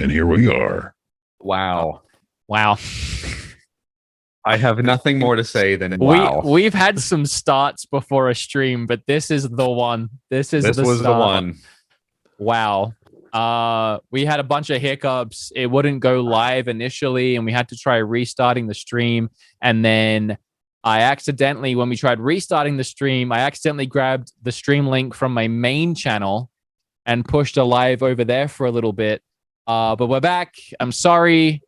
And here we are. Wow. Wow. I have nothing more to say than wow. We've had some starts before a stream, but this is the one. This was the one. Wow. We had a bunch of hiccups. It wouldn't go live initially, and we had to try restarting the stream. And then when we tried restarting the stream, I accidentally grabbed the stream link from my main channel and pushed a live over there for a little bit. But we're back. I'm sorry.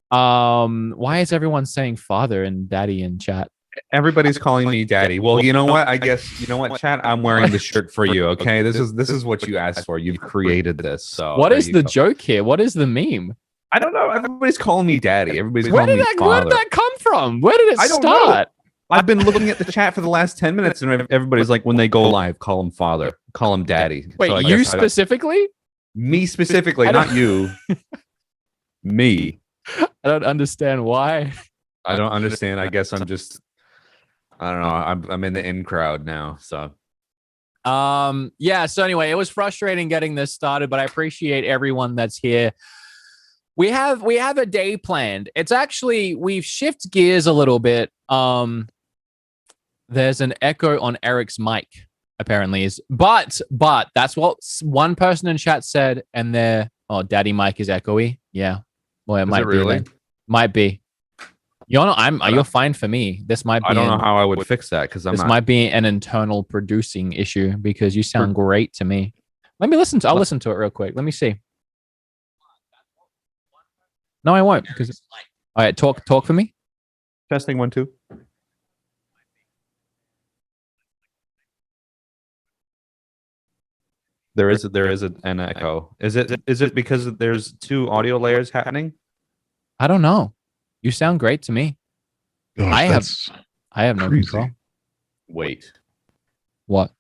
Why is everyone saying father and daddy in chat? Everybody's calling me daddy. Well, you know what? I guess you know what, chat. I'm wearing the shirt for you. Okay, this is what you asked for. You've created this. So what is the joke here? What is the meme? I don't know. Everybody's calling me daddy. Everybody's where calling did me father. Where did that come from? Where did it start? Know. I've been looking at the chat for the last 10 minutes, and everybody's like, when they go live, call him father, call him daddy. Wait, so you specifically? Me specifically, not you. Me. I don't understand why. I don't understand. I guess I'm just. I don't know. I'm in the in crowd now, so. Yeah. So anyway, it was frustrating getting this started, but I appreciate everyone that's here. We have a day planned. It's actually we've shifted gears a little bit. There's an echo on Eric's mic, apparently but that's what one person in chat said, and daddy mic is echoey. Yeah. Well, it might be really? Might be. You're fine for me. This might be. I don't know how I would fix that because might be an internal producing issue because you sound great to me. Let me listen to. I'll listen to it real quick. Let me see. No, I won't. Because all right, talk for me. Testing 1 2. There is an echo. Is it because there's 2 audio layers happening? I don't know. You sound great to me. Gosh, I have no control. Wait. What?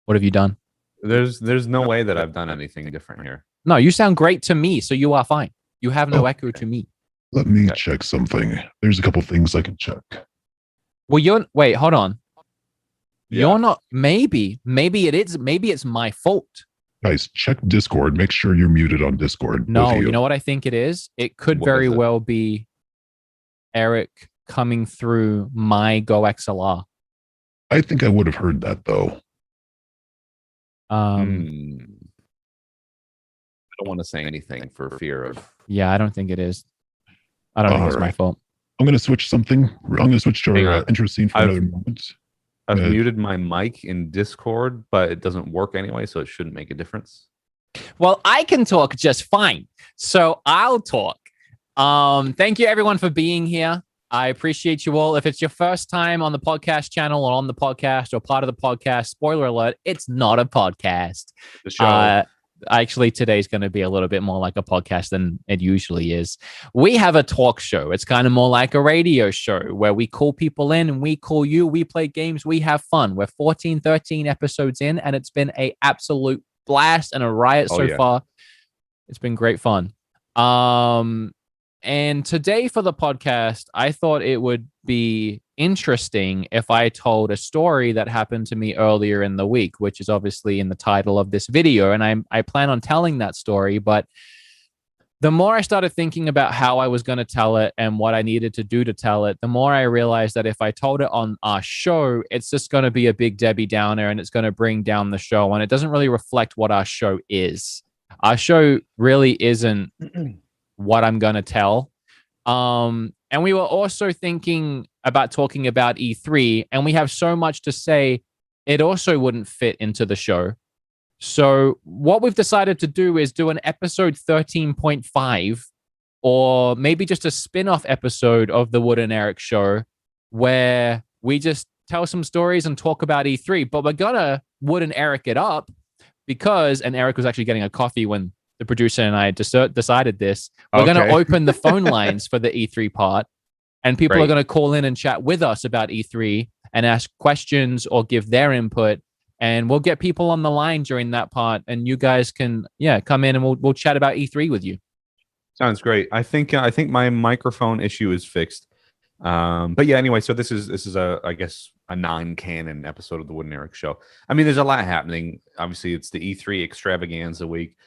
What have you done? There's no way that I've done anything different here. No, you sound great to me, so you are fine. You have no echo to me. Let me check something. There's a couple things I can check. Well, wait, hold on. Yeah. You're not. Maybe it is. Maybe it's my fault. Guys, check Discord. Make sure you're muted on Discord. No, you know what I think it is? It could very well be Eric coming through my Go XLR. I think I would have heard that though. I don't want to say anything for fear of. Yeah, I don't think it is. I don't think it's my fault. I'm going to switch something. I'm going to switch to our intro scene for another moment. I've muted my mic in Discord, but it doesn't work anyway, so it shouldn't make a difference. Well, I can talk just fine, so I'll talk. Thank you, everyone, for being here. I appreciate you all. If it's your first time on the podcast channel or on the podcast or part of the podcast, spoiler alert, it's not a podcast. The show. Actually, today's going to be a little bit more like a podcast than it usually is. We have a talk show. It's kind of more like a radio show where we call people in and we call you. We play games. We have fun. We're 14, 13 episodes in, and it's been an absolute blast and a riot so far. It's been great fun. And today for the podcast, I thought it would be interesting if I told a story that happened to me earlier in the week, which is obviously in the title of this video. And I plan on telling that story. But the more I started thinking about how I was going to tell it and what I needed to do to tell it, the more I realized that if I told it on our show, it's just going to be a big Debbie Downer and it's going to bring down the show. And it doesn't really reflect what our show is. Our show really isn't what I'm going to tell. And we were also thinking about talking about E3, and we have so much to say, it also wouldn't fit into the show. So what we've decided to do is do an episode 13.5, or maybe just a spin-off episode of the Wood and Eric show, where we just tell some stories and talk about E3. But we're gonna Wood and Eric it up because, and Eric was actually getting a coffee when the producer and I decided this. We're going to open the phone lines for the E3 part, and people are going to call in and chat with us about E3 and ask questions or give their input. And we'll get people on the line during that part, and you guys can, come in and we'll chat about E3 with you. Sounds great. I think my microphone issue is fixed. But yeah, anyway, so this is I guess a non-canon episode of the Wood and Eric show. I mean, there's a lot happening. Obviously, it's the E3 extravaganza week.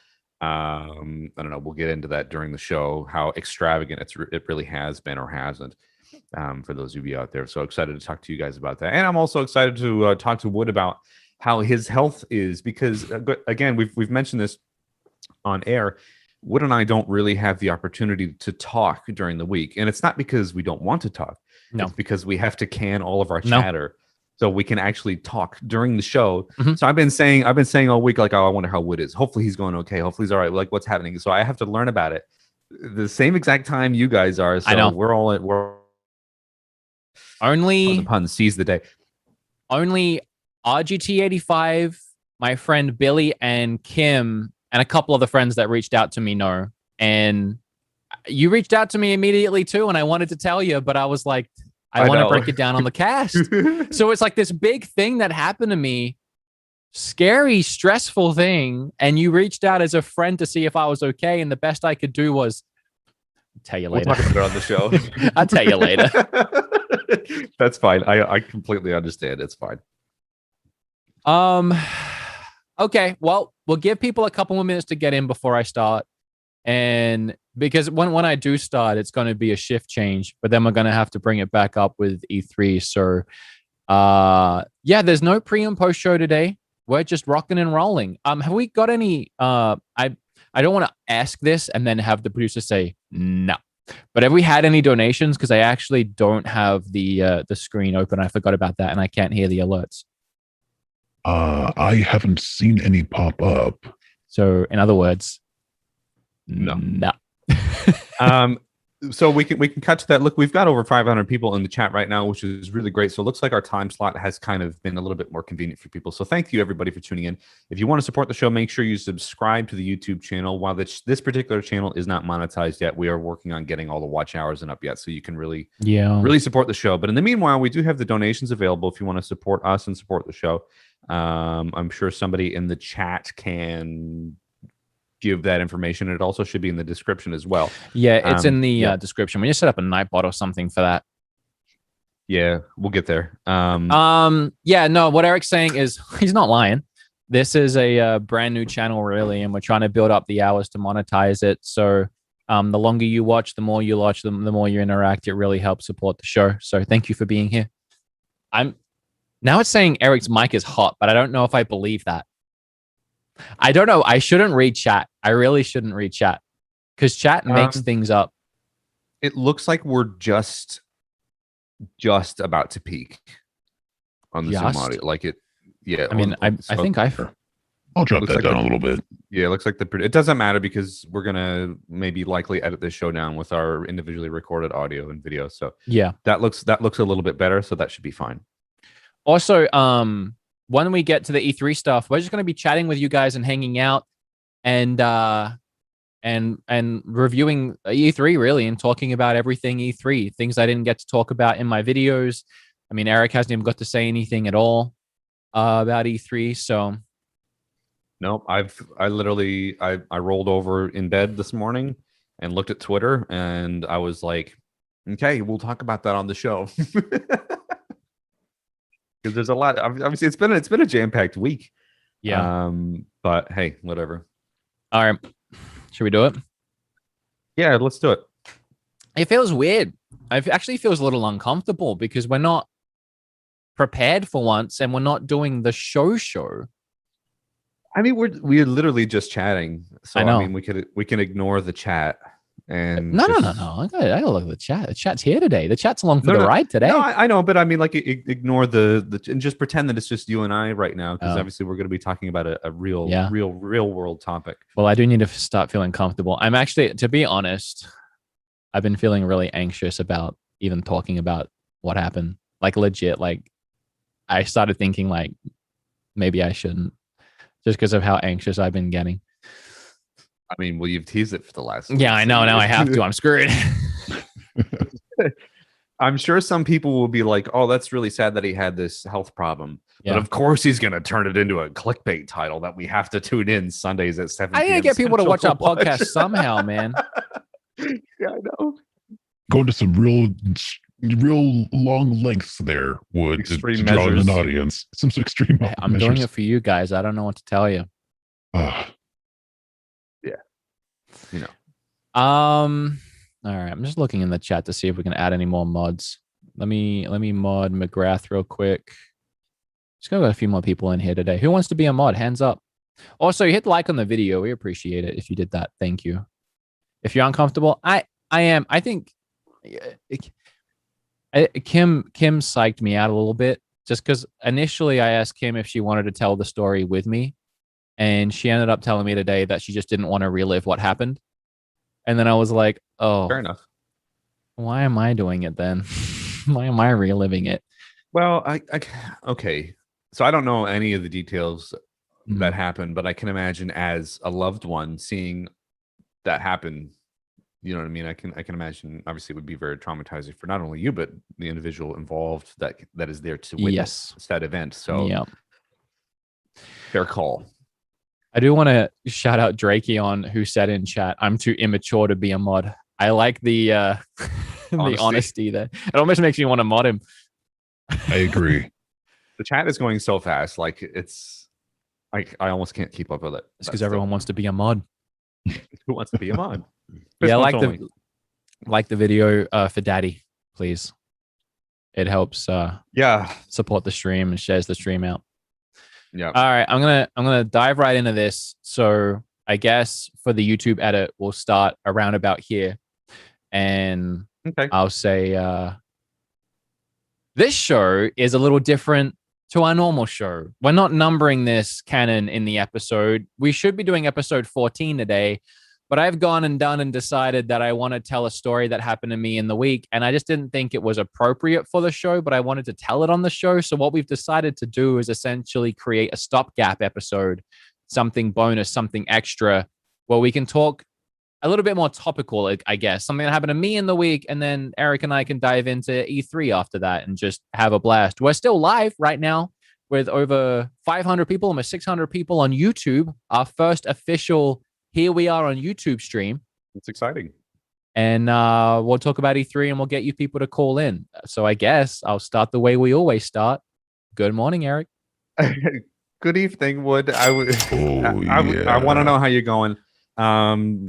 I don't know. We'll get into that during the show, how extravagant it really has been or hasn't. For those of you out there, so excited to talk to you guys about that, and I'm also excited to talk to Wood about how his health is, because again, we've mentioned this on air. Wood and I don't really have the opportunity to talk during the week, and it's not because we don't want to talk. No. It's because we have to can all of our chatter so we can actually talk during the show. Mhm. So I've been saying all week, like, oh, I wonder how Wood is. Hopefully he's going okay. Hopefully he's all right. Like, what's happening? So I have to learn about it the same exact time you guys are. So I know. we're only the pun seize the day. Only RGT85, my friend Billy and Kim, and a couple other friends that reached out to me know. And you reached out to me immediately too, and I wanted to tell you, but I was like, I want to break it down on the cast. So it's like this big thing that happened to me, scary, stressful thing, and you reached out as a friend to see if I was okay, and the best I could do was tell you later. We'll talk about it on the show. I'll tell you later. That's fine. I completely understand. It's fine. Okay, well, we'll give people a couple more minutes to get in before I start. And because when I do start, it's going to be a shift change, but then we're going to have to bring it back up with E3. So, yeah, there's no pre and post show today. We're just rocking and rolling. Have we got any, I don't want to ask this and then have the producer say no, but have we had any donations? Because I actually don't have the screen open. I forgot about that, and I can't hear the alerts. I haven't seen any pop up. So, in other words, no. So we can cut to that. Look, we've got over 500 people in the chat right now, which is really great. So it looks like our time slot has kind of been a little bit more convenient for people. So thank you, everybody, for tuning in. If you want to support the show, make sure you subscribe to the YouTube channel. While this particular channel is not monetized yet, we are working on getting all the watch hours and up yet, so you can really support the show. But in the meanwhile, we do have the donations available if you want to support us and support the show. I'm sure somebody in the chat can give that information. It also should be in the description as well. Yeah, it's in the description. We just set up a Nightbot or something for that. Yeah, we'll get there. Yeah, no, what Eric's saying is he's not lying. This is a brand new channel, really, and we're trying to build up the hours to monetize it. So the longer you watch, the more you watch, the more you interact. It really helps support the show. So thank you for being here. Now it's saying Eric's mic is hot, but I don't know if I believe that. I don't know. I shouldn't read chat. I really shouldn't read chat because chat makes things up. It looks like we're just about to peak on the Zoom audio. Like it, yeah. I mean, I think I'll drop that down a little bit. Yeah, it looks like it doesn't matter because we're gonna likely edit this show down with our individually recorded audio and video. So yeah, that looks a little bit better. So that should be fine. Also, when we get to the E3 stuff, we're just going to be chatting with you guys and hanging out and reviewing E3 really and talking about everything E3, things I didn't get to talk about in my videos. I mean, Eric hasn't even got to say anything at all about E3. So nope, I literally rolled over in bed this morning and looked at Twitter and I was like, okay, we'll talk about that on the show. Because there's a lot. Obviously, it's been a jam-packed week. Yeah. But hey, whatever. All right. Should we do it? Yeah, let's do it. It feels weird. It actually feels a little uncomfortable because we're not prepared for once, and we're not doing the show. I mean, we're literally just chatting. So I know. I mean, we can ignore the chat. And no. I gotta look at the chat. The chat's here today. The chat's along for the ride today. No, I know, but I mean, like, ignore the and just pretend that it's just you and I right now, because obviously we're going to be talking about a real world topic. Well, I do need to start feeling comfortable. I'm actually, to be honest, I've been feeling really anxious about even talking about what happened. Like legit, like I started thinking like maybe I shouldn't, just because of how anxious I've been getting. I mean, well, you've teased it for the last. Yeah, I know. Now I have to. I'm screwed. I'm sure some people will be like, "Oh, that's really sad that he had this health problem." Yeah. But of course, he's going to turn it into a clickbait title that we have to tune in Sundays at 7 p.m. I need to get people to watch our podcast somehow, man. Yeah, I know. Go to some real long lengths there, Wood, to draw in an audience. Some extreme. I'm doing it for you guys. I don't know what to tell you. Yeah. All right, I'm just looking in the chat to see if we can add any more mods. Let me mod McGrath real quick. Just got a few more people in here today. Who wants to be a mod? Hands up. Also, hit like on the video. We appreciate it if you did that. Thank you. If you're uncomfortable, I am. I think Kim psyched me out a little bit just because initially I asked Kim if she wanted to tell the story with me, and she ended up telling me today that she just didn't want to relive what happened. And then I was like, oh, fair enough. Why am I doing it then? Why am I reliving it? Well, okay. So I don't know any of the details that happened, but I can imagine as a loved one seeing that happen. You know what I mean? I can imagine. Obviously, it would be very traumatizing for not only you but the individual involved that is there to witness that event. So, yeah, fair call. I do want to shout out Drakeon, who said in chat, "I'm too immature to be a mod." I like the the honesty there. It almost makes me want to mod him. I agree. The chat is going so fast, like it's like I almost can't keep up with it. It's because everyone wants to be a mod. Who wants to be a mod? Yeah, like the video for Daddy, please. It helps. Support the stream and shares the stream out. Yeah. All right, I'm gonna dive right into this. So I guess for the YouTube edit, we'll start around about here, and I'll say this show is a little different to our normal show. We're not numbering this canon in the episode. We should be doing episode 14 today, but I've gone and done and decided that I want to tell a story that happened to me in the week, and I just didn't think it was appropriate for the show, but I wanted to tell it on the show. So what we've decided to do is essentially create a stopgap episode, something bonus, something extra, where we can talk a little bit more topical, I guess, something that happened to me in the week, and then Eric and I can dive into E3 after that and just have a blast. We're still live right now with over 500 people, almost 600 people on YouTube. Our first official here we are on YouTube stream. It's exciting. And we'll talk about E3 and we'll get you people to call in. So I guess I'll start the way we always start. Good morning, Eric. Good evening, Wood. I want to know how you're going.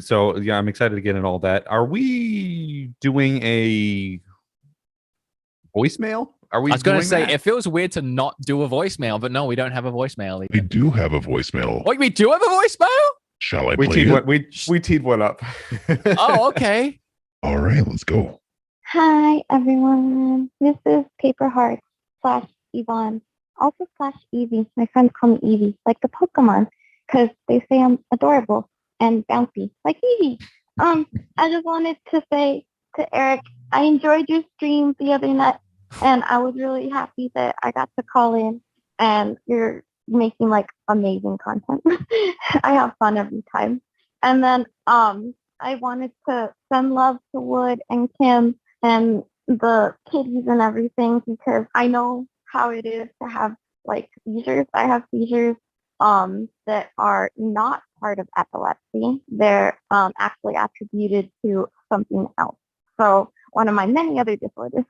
So yeah, I'm excited to get into all that. Are we doing a voicemail? I was going to say, it feels weird to not do a voicemail, but no, we don't have a voicemail. We do have a voicemail. Wait, we do have a voicemail? Shall I play it? We teed one up. Oh, okay. All right, let's go. Hi, everyone. This is Paper Heart / Yvonne, also / Eevee. My friends call me Eevee, like the Pokemon, because they say I'm adorable and bouncy, like Eevee. I just wanted to say to Eric, I enjoyed your stream the other night, and I was really happy that I got to call in, and you're making like amazing content. I have fun every time. And then I wanted to send love to Wood and Kim and the kitties and everything, because I know how it is to have like seizures. I have seizures that are not part of epilepsy. They're actually attributed to something else. So one of my many other disorders.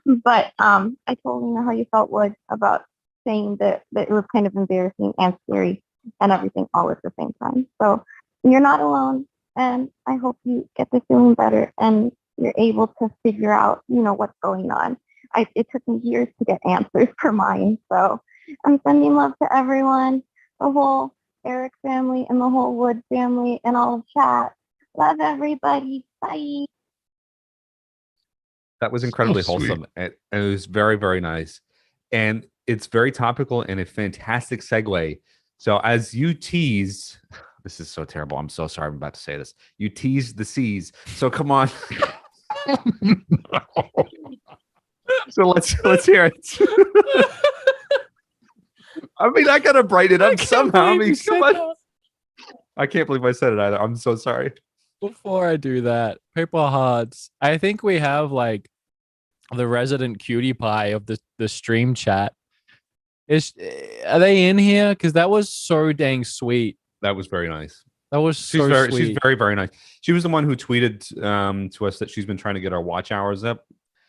But I totally know how you felt, Wood, about saying that it was kind of embarrassing and scary and everything all at the same time. So you're not alone, and I hope you get to feeling better and you're able to figure out, what's going on. It took me years to get answers for mine. So I'm sending love to everyone, the whole Eric family and the whole Wood family and all of chat. Love everybody. Bye. That was incredibly wholesome. It was very, very nice. And it's very topical and a fantastic segue. So as you tease, this is so terrible. I'm so sorry I'm about to say this. You tease the seas. So come on. So let's hear it. I mean, I gotta brighten it up somehow. I mean, come on. I can't believe I said it either. I'm so sorry. Before I do that, Paper Hearts, I think we have like the resident cutie pie of the stream chat. Are they in here? Because that was so dang sweet. That was very nice. That was sweet. She's very, very nice. She was the one who tweeted to us that she's been trying to get our watch hours up.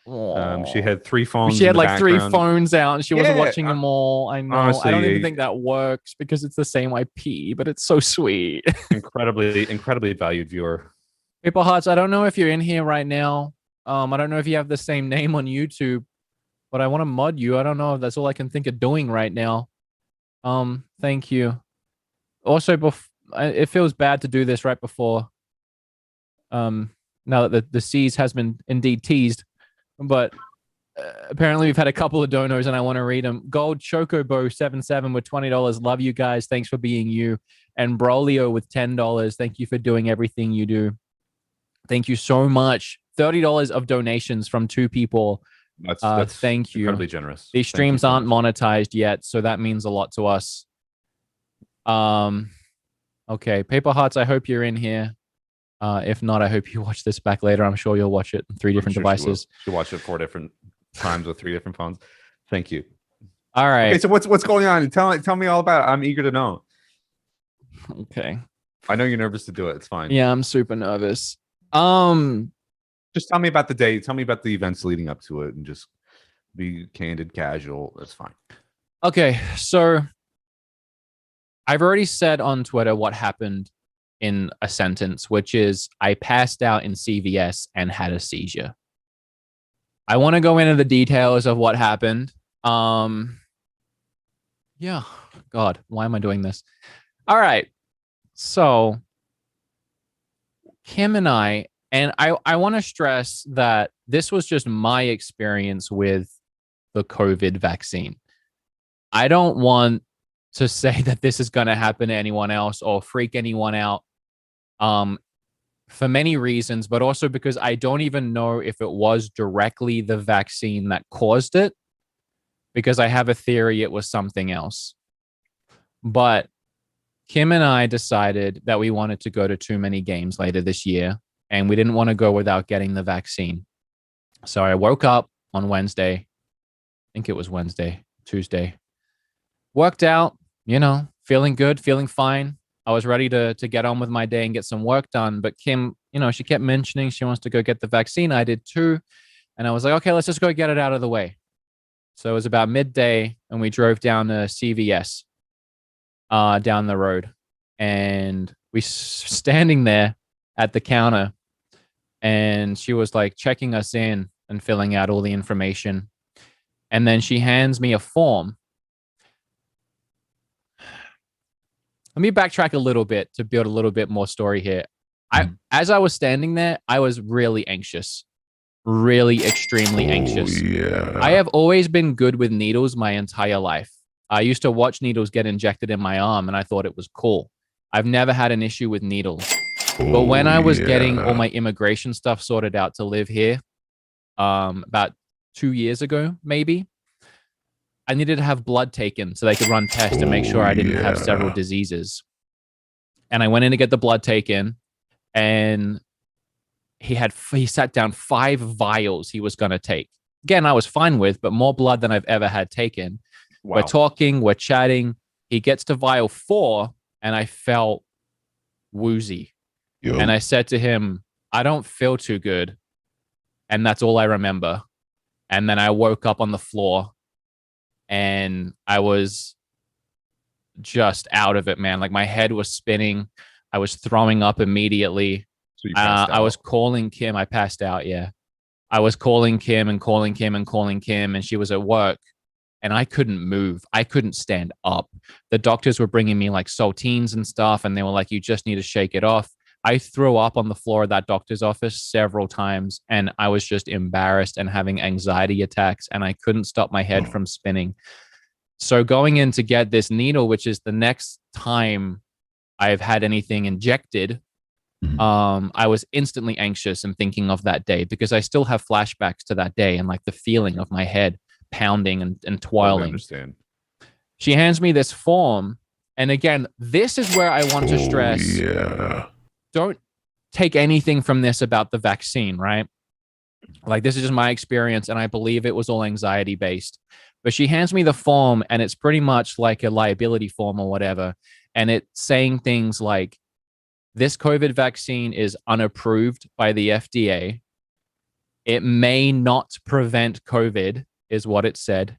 She had 3 phones. She had in the like 3 background. phones out, and she wasn't watching them all. I know. honestly, I don't even think that works because it's the same IP, but it's so sweet. incredibly valued viewer. People Hearts, I don't know if you're in here right now. I don't know if you have the same name on YouTube, but I want to mod you. I don't know if that's all I can think of doing right now. Thank you. Also, it feels bad to do this right before. Now that the Seas has been indeed teased, but apparently we've had a couple of donos and I want to read them. Gold Chocobo 77 with $20. Love you guys. Thanks for being you. And Brolio with $10. Thank you for doing everything you do. Thank you so much. $30 of donations from 2 people. That's thank you. Incredibly generous. These streams aren't monetized yet, so that means a lot to us. Okay, Paper Hearts, I hope you're in here. If not, I hope you watch this back later. I'm sure you'll watch it on 3 different devices. She'll watch it 4 different times with 3 different phones. Thank you. All right. Okay, so what's going on? Tell me all about it. I'm eager to know. Okay. I know you're nervous to do it. It's fine. Yeah, I'm super nervous. Just tell me about the day. Tell me about the events leading up to it, and just be candid, casual. That's fine. Okay, so I've already said on Twitter what happened in a sentence, which is I passed out in CVS and had a seizure. I want to go into the details of what happened. Yeah. God, why am I doing this? All right. So Kim and I want to stress that this was just my experience with the COVID vaccine. I don't want to say that this is going to happen to anyone else or freak anyone out for many reasons, but also because I don't even know if it was directly the vaccine that caused it, because I have a theory it was something else. But Kim and I decided that we wanted to go to too many games later this year, and we didn't want to go without getting the vaccine. So I woke up on Wednesday. I think it was Tuesday. Worked out, feeling good, feeling fine. I was ready to get on with my day and get some work done. But Kim, she kept mentioning she wants to go get the vaccine. I did too. And I was like, okay, let's just go get it out of the way. So it was about midday and we drove down to CVS down the road. And we standing there at the counter, and she was like checking us in and filling out all the information. And then she hands me a form. Let me backtrack a little bit to build a little bit more story here. As I was standing there, I was really anxious, really extremely anxious. Yeah. I have always been good with needles my entire life. I used to watch needles get injected in my arm, and I thought it was cool. I've never had an issue with needles. But when I was getting all my immigration stuff sorted out to live here, about 2 years ago, maybe, I needed to have blood taken so they could run tests to make sure I didn't have several diseases. And I went in to get the blood taken, and he sat down 5 vials he was going to take. Again, I was fine with, but more blood than I've ever had taken. Wow. We're talking, we're chatting. He gets to vial 4, and I felt woozy. Yo. And I said to him, I don't feel too good. And that's all I remember. And then I woke up on the floor, and I was just out of it, man. Like my head was spinning. I was throwing up immediately. So you passed out. I was calling Kim. I passed out. Yeah. I was calling Kim and calling Kim and calling Kim, and she was at work, and I couldn't move. I couldn't stand up. The doctors were bringing me like saltines and stuff, and they were like, you just need to shake it off. I threw up on the floor of that doctor's office several times, and I was just embarrassed and having anxiety attacks, and I couldn't stop my head from spinning. So going in to get this needle, which is the next time I've had anything injected, I was instantly anxious and thinking of that day because I still have flashbacks to that day and like the feeling of my head pounding and twirling. I understand. She hands me this form, and again, this is where I want to stress. Don't take anything from this about the vaccine, right? Like, this is just my experience, and I believe it was all anxiety based. But she hands me the form, and it's pretty much like a liability form or whatever. And it's saying things like, this COVID vaccine is unapproved by the FDA. It may not prevent COVID, is what it said.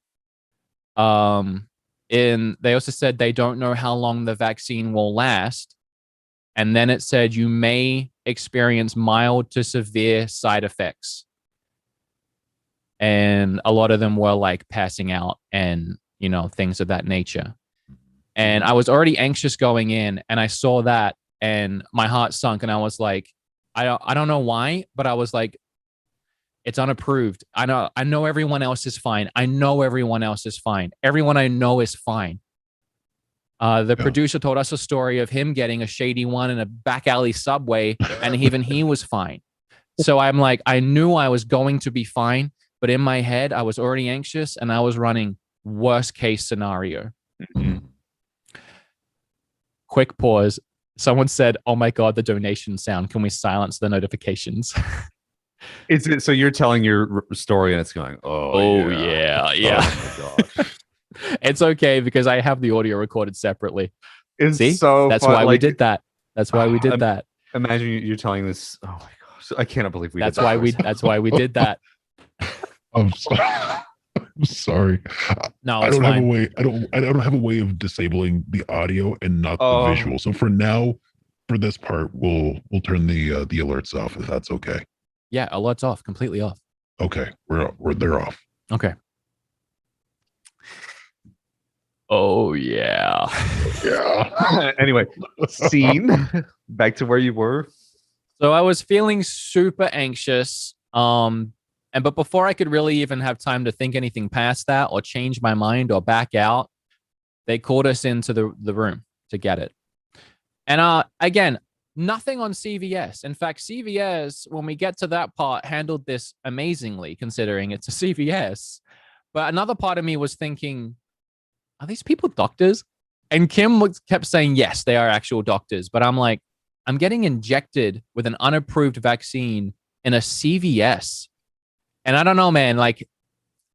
They also said they don't know how long the vaccine will last. And then it said you may experience mild to severe side effects. And a lot of them were like passing out and, things of that nature. And I was already anxious going in, and I saw that and my heart sunk, and I was like, I don't know why, but I was like, it's unapproved. I know everyone else is fine. Everyone I know is fine. The producer told us a story of him getting a shady one in a back alley Subway, and even he was fine. So I'm like, I knew I was going to be fine, but in my head, I was already anxious, and I was running worst case scenario. Quick pause. Someone said, "Oh my God, the donation sound. Can we silence the notifications?" Is it so you're telling your story and it's going, oh yeah. Oh my gosh. It's okay because I have the audio recorded separately. See? So that's fun. why we did that. That's why we did that. Imagine you're telling this. Oh my gosh. I cannot believe we that's did that. That's why we did that. I'm sorry. No, I it's don't fine. have a way. I don't have a way of disabling the audio and not the visual. So for now, for this part, we'll turn the alerts off if that's okay. Yeah, alerts off, completely off. Okay, they're off. Okay. Oh yeah. Yeah. Anyway, scene. Back to where you were. So I was feeling super anxious. But before I could really even have time to think anything past that or change my mind or back out, they called us into the room to get it. And again, nothing on CVS. In fact, CVS, when we get to that part, handled this amazingly, considering it's a CVS. But another part of me was thinking, are these people doctors? And Kim kept saying, yes, they are actual doctors. But I'm like, I'm getting injected with an unapproved vaccine in a CVS. And I don't know, man, like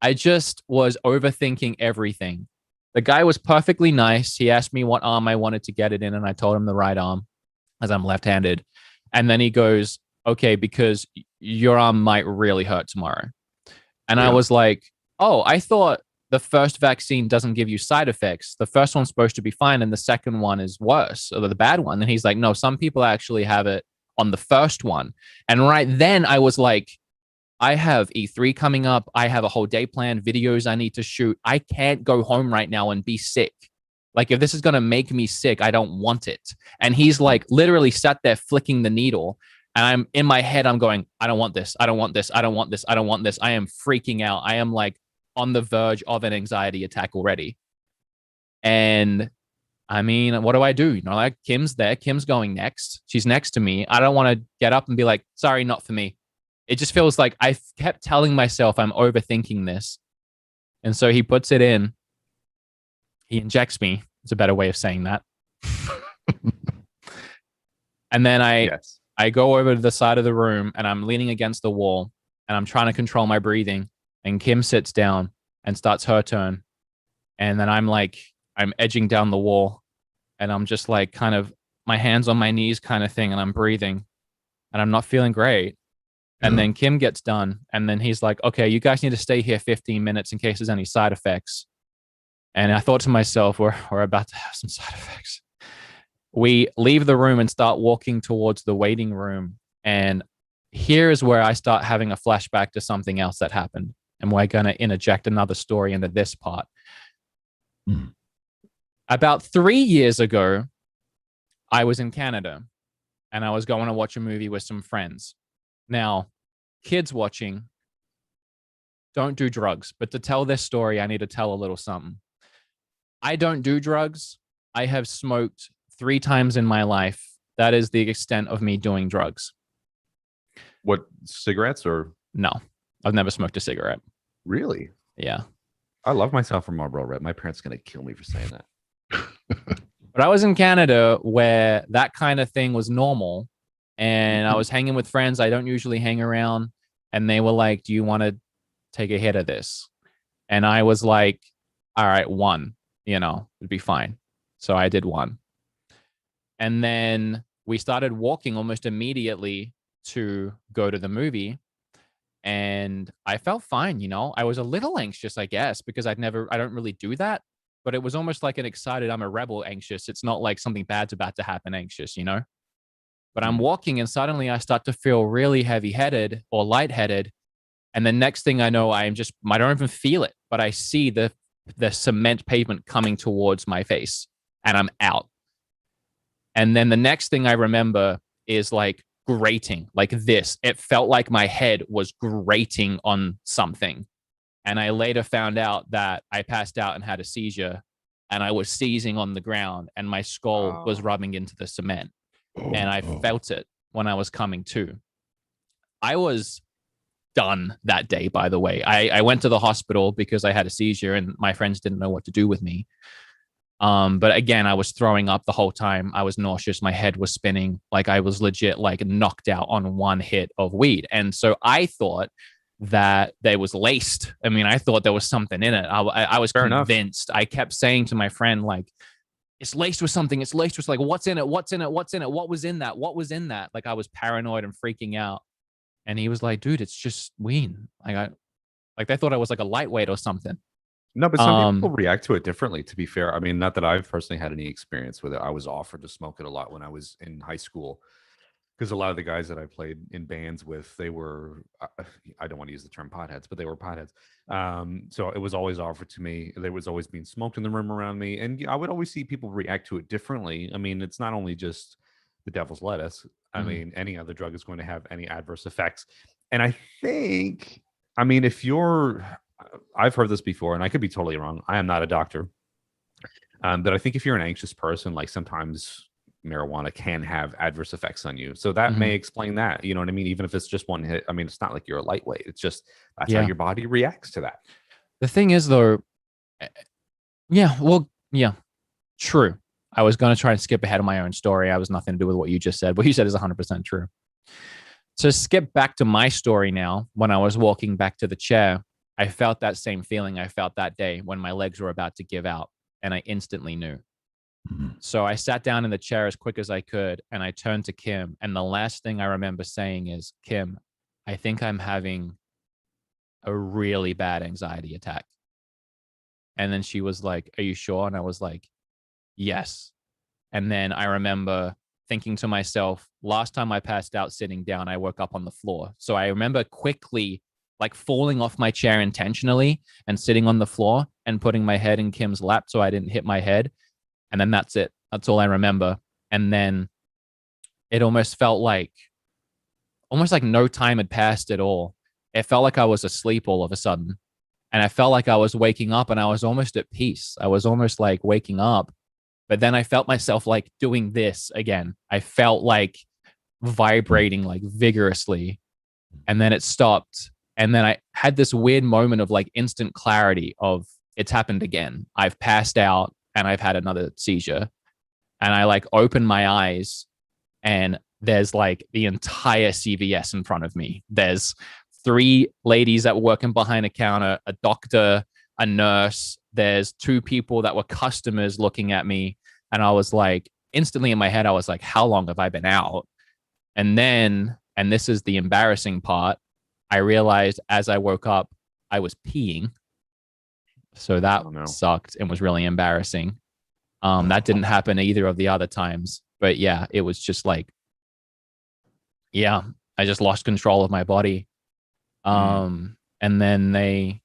I just was overthinking everything. The guy was perfectly nice. He asked me what arm I wanted to get it in, and I told him the right arm, as I'm left-handed. And then he goes, okay, because your arm might really hurt tomorrow. And I was like, oh, I thought the first vaccine doesn't give you side effects. The first one's supposed to be fine, and the second one is worse, or the bad one. And he's like, no, some people actually have it on the first one. And right then I was like, I have E3 coming up. I have a whole day planned, videos I need to shoot. I can't go home right now and be sick. Like, if this is going to make me sick, I don't want it. And he's like literally sat there flicking the needle. And I'm in my head, I'm going, I don't want this. I don't want this. I don't want this. I don't want this. I am freaking out. I am like on the verge of an anxiety attack already. And I mean, what do I do? Like Kim's there. Kim's going next. She's next to me. I don't want to get up and be like, sorry, not for me. It just feels like I kept telling myself I'm overthinking this. And so he puts it in. He injects me. It's a better way of saying that. And then I go over to the side of the room and I'm leaning against the wall and I'm trying to control my breathing. And Kim sits down and starts her turn. And then I'm edging down the wall and I'm just like kind of my hands on my knees kind of thing. And I'm breathing and I'm not feeling great. And then Kim gets done. And then he's like, okay, you guys need to stay here 15 minutes in case there's any side effects. And I thought to myself, we're about to have some side effects. We leave the room and start walking towards the waiting room. And here is where I start having a flashback to something else that happened. And we're going to interject another story into this part. About 3 years ago, I was in Canada and I was going to watch a movie with some friends. Now, kids watching, don't do drugs. But to tell this story, I need to tell a little something. I don't do drugs. I have smoked 3 times in my life. That is the extent of me doing drugs. What, cigarettes or? No, I've never smoked a cigarette. Really? Yeah. I love myself from Marlboro Red. My parents are going to kill me for saying that. But I was in Canada where that kind of thing was normal. And I was hanging with friends I don't usually hang around. And they were like, do you want to take a hit of this? And I was like, all right, 1, it'd be fine. So I did 1. And then we started walking almost immediately to go to the movie. and I felt fine. You know, I was a little anxious, I guess, because I don't really do that. But it was almost like an excited, I'm a rebel anxious. It's not like something bad's about to happen anxious, you know? But I'm walking and suddenly I start to feel really heavy headed or lightheaded. And the next thing I know, I don't even feel it, but I see the cement pavement coming towards my face and I'm out. And then the next thing I remember is like grating, like this. It felt like my head was grating on something. And I later found out that I passed out and had a seizure, and I was seizing on the ground, and my skull was rubbing into the cement. And I felt it when I was coming to. I was done that day, by the way. I went to the hospital because I had a seizure, and my friends didn't know what to do with me. But again, I was throwing up the whole time. I was nauseous. My head was spinning. Like I was legit like knocked out on one hit of weed. And so I thought that they was laced. I mean, I thought there was something in it. I was convinced. I kept saying to my friend, like, it's laced with something. It's laced with like, what's in it? What's in it? What's in it? What was in that? What was in that? Like I was paranoid and freaking out. And he was like, dude, it's just weed. Like they thought I was like a lightweight or something. No, but some people react to it differently, to be fair. I mean, not that I've personally had any experience with it. I was offered to smoke it a lot when I was in high school. Because a lot of the guys that I played in bands with, they were, I don't want to use the term potheads, but they were potheads. So it was always offered to me. There was always being smoked in the room around me. And I would always see people react to it differently. I mean, it's not only just the devil's lettuce. I mean, any other drug is going to have any adverse effects. And I think, I mean, I've heard this before, and I could be totally wrong. I am not a doctor. But I think if you're an anxious person, like sometimes marijuana can have adverse effects on you. So that may explain that, you know what I mean? Even if it's just one hit, I mean, it's not like you're a lightweight. It's just, that's how your body reacts to that. The thing is though, true. I was going to try and skip ahead of my own story. I was nothing to do with what you just said. What you said is 100% true. To skip back to my story now, when I was walking back to the chair, I felt that same feeling I felt that day when my legs were about to give out, and I instantly knew. So I sat down in the chair as quick as I could, and I turned to Kim, and the last thing I remember saying is, Kim, I think I'm having a really bad anxiety attack. And then she was like, are you sure? And I was like, yes. And then I remember thinking to myself, last time I passed out sitting down, I woke up on the floor. So I remember quickly like falling off my chair intentionally and sitting on the floor and putting my head in Kim's lap so I didn't hit my head. And then that's it. That's all I remember. And then it almost felt like no time had passed at all. It felt like I was asleep all of a sudden. And I felt like I was waking up and I was almost at peace. I was almost like waking up. But then I felt myself like doing this again. I felt like vibrating like vigorously. And then it stopped. And then I had this weird moment of like instant clarity of it's happened again. I've passed out and I've had another seizure. And I like opened my eyes and there's like the entire CVS in front of me. There's 3 ladies that were working behind a counter, a doctor, a nurse. There's 2 people that were customers looking at me. And I was like, instantly in my head, I was like, how long have I been out? And then, and this is the embarrassing part, I realized as I woke up, I was peeing. So that sucked and was really embarrassing. That didn't happen either of the other times. But yeah, it was just like, I just lost control of my body. And then they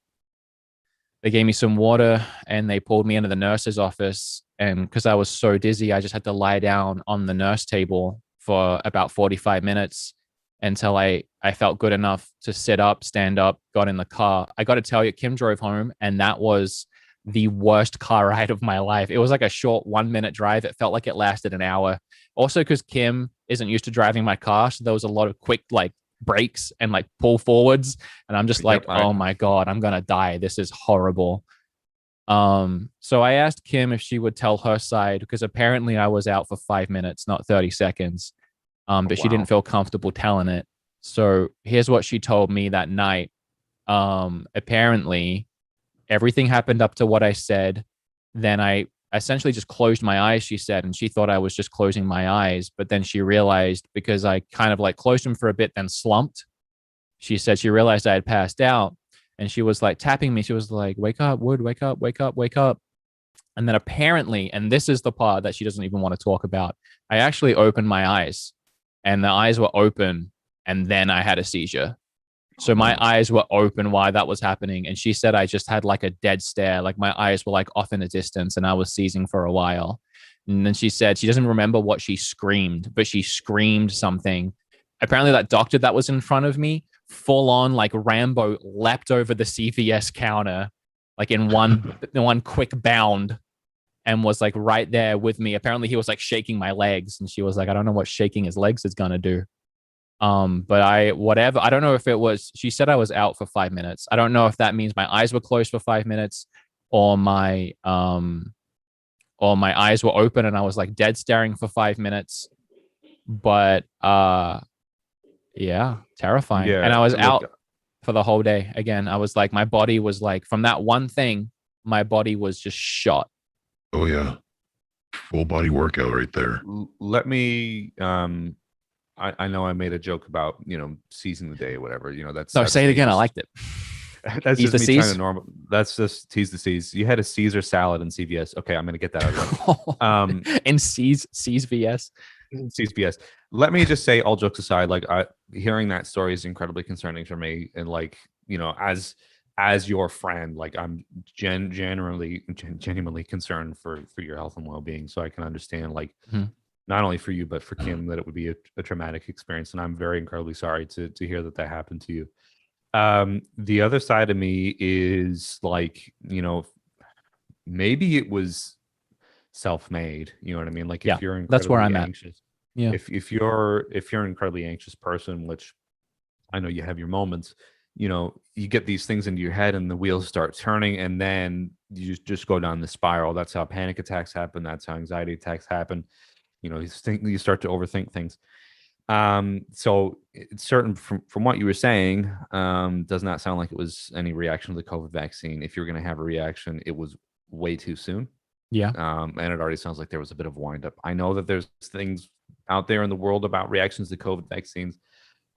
gave me some water and they pulled me into the nurse's office. And because I was so dizzy, I just had to lie down on the nurse table for about 45 minutes until I felt good enough to sit up, stand up, got in the car. I got to tell you, Kim drove home, and that was the worst car ride of my life. It was like a short 1-minute drive. It felt like it lasted an hour. Also, because Kim isn't used to driving my car, so there was a lot of quick like brakes and like pull forwards. And I'm just like, oh my God, I'm going to die. This is horrible. So I asked Kim if she would tell her side, because apparently I was out for 5 minutes, not 30 seconds. But she didn't feel comfortable telling it. So here's what she told me that night. Apparently everything happened up to what I said. Then I essentially just closed my eyes, she said, and she thought I was just closing my eyes. But then she realized, because I kind of like closed them for a bit, then slumped. she said she realized I had passed out, and she was like tapping me. She was like, "Wake up, Wood, wake up, wake up, wake up." And then apparently, and this is the part that she doesn't even want to talk about, I actually opened my eyes, and the eyes were open, and then I had a seizure. So my eyes were open while that was happening. And she said I just had like a dead stare, like my eyes were like off in the distance and I was seizing for a while. And then she said she doesn't remember what she screamed, but she screamed something. Apparently that doctor that was in front of me, full on like Rambo, leapt over the CVS counter, like in one quick bound, and was like right there with me. Apparently he was like shaking my legs, and she was like, I don't know what shaking his legs is gonna do. But I don't know if it was, she said I was out for 5 minutes. I don't know if that means my eyes were closed for 5 minutes, or my eyes were open and I was like dead staring for 5 minutes. But yeah, terrifying. Yeah, And I was look, out for the whole day. Again, I was like, my body was like, from that one thing, my body was just shot. Oh yeah, full body workout right there. let me I know I made a joke about, seizing the day or whatever, that's Say it again. I liked it. That's Tease just the me trying C's? to normal. That's just tease the C's. You had a Caesar salad in CVS. Okay, I'm gonna get that out of there. In C's VS. C's BS. Let me just say, all jokes aside, like hearing that story is incredibly concerning for me, and like, as your friend, like I'm genuinely concerned for your health and well-being. So I can understand, like, not only for you but for Kim, that it would be a traumatic experience, and I'm very incredibly sorry to hear that happened to you. The other side of me is like, maybe it was self-made. You know what I mean? Like, if you're that's where I'm anxious, at. Yeah. If you're an incredibly anxious person, which I know you have your moments, you get these things into your head and the wheels start turning, and then you just go down the spiral. That's how panic attacks happen. That's how anxiety attacks happen. You start to overthink things. So it's certain from what you were saying, does not sound like it was any reaction to the COVID vaccine. If you're going to have a reaction, it was way too soon. Yeah. And it already sounds like there was a bit of wind up. I know that there's things out there in the world about reactions to COVID vaccines.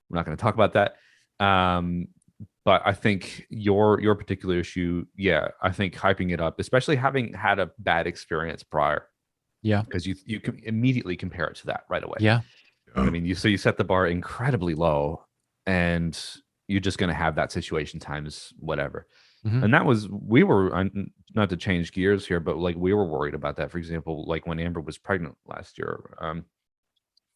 We're not going to talk about that. But I think your particular issue, I think hyping it up, especially having had a bad experience prior. Yeah. Because you can immediately compare it to that right away. Yeah. I mean, you set the bar incredibly low, and you're just going to have that situation times whatever. Mm-hmm. And that was, we were, not to change gears here, but like we were worried about that. For example, like when Amber was pregnant last year,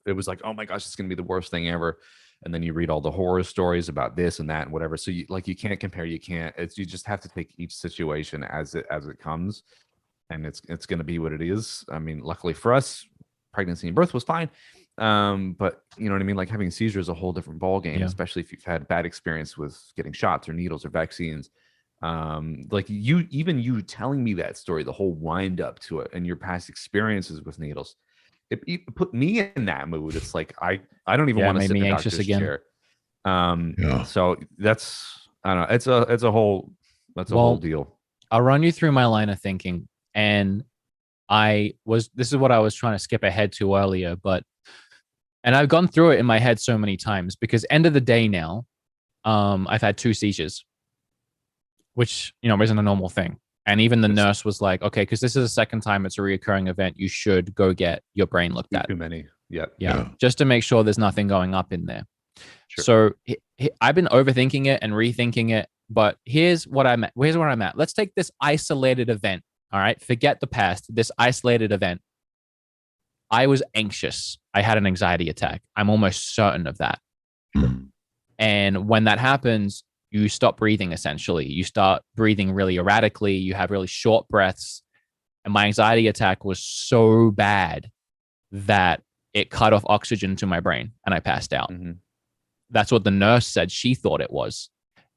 it was like, oh my gosh, it's going to be the worst thing ever. And then you read all the horror stories about this and that and whatever. So you can't compare, you just have to take each situation as it comes. And it's going to be what it is. I mean, luckily for us, pregnancy and birth was fine. But you know what I mean? Like, having a seizure is a whole different ballgame, especially if you've had bad experience with getting shots or needles or vaccines. Like you telling me that story, the whole wind up to it, and your past experiences with needles, it put me in that mood. It's like I don't even want to sit in the doctor's chair. So that's, I don't know. It's a whole whole deal. I'll run you through my line of thinking, and this is what I was trying to skip ahead to earlier, and I've gone through it in my head so many times, because end of the day now, I've had 2 seizures, which, isn't a normal thing. And even the nurse was like, okay, because this is the second time it's a reoccurring event, you should go get your brain looked at. Too many. Yeah. Just to make sure there's nothing going up in there. Sure. So I've been overthinking it and rethinking it, but here's where I'm at. Let's take this isolated event. All right. Forget the past, this isolated event. I was anxious. I had an anxiety attack. I'm almost certain of that. And when that happens, you stop breathing, essentially. You start breathing really erratically. You have really short breaths. And my anxiety attack was so bad that it cut off oxygen to my brain and I passed out. Mm-hmm. That's what the nurse said she thought it was.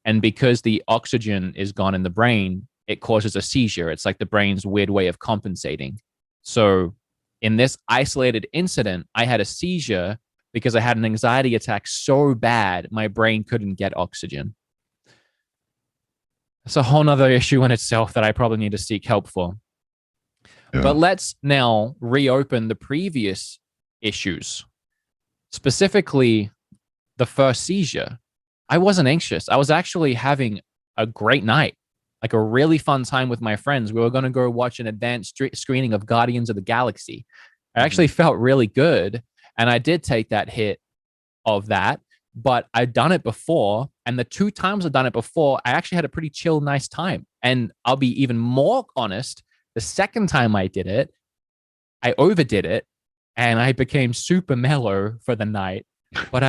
And because the oxygen is gone in the brain, it causes a seizure. It's like the brain's weird way of compensating. So in this isolated incident, I had a seizure because I had an anxiety attack so bad, my brain couldn't get oxygen. It's a whole nother issue in itself that I probably need to seek help for. Yeah. But let's now reopen the previous issues, specifically the first seizure. I wasn't anxious. I was actually having a great night, like a really fun time with my friends. We were going to go watch an advanced screening of Guardians of the Galaxy. I actually felt really good. And I did take that hit of that, but I'd done it before. And the 2 times I'd done it before, I actually had a pretty chill, nice time. And I'll be even more honest. The second time I did it, I overdid it and I became super mellow for the night. But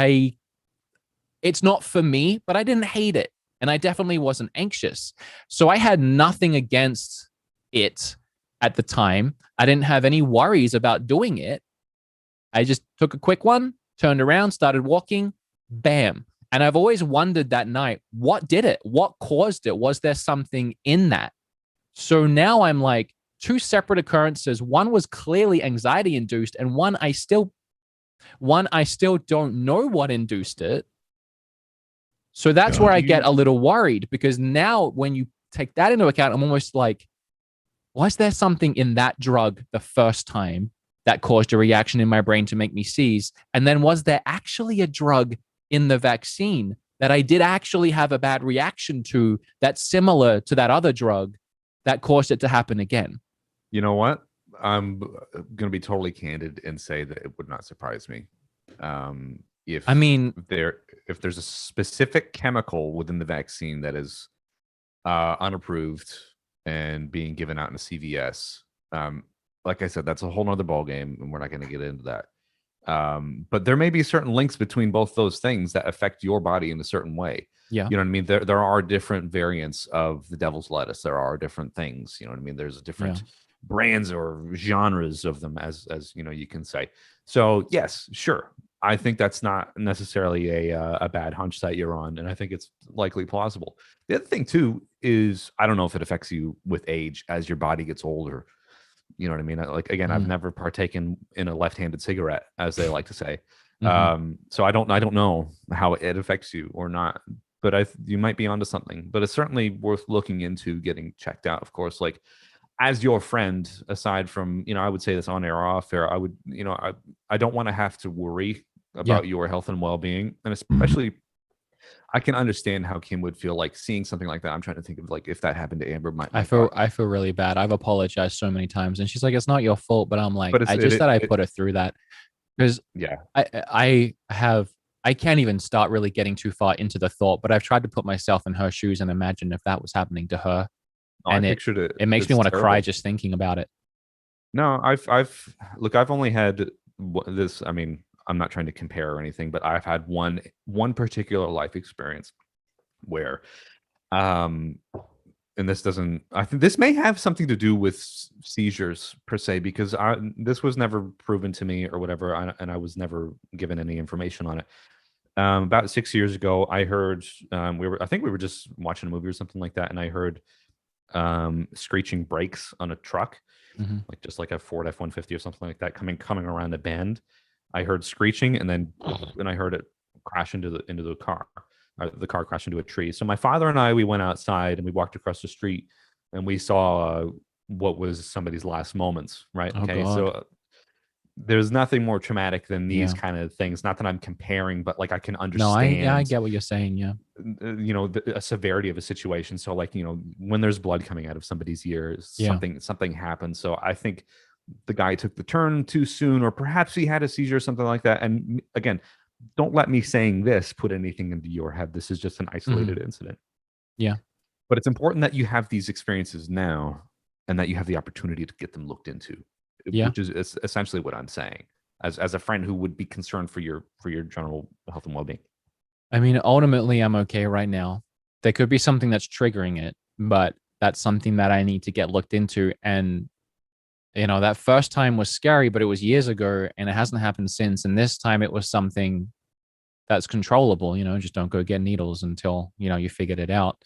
it's not for me, but I didn't hate it. And I definitely wasn't anxious. So I had nothing against it at the time. I didn't have any worries about doing it. I just took a quick one, turned around, started walking, bam. And I've always wondered that night, what did it? What caused it? Was there something in that? So now I'm like, 2 separate occurrences. One was clearly anxiety induced, and one I still don't know what induced it. So that's where I get a little worried, because now when you take that into account, I'm almost like, was there something in that drug the first time that caused a reaction in my brain to make me seize? And then was there actually a drug in the vaccine that I did actually have a bad reaction to that's similar to that other drug that caused it to happen again? You know what? I'm going to be totally candid and say that it would not surprise me. If there's a specific chemical within the vaccine that is unapproved and being given out in a CVS, like I said, that's a whole nother ballgame, and we're not going to get into that. But there may be certain links between both those things that affect your body in a certain way. Yeah. You know what I mean? There are different variants of the devil's lettuce. There are different things. You know what I mean? There's different brands or genres of them, as you know, you can say. So yes, sure. I think that's not necessarily a bad hunch that you're on, and I think it's likely plausible. The other thing too is, I don't know if it affects you with age as your body gets older. You know what I mean? Like, again, I've never partaken in a left-handed cigarette, as they like to say. So I don't know how it affects you or not, but you might be onto something. But it's certainly worth looking into getting checked out, of course. Like, as your friend, aside from, you know, I would say this on air or off air, I would, you know, I don't want to have to worry about your health and well-being. And especially, I can understand how Kim would feel like seeing something like that. I'm trying to think of, like, if that happened to Amber. I feel really bad. I've apologized so many times, and she's like, "It's not your fault," but I'm like, I put her through that, because I can't even start really getting too far into the thought, but I've tried to put myself in her shoes and imagine if that was happening to her. And it makes me want to cry just thinking about it. No, I've only had this. I mean, I'm not trying to compare or anything, but I've had one particular life experience where, and this doesn't, I think this may have something to do with seizures per se, because this was never proven to me or whatever, and I was never given any information on it. About 6 years ago, I heard, I think we were just watching a movie or something like that, and I heard screeching brakes on a truck, like just like a Ford F-150 or something like that, coming around a bend. I heard screeching, and then I heard it crash into the car. The car crashed into a tree. So my father and we went outside and we walked across the street, and we saw what was somebody's last moments. Right? Oh, okay. God. So there's nothing more traumatic than these kind of things. Not that I'm comparing, but like I can understand. No, I get what you're saying. Yeah. You know, a severity of a situation. So, like, you know, when there's blood coming out of somebody's ears, something happened. So I think the guy took the turn too soon, or perhaps he had a seizure or something like that. And again, don't let me saying this put anything into your head. This is just an isolated incident. Yeah. But it's important that you have these experiences now, and that you have the opportunity to get them looked into. Yeah. Which is essentially what I'm saying, as a friend who would be concerned for your general health and well-being. I mean, ultimately, I'm okay right now. There could be something that's triggering it, but that's something that I need to get looked into. And, you know, that first time was scary, but it was years ago, and it hasn't happened since. And this time it was something that's controllable. You know, just don't go get needles until, you know, you figured it out.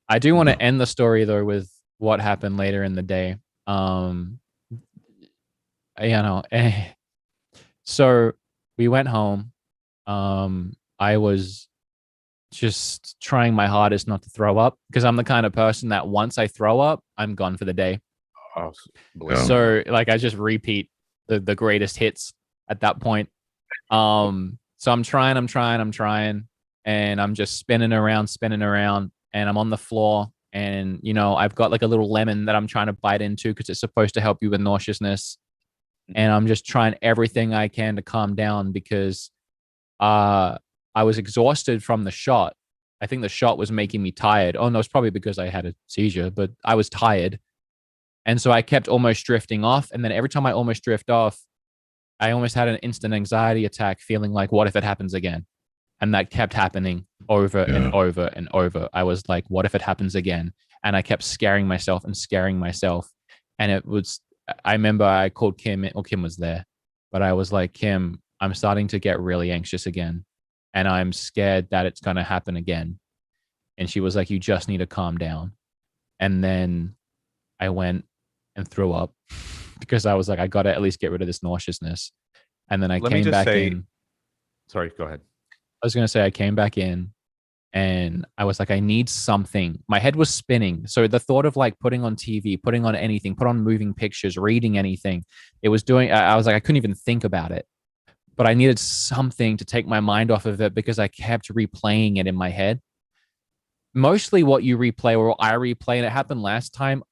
I do want to end the story, though, with what happened later in the day. So we went home. I was just trying my hardest not to throw up, because I'm the kind of person that once I throw up, I'm gone for the day. Oh, so like I just repeat the greatest hits at that point. So I'm trying. and I'm just spinning around, and I'm on the floor. And, you know, I've got like a little lemon that I'm trying to bite into because it's supposed to help you with nauseousness. And I'm just trying everything I can to calm down because I was exhausted from the shot. I think the shot was making me tired. Oh, no, it's probably because I had a seizure, but I was tired. And so I kept almost drifting off. And then every time I almost drift off, I almost had an instant anxiety attack, feeling like, what if it happens again? And that kept happening over and over and over. I was like, what if it happens again? And I kept scaring myself. And it was, I remember I called Kim, or Kim was there, but I was like, Kim, I'm starting to get really anxious again. And I'm scared that it's going to happen again. And she was like, you just need to calm down. And then I went and threw up because I was like, I got to at least get rid of this nauseousness. And then I came back in. Sorry, go ahead. I was going to say, I came back in and I was like, I need something. My head was spinning. So the thought of like putting on TV, putting on anything, put on moving pictures, reading anything, it was doing, I was like, I couldn't even think about it. But I needed something to take my mind off of it because I kept replaying it in my head. Mostly what you replay or I replay, and it happened last time,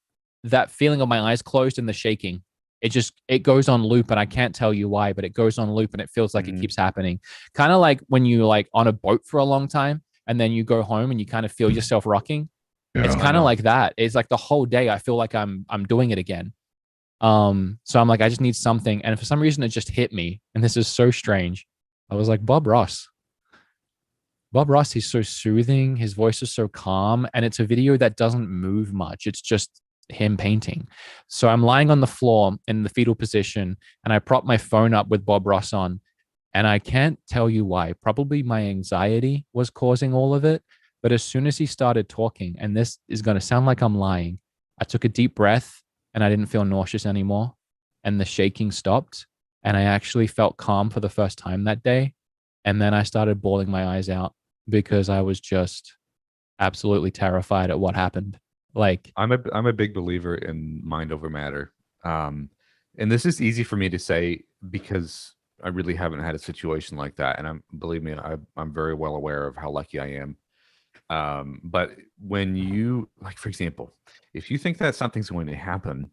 that feeling of my eyes closed and the shaking. It goes on loop, and I can't tell you why, but it goes on loop and it feels like it keeps happening. Kind of like when you like on a boat for a long time and then you go home and you kind of feel yourself rocking. Yeah, it's kind of like that. It's like the whole day I feel like I'm doing it again. So I'm like, I just need something. And for some reason it just hit me. And this is so strange. I was like, Bob Ross, he's so soothing. His voice is so calm. And it's a video that doesn't move much. It's just him painting. So I'm lying on the floor in the fetal position and I prop my phone up with Bob Ross on. And I can't tell you why. Probably my anxiety was causing all of it. But as soon as he started talking, and this is going to sound like I'm lying, I took a deep breath and I didn't feel nauseous anymore. And the shaking stopped. And I actually felt calm for the first time that day. And then I started bawling my eyes out because I was just absolutely terrified at what happened. Like, I'm a big believer in mind over matter. And this is easy for me to say because I really haven't had a situation like that. And believe me, I'm very well aware of how lucky I am. But when you, like, for example, if you think that something's going to happen,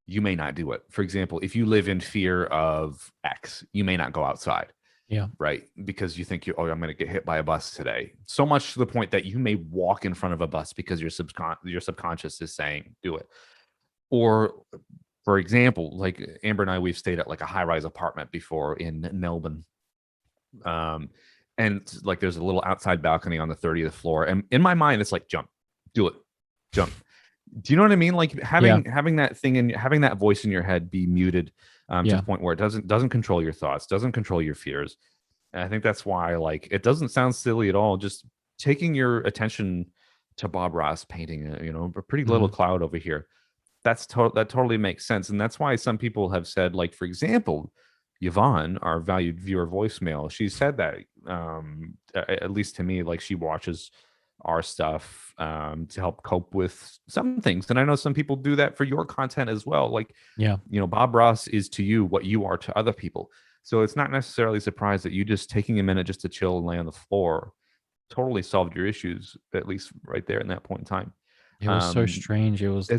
you may not do it. For example, if you live in fear of X, you may not go outside. Yeah. Right. Because you think I'm going to get hit by a bus today. So much to the point that you may walk in front of a bus because your subconscious is saying, do it. Or, for example, like Amber and I, we've stayed at like a high-rise apartment before in Melbourne. And like there's a little outside balcony on the 30th floor. And in my mind, it's like, jump, do it, jump. Do you know what I mean? Like having that thing and having that voice in your head be muted to the point where it doesn't control your thoughts, doesn't control your fears. And I think that's why, like, it doesn't sound silly at all. Just taking your attention to Bob Ross painting, a pretty little cloud over here. That totally makes sense. And that's why some people have said, like, for example, Yvonne, our valued viewer voicemail, she said that, at least to me, like she watches our stuff to help cope with some things. And I know some people do that for your content as well. Like, Bob Ross is to you what you are to other people. So it's not necessarily a surprise that you just taking a minute just to chill and lay on the floor totally solved your issues, at least right there in that point in time. It was so strange. It was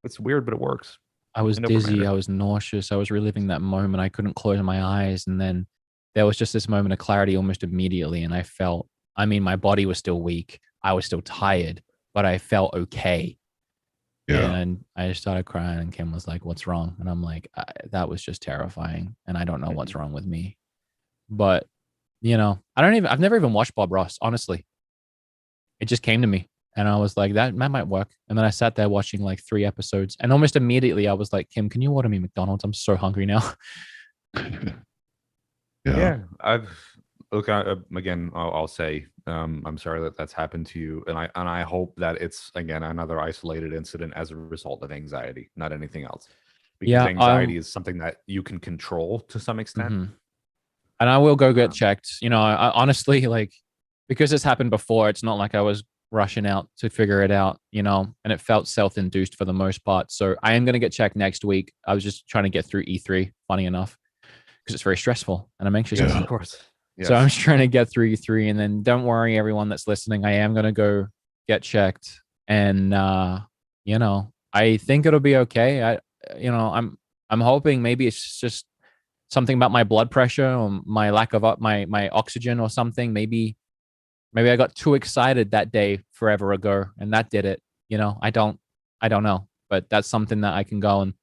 it's weird, but it works. I was dizzy. I was nauseous. I was reliving that moment. I couldn't close my eyes. And then there was just this moment of clarity almost immediately. And I felt, my body was still weak. I was still tired, but I felt okay. Yeah. And I just started crying and Kim was like, what's wrong? And I'm like, that was just terrifying. And I don't know what's wrong with me. But, I've never even watched Bob Ross, honestly. It just came to me. And I was like, that might work. And then I sat there watching like 3 episodes. And almost immediately I was like, Kim, can you order me McDonald's? I'm so hungry now. Yeah. I'll say, I'm sorry that that's happened to you. And I hope that it's, again, another isolated incident as a result of anxiety, not anything else. Because anxiety is something that you can control to some extent. Mm-hmm. And I will go get checked. I honestly, like, because it's happened before, it's not like I was rushing out to figure it out, and it felt self-induced for the most part. So I am going to get checked next week. I was just trying to get through E3, funny enough, because it's very stressful and I'm anxious. Of course. Yes. So I'm just trying to get through E3, and then don't worry, everyone that's listening. I am gonna go get checked, and I think it'll be okay. I'm hoping maybe it's just something about my blood pressure or my lack of my oxygen or something. Maybe I got too excited that day forever ago, and that did it. I don't know, but that's something that I can go and.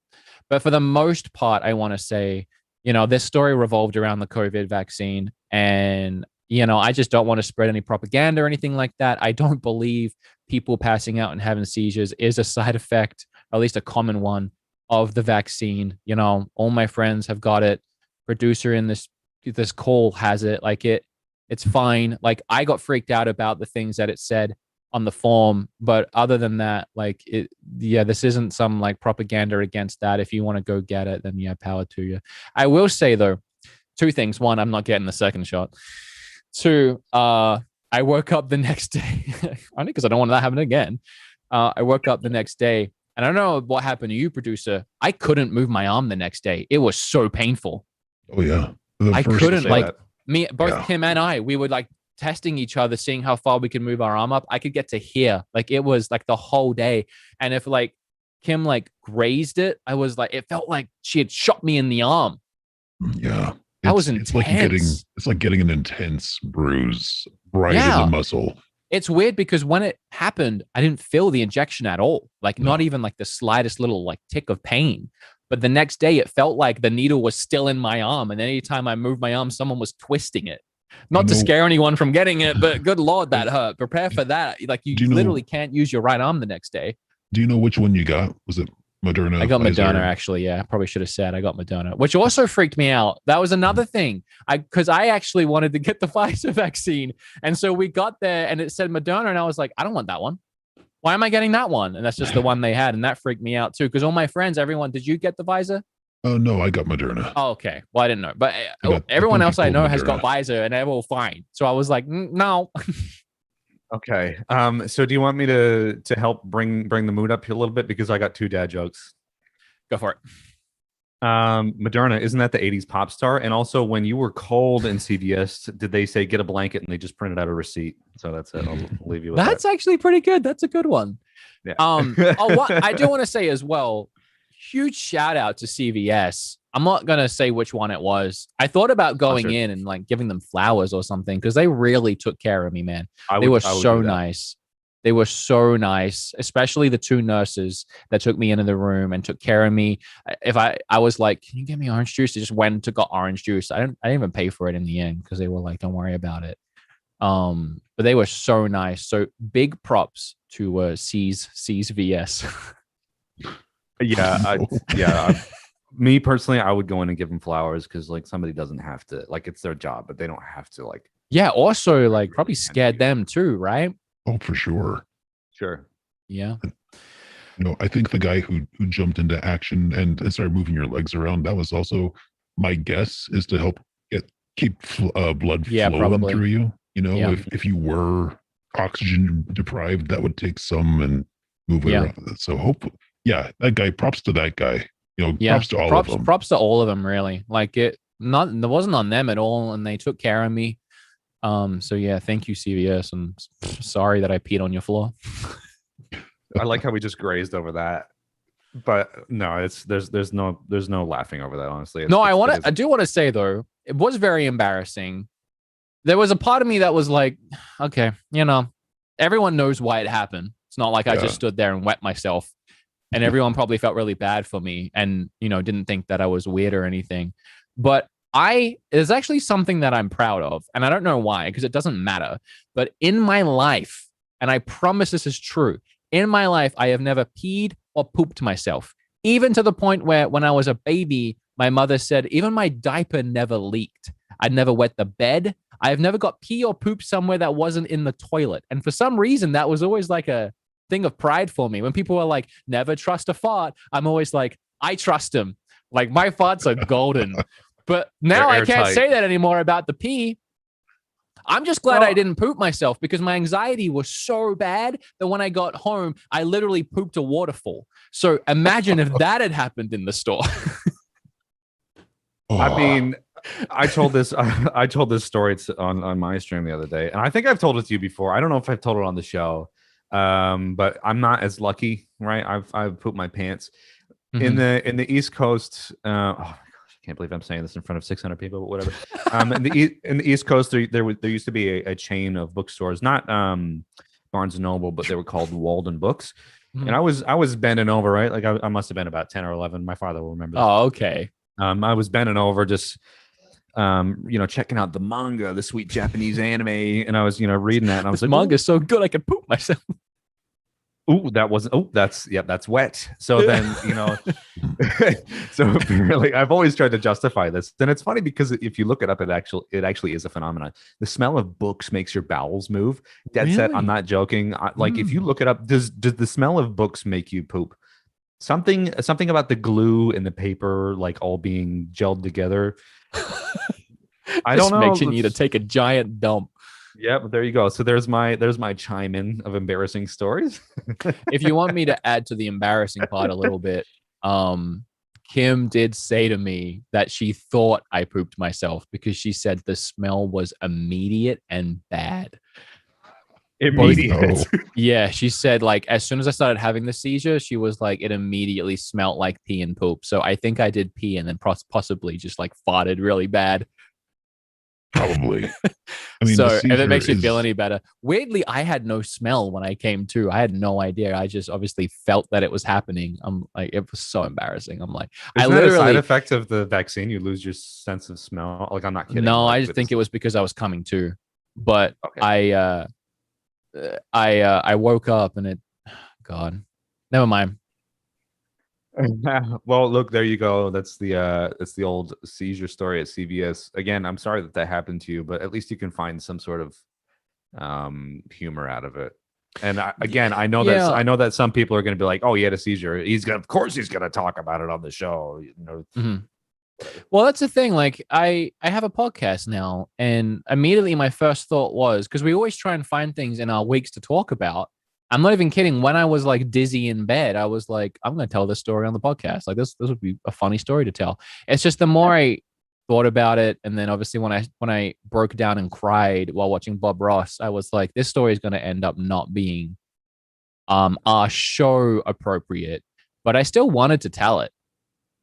But for the most part, I want to say, this story revolved around the COVID vaccine, and I just don't want to spread any propaganda or anything like that. I don't believe people passing out and having seizures is a side effect, or at least a common one, of the vaccine. All my friends have got it. Producer in this call has it. Like it's fine. Like I got freaked out about the things that it said on the form, but other than that, this isn't some like propaganda against that. If you want to go get it, then power to you. I will say though, two things. One, I'm not getting the second shot. Two, I woke up the next day, only because I don't want that to happen again. I woke up the next day, and I don't know what happened to you, producer. I couldn't move my arm the next day. It was so painful. Oh yeah, I couldn't Yeah. Kim and I, we would testing each other, seeing how far we could move our arm up. I could get to here. It was the whole day. And if Kim grazed it, I was it felt like she had shot me in the arm. Yeah. That was intense. It's like getting an intense bruise right in the muscle. It's weird because when it happened, I didn't feel the injection at all. Not even the slightest little tick of pain. But the next day it felt like the needle was still in my arm. And anytime I moved my arm, someone was twisting it. Not to scare anyone from getting it, but good Lord, that hurt. Prepare for that. You literally can't use your right arm the next day. Do you know which one you got? Was it Moderna? I got Moderna, actually. Yeah, I probably should have said I got Moderna, which also freaked me out. That was another thing. Because I actually wanted to get the Pfizer vaccine. And so we got there and it said Moderna. And I was like, I don't want that one. Why am I getting that one? And that's just the one they had. And that freaked me out too. Because all my friends, everyone, did you get the Pfizer? Oh, no, I got Moderna. Oh, okay. Well, I didn't know. But everyone else I know has got Pfizer and they're all fine. So I was like, no. Okay. So do you want me to help bring the mood up here a little bit? Because I got two dad jokes. Go for it. Moderna, isn't that the 80s pop star? And also, when you were cold in CVS, did they say get a blanket and they just printed out a receipt? So that's it. I'll leave you with That's actually pretty good. That's a good one. Yeah. What I do want to say as well, huge shout out to CVS. I'm not going to say which one it was. I thought about going in and giving them flowers or something because they really took care of me, man. They were so nice. They were so nice, especially the two nurses that took me into the room and took care of me. If I was like, can you give me orange juice? They just went and got orange juice. I didn't even pay for it in the end because they were like, don't worry about it. But they were so nice. So big props to C's VS. Me personally, I would go in and give them flowers because somebody doesn't have to, it's their job, but they don't have to also probably scared them too, right? Oh, for sure. Sure. Yeah. I think the guy who jumped into action and started moving your legs around, that was also my guess, is to help keep blood flowing through you. If you were oxygen deprived, that would take some and move it around. So that guy, props to that guy. Props to all of them. Props to all of them, really. It wasn't on them at all, and they took care of me. So yeah, thank you, CVS. I'm sorry that I peed on your floor. I like how we just grazed over that, but no, there's no laughing over that. Honestly, I do want to say though, it was very embarrassing. There was a part of me that was like, okay, everyone knows why it happened. It's not like I just stood there and wet myself, and everyone probably felt really bad for me and didn't think that I was weird or anything, but. It's actually something that I'm proud of, and I don't know why, because it doesn't matter. But in my life, and I promise this is true, in my life, I have never peed or pooped myself. Even to the point where when I was a baby, my mother said, even my diaper never leaked. I'd never wet the bed. I've never got pee or poop somewhere that wasn't in the toilet. And for some reason, that was always a thing of pride for me. When people were like, never trust a fart, I'm always like, I trust him. My farts are golden. But now I can't say that anymore about the pee. I'm just glad I didn't poop myself because my anxiety was so bad that when I got home, I literally pooped a waterfall. So imagine if that had happened in the store. I mean, I told this story on my stream the other day, and I think I've told it to you before. I don't know if I've told it on the show, but I'm not as lucky, right? I've pooped my pants in the East Coast. Oh my gosh, I can't believe I'm saying this in front of 600 people, but whatever. In the East Coast, there used to be a chain of bookstores, not Barnes and Noble, but they were called Walden Books. And I was bending over, right? Like I must have been about 10 or 11. My father will remember this. Oh, okay. I was bending over, just checking out the manga, the sweet Japanese anime, and I was reading that, and I was like, manga's so good I could poop myself. That's wet. So then, so apparently I've always tried to justify this. And it's funny because if you look it up, it actually is a phenomenon. The smell of books makes your bowels move. Dead set. I'm not joking. If you look it up, does the smell of books make you poop? Something about the glue and the paper, like all being gelled together. I don't know. Makes you need to take a giant dump. Yeah, but there you go. So there's my chime in of embarrassing stories. If you want me to add to the embarrassing part a little bit, Kim did say to me that she thought I pooped myself because she said the smell was immediate and bad. Immediate. Yeah, she said like as soon as I started having the seizure, she was like it immediately smelled like pee and poop. So I think I did pee and then possibly just like farted really bad. Probably. I mean, so if it makes you feel any better. Weirdly, I had no smell when I came to. I had no idea. I just obviously felt that it was happening. I'm like, it was so embarrassing. I'm like, Isn't that a side effect of the vaccine? You lose your sense of smell. Like, I'm not kidding. No, like, I just think it was because I was coming to. But okay. I woke up and God, never mind. Well, look, there you go. That's the old seizure story at CVS. Again, I'm sorry that happened to you, but at least you can find some sort of humor out of it. And I know that some people are going to be like, "Oh, he had a seizure. Of course he's going to talk about it on the show." Well, that's the thing. Like, I have a podcast now, and immediately my first thought was because we always try and find things in our weeks to talk about. I'm not even kidding. When I was like dizzy in bed, I was like, I'm going to tell this story on the podcast. Like this would be a funny story to tell. It's just the more I thought about it. And then obviously when I broke down and cried while watching Bob Ross, I was like, this story is going to end up not being our show appropriate, but I still wanted to tell it.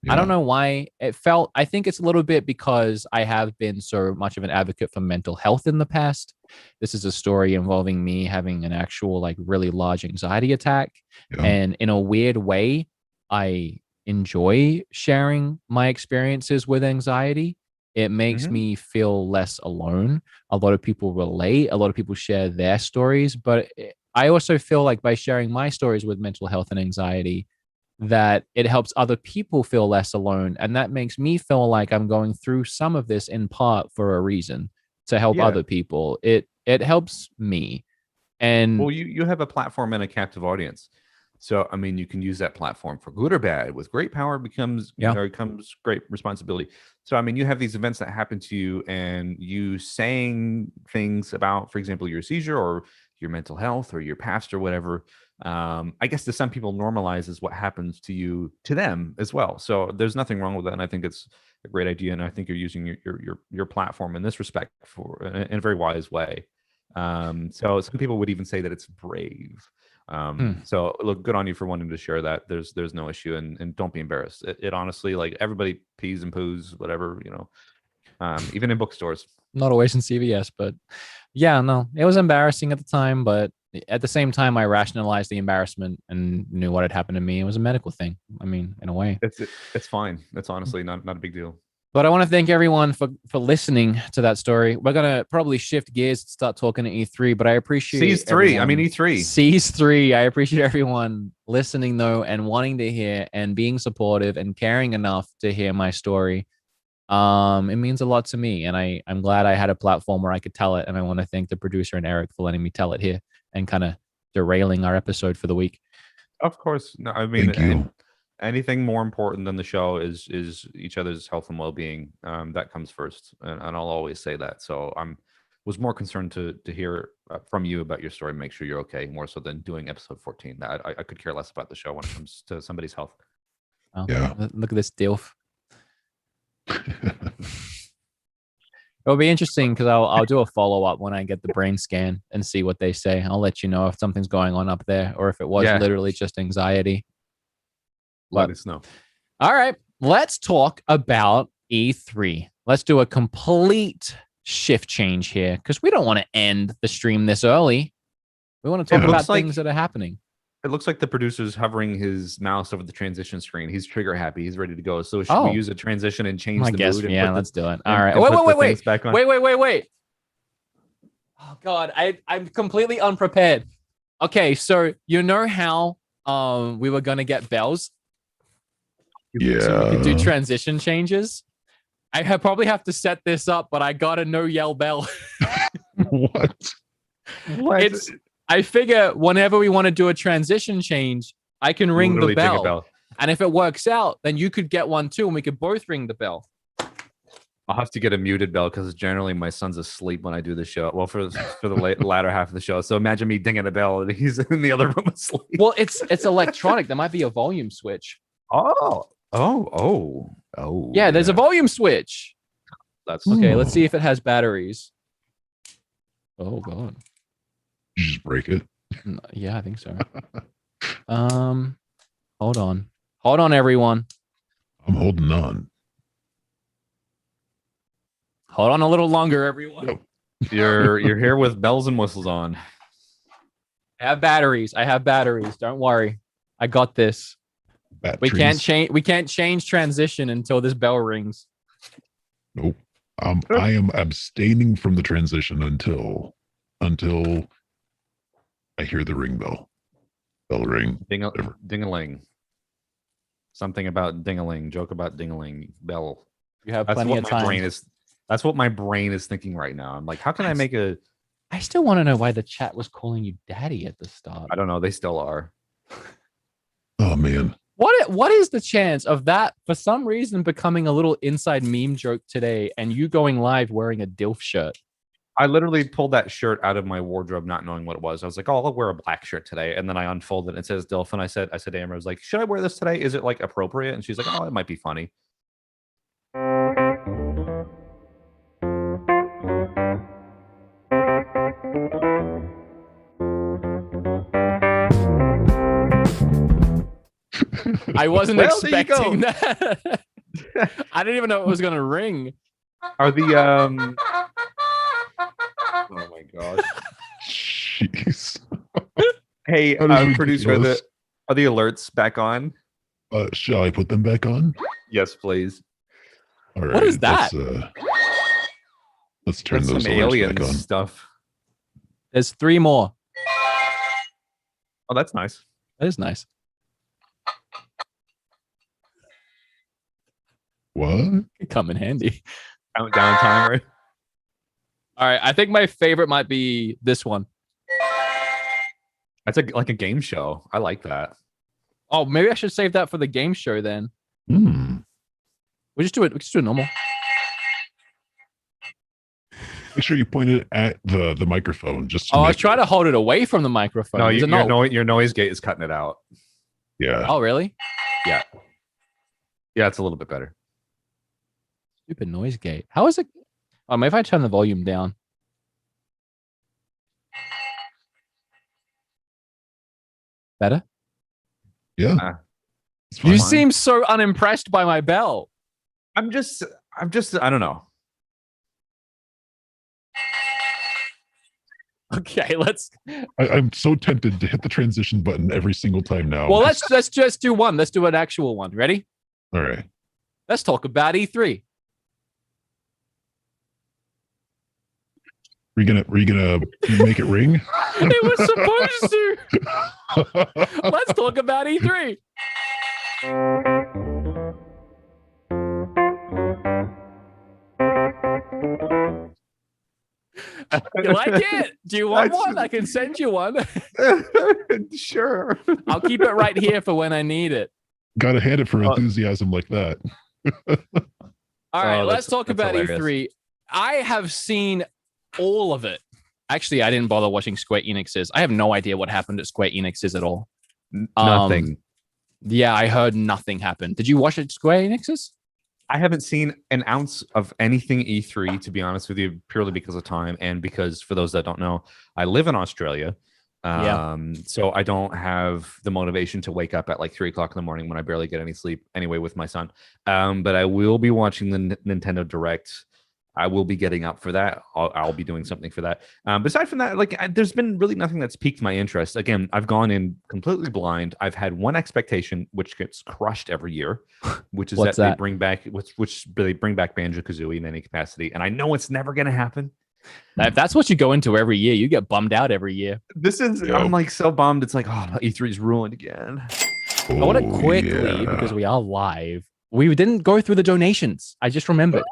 Yeah. I don't know why it felt. I think it's a little bit because I have been so much of an advocate for mental health in the past. This is a story involving me having an actual like really large anxiety attack. Yeah. And in a weird way, I enjoy sharing my experiences with anxiety. It makes me feel less alone. A lot of people relate. A lot of people share their stories. But I also feel like by sharing my stories with mental health and anxiety, that it helps other people feel less alone. And that makes me feel like I'm going through some of this in part for a reason to help other people. It helps me. And well, you have a platform and a captive audience. So, I mean, you can use that platform for good or bad. With great power comes great responsibility. So, I mean, you have these events that happen to you and you saying things about, for example, your seizure or your mental health or your past or whatever. I guess to some people normalizes what happens to you to them as well. So there's nothing wrong with that. And I think it's a great idea. And I think you're using your platform in this respect in a very wise way. So some people would even say that it's brave. So look, good on you for wanting to share that. There's no issue and don't be embarrassed. It honestly, like everybody pees and poos, whatever, even in bookstores. Not always in CVS, but yeah, no, it was embarrassing at the time, but at the same time, I rationalized the embarrassment and knew what had happened to me. It was a medical thing. I mean, in a way, it's fine. It's honestly not a big deal. But I want to thank everyone for listening to that story. We're gonna probably shift gears and start talking to E3, but I appreciate E3. I mean E3. E3. I appreciate everyone listening though and wanting to hear and being supportive and caring enough to hear my story. It means a lot to me, and I'm glad I had a platform where I could tell it. And I want to thank the producer and Eric for letting me tell it here and kind of derailing our episode for the week. Of course, no, I mean, anything more important than the show is each other's health and well-being. That comes first, and I'll always say that. So was more concerned to hear from you about your story, make sure you're okay, more so than doing episode 14. I could care less about the show when it comes to somebody's health. Oh, yeah, look at this DILF. It'll be interesting because I'll do a follow up when I get the brain scan and see what they say. I'll let you know if something's going on up there or if it was literally just anxiety. Let us know. All right, let's talk about E3. Let's do a complete shift change here because we don't want to end the stream this early. We want to talk about things that are happening. It looks like the producer's hovering his mouse over the transition screen. He's trigger happy. He's ready to go. So should we use a transition and change the mood? Yeah, let's do it. All right. Wait. Oh God, I'm completely unprepared. Okay, so you know how we were gonna get bells? Yeah. So we could do transition changes. I probably have to set this up, but I got a no yell bell. What? I figure whenever we want to do a transition change, I can ring the bell. And if it works out, then you could get one too, and we could both ring the bell. I'll have to get a muted bell because generally my son's asleep when I do the show. Well, for the latter half of the show. So imagine me dinging a bell and he's in the other room asleep. Well, it's electronic. There might be a volume switch. Oh. Yeah, there's a volume switch. That's okay. Let's see if it has batteries. Oh God. You just break it. Yeah, I think so. Hold on, everyone. I'm holding on. Hold on a little longer, everyone. Yep. You're here with bells and whistles on. I have batteries. Don't worry. I got this. We can't change transition until this bell rings. Nope. I am abstaining from the transition until I hear the ring bell. Bell ring. Ding-a-ling. Something about ding-a-ling. Joke about ding-a-ling. Bell. You have plenty of time. That's what my brain is thinking right now. I'm like, how can I make a... I still want to know why the chat was calling you daddy at the start. I don't know. They still are. Oh, man. What is the chance of that, for some reason, becoming a little inside meme joke today and you going live wearing a DILF shirt? I literally pulled that shirt out of my wardrobe not knowing what it was. I was like, oh, I'll wear a black shirt today. And then I unfolded it and it says DILF. And I said to Amber, I was like, should I wear this today? Is it like appropriate? And she's like, oh, it might be funny. I wasn't expecting that. I didn't even know it was going to ring. Are the oh my gosh. Jeez. Hey, producer, are the alerts back on? Shall I put them back on? Yes, please. All right. What is that? Let's turn those some alerts alien back on. Stuff. There's 3 more. Oh, that's nice. That is nice. What? Could come in handy. Countdown timer. All right, I think my favorite might be this one. That's like a game show. I like that. Oh, maybe I should save that for the game show then. We just do it. We just do it normal. Make sure you point it at the microphone. Just I was trying to hold it away from the microphone. No, your noise gate is cutting it out. Yeah. Oh, really? Yeah. Yeah, it's a little bit better. Stupid noise gate. How is it? Oh, maybe if I turn the volume down. Better? Yeah. You seem so unimpressed by my bell. I'm just, I don't know. Okay, I'm so tempted to hit the transition button every single time now. Well, let's just do one. Let's do an actual one. Ready? All right. Let's talk about E3. Were you gonna make it ring? It was supposed to. Let's talk about E3. You like it? Do you want one? I can send you one. Sure. I'll keep it right here for when I need it. Gotta hand it for enthusiasm like that. All right, let's talk about hilarious. E3. I have seen all of it. Actually, I didn't bother watching Square Enix's. I have no idea what happened at Square Enix's at all. Nothing. Yeah, I heard nothing happened. Did you watch it, Square Enix's? I haven't seen an ounce of anything E3, to be honest with you, purely because of time and because, for those that don't know, I live in Australia. So I don't have the motivation to wake up at like 3 o'clock in the morning when I barely get any sleep anyway with my son. But I will be watching the Nintendo Direct. I will be getting up for that. I'll be doing something for that. Aside from that, there's been really nothing that's piqued my interest. Again, I've gone in completely blind. I've had one expectation, which gets crushed every year, which is that they bring back Banjo-Kazooie in any capacity. And I know it's never going to happen. If that's what you go into every year, you get bummed out every year. I'm like so bummed. It's like, oh, E3 is ruined again. I want to quickly, because we are live, we didn't go through the donations. I just remembered.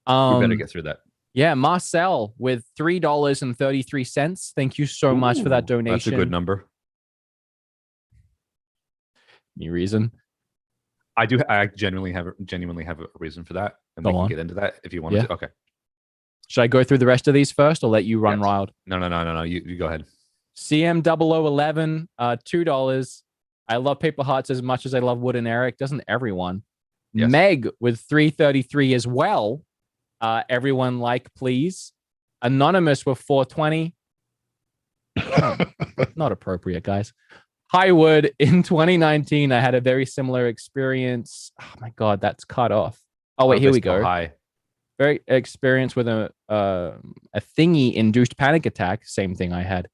We better get through that. Yeah, Marcel with $3.33. Thank you so much for that donation. That's a good number. Any reason? I genuinely have a reason for that, and we can get into that if you want to. Okay. Should I go through the rest of these first, or let you run wild? No. You go ahead. CM0011, $2. I love Paper Hearts as much as I love Wood and Eric. Doesn't everyone? Yes. Meg with $3.33 as well. Everyone please. Anonymous with $4.20. Not appropriate, guys. Highwood, in 2019, I had a very similar experience. Oh my God, that's cut off. Oh wait, here we go. Hi. Very experience with a thingy-induced panic attack. Same thing I had.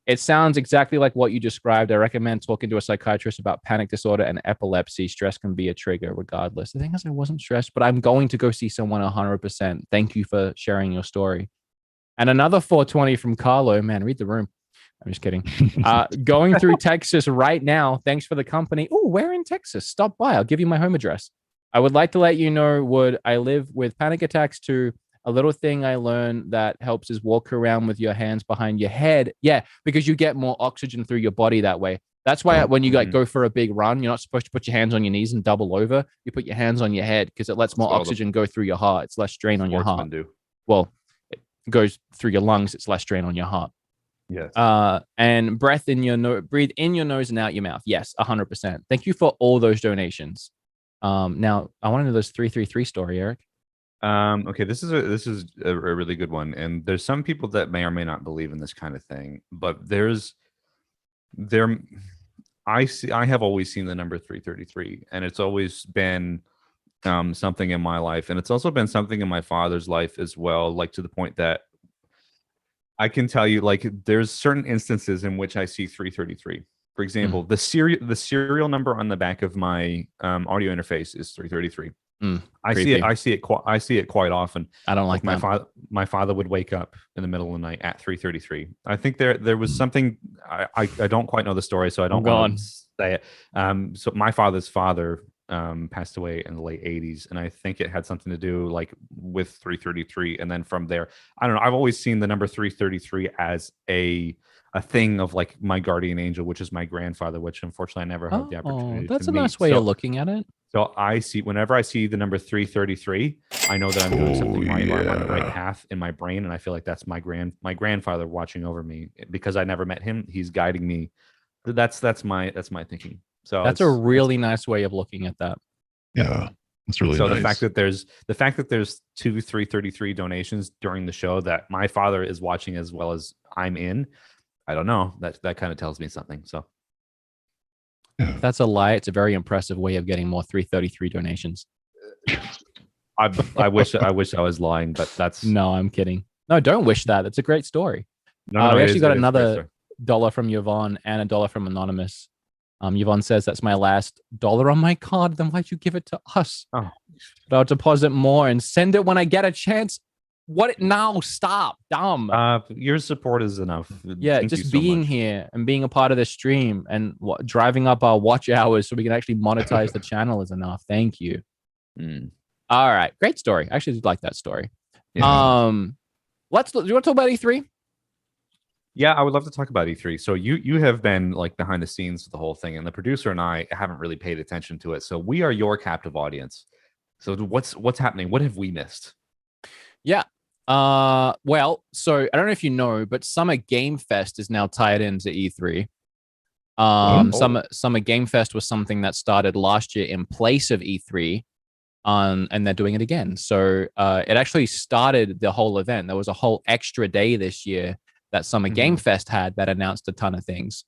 It sounds exactly like what you described. I recommend talking to a psychiatrist about panic disorder and epilepsy. Stress can be a trigger regardless. The thing is, I wasn't stressed, but I'm going to go see someone 100%. Thank you for sharing your story. And another 420 from Carlo. Man, read the room. I'm just kidding. Going through Texas right now. Thanks for the company. Oh, where in Texas? Stop by. I'll give you my home address. I would like to let you know, Wood, I live with panic attacks too. A little thing I learned that helps is walk around with your hands behind your head. Yeah, because you get more oxygen through your body that way. That's why when you go for a big run, you're not supposed to put your hands on your knees and double over. You put your hands on your head because it lets more oxygen go through your heart. It's less strain on your heart. Well, it goes through your lungs. It's less strain on your heart. Yes. And breathe in your nose and out your mouth. Yes, 100%. Thank you for all those donations. Now I want to know this 333 story, Eric. Okay, this is a really good one, and there's some people that may or may not believe in this kind of thing, but I have always seen the number 333, and it's always been something in my life, and it's also been something in my father's life as well, like to the point that I can tell you, like, there's certain instances in which I see 333. For example, the serial number on the back of my audio interface is 333. I see it quite often. I don't like my father would wake up in the middle of the night at 3:33. I think there was something. I don't quite know the story, so I don't want to say it. So my father's father passed away in the late 80s, and I think it had something to do with 3:33. And then from there, I don't know. I've always seen the number 3:33 as a thing of my guardian angel, which is my grandfather, which unfortunately I never had the opportunity. That's a nice way of looking at it. So whenever I see the number 333, I know that I'm doing something right, or I'm on the right path in my brain, and I feel like that's my grandfather watching over me because I never met him. He's guiding me. That's my thinking. So that's a really nice way of looking at that. Yeah, it's really nice. The fact that there's 2 333 donations during the show that my father is watching as well as I'm in, I don't know. That kind of tells me something. So. Yeah. That's a lie. It's a very impressive way of getting more 333 donations. I wish I was lying, but that's no. I'm kidding. No, don't wish that. It's a great story. We actually got another $1 from Yvonne and $1 from Anonymous. Yvonne says that's my last $1 on my card. Then why'd you give it to us? Oh, but I'll deposit more and send it when I get a chance. What now? Stop. Dumb. Your support is enough. Yeah, Thank just being here and being a part of the stream and driving up our watch hours so we can actually monetize the channel is enough. Thank you. All right. Great story. I actually did like that story. Yeah. Do you want to talk about E3? Yeah, I would love to talk about E3. So you have been behind the scenes of the whole thing, and the producer and I haven't really paid attention to it. So we are your captive audience. So what's happening? What have we missed? Yeah. Well, so I don't know if you know, but Summer Game Fest is now tied into E3. Summer Game Fest was something that started last year in place of E3. and they're doing it again. So it actually started the whole event. There was a whole extra day this year that Summer Game Fest had that announced a ton of things.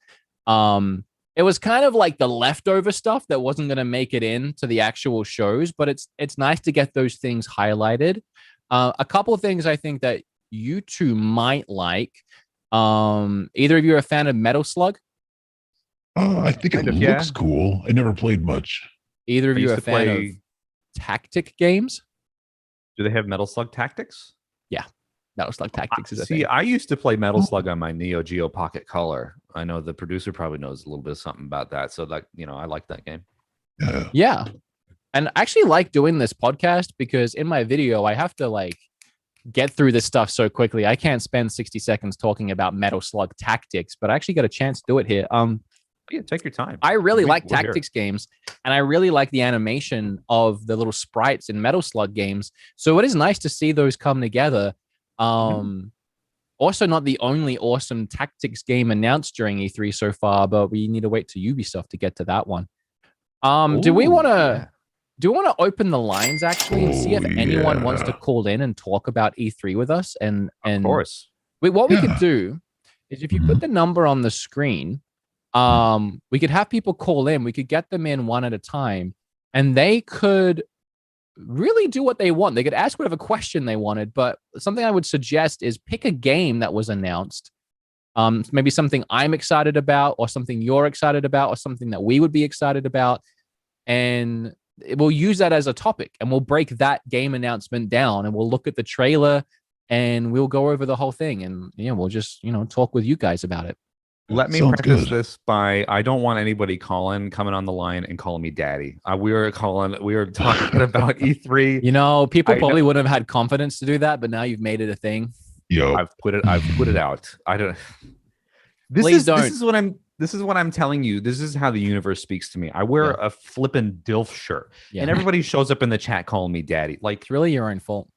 It was kind of like the leftover stuff that wasn't going to make it into the actual shows, but it's nice to get those things highlighted. A couple of things I think that you two might like. Either of you are a fan of Metal Slug? I think it looks cool. I never played much. Either of you are a fan of tactic games? Do they have Metal Slug Tactics? Yeah. Metal Slug Tactics is a thing. I used to play Metal Slug on my Neo Geo Pocket Color. I know the producer probably knows a little bit of something about that. So like, I like that game. Yeah. And I actually like doing this podcast because in my video, I have to like get through this stuff so quickly. I can't spend 60 seconds talking about Metal Slug Tactics, but I actually got a chance to do it here. Yeah, take your time. I really like tactics games, and I really like the animation of the little sprites in Metal Slug games. So it is nice to see those come together. Also, not the only awesome tactics game announced during E3 so far, but we need to wait to Ubisoft to get to that one. Do we want to open the lines actually and see if anyone wants to call in and talk about E3 with us? And of course, what we could do is if you put the number on the screen, we could have people call in. We could get them in one at a time, and they could really do what they want. They could ask whatever question they wanted, but something I would suggest is pick a game that was announced. Maybe something I'm excited about, or something you're excited about, or something that we would be excited about. And we'll use that as a topic, and we'll break that game announcement down, and we'll look at the trailer, and we'll go over the whole thing. And we'll just, talk with you guys about it. Let me preface this by, I don't want anybody coming on the line and calling me daddy. We were talking about E3. People probably wouldn't have had confidence to do that, but now you've made it a thing. I've put it out. I don't. Please don't. This is what I'm telling you. This is how the universe speaks to me. I wear a flippin' DILF shirt, and everybody shows up in the chat calling me daddy. Like, it's really your own fault.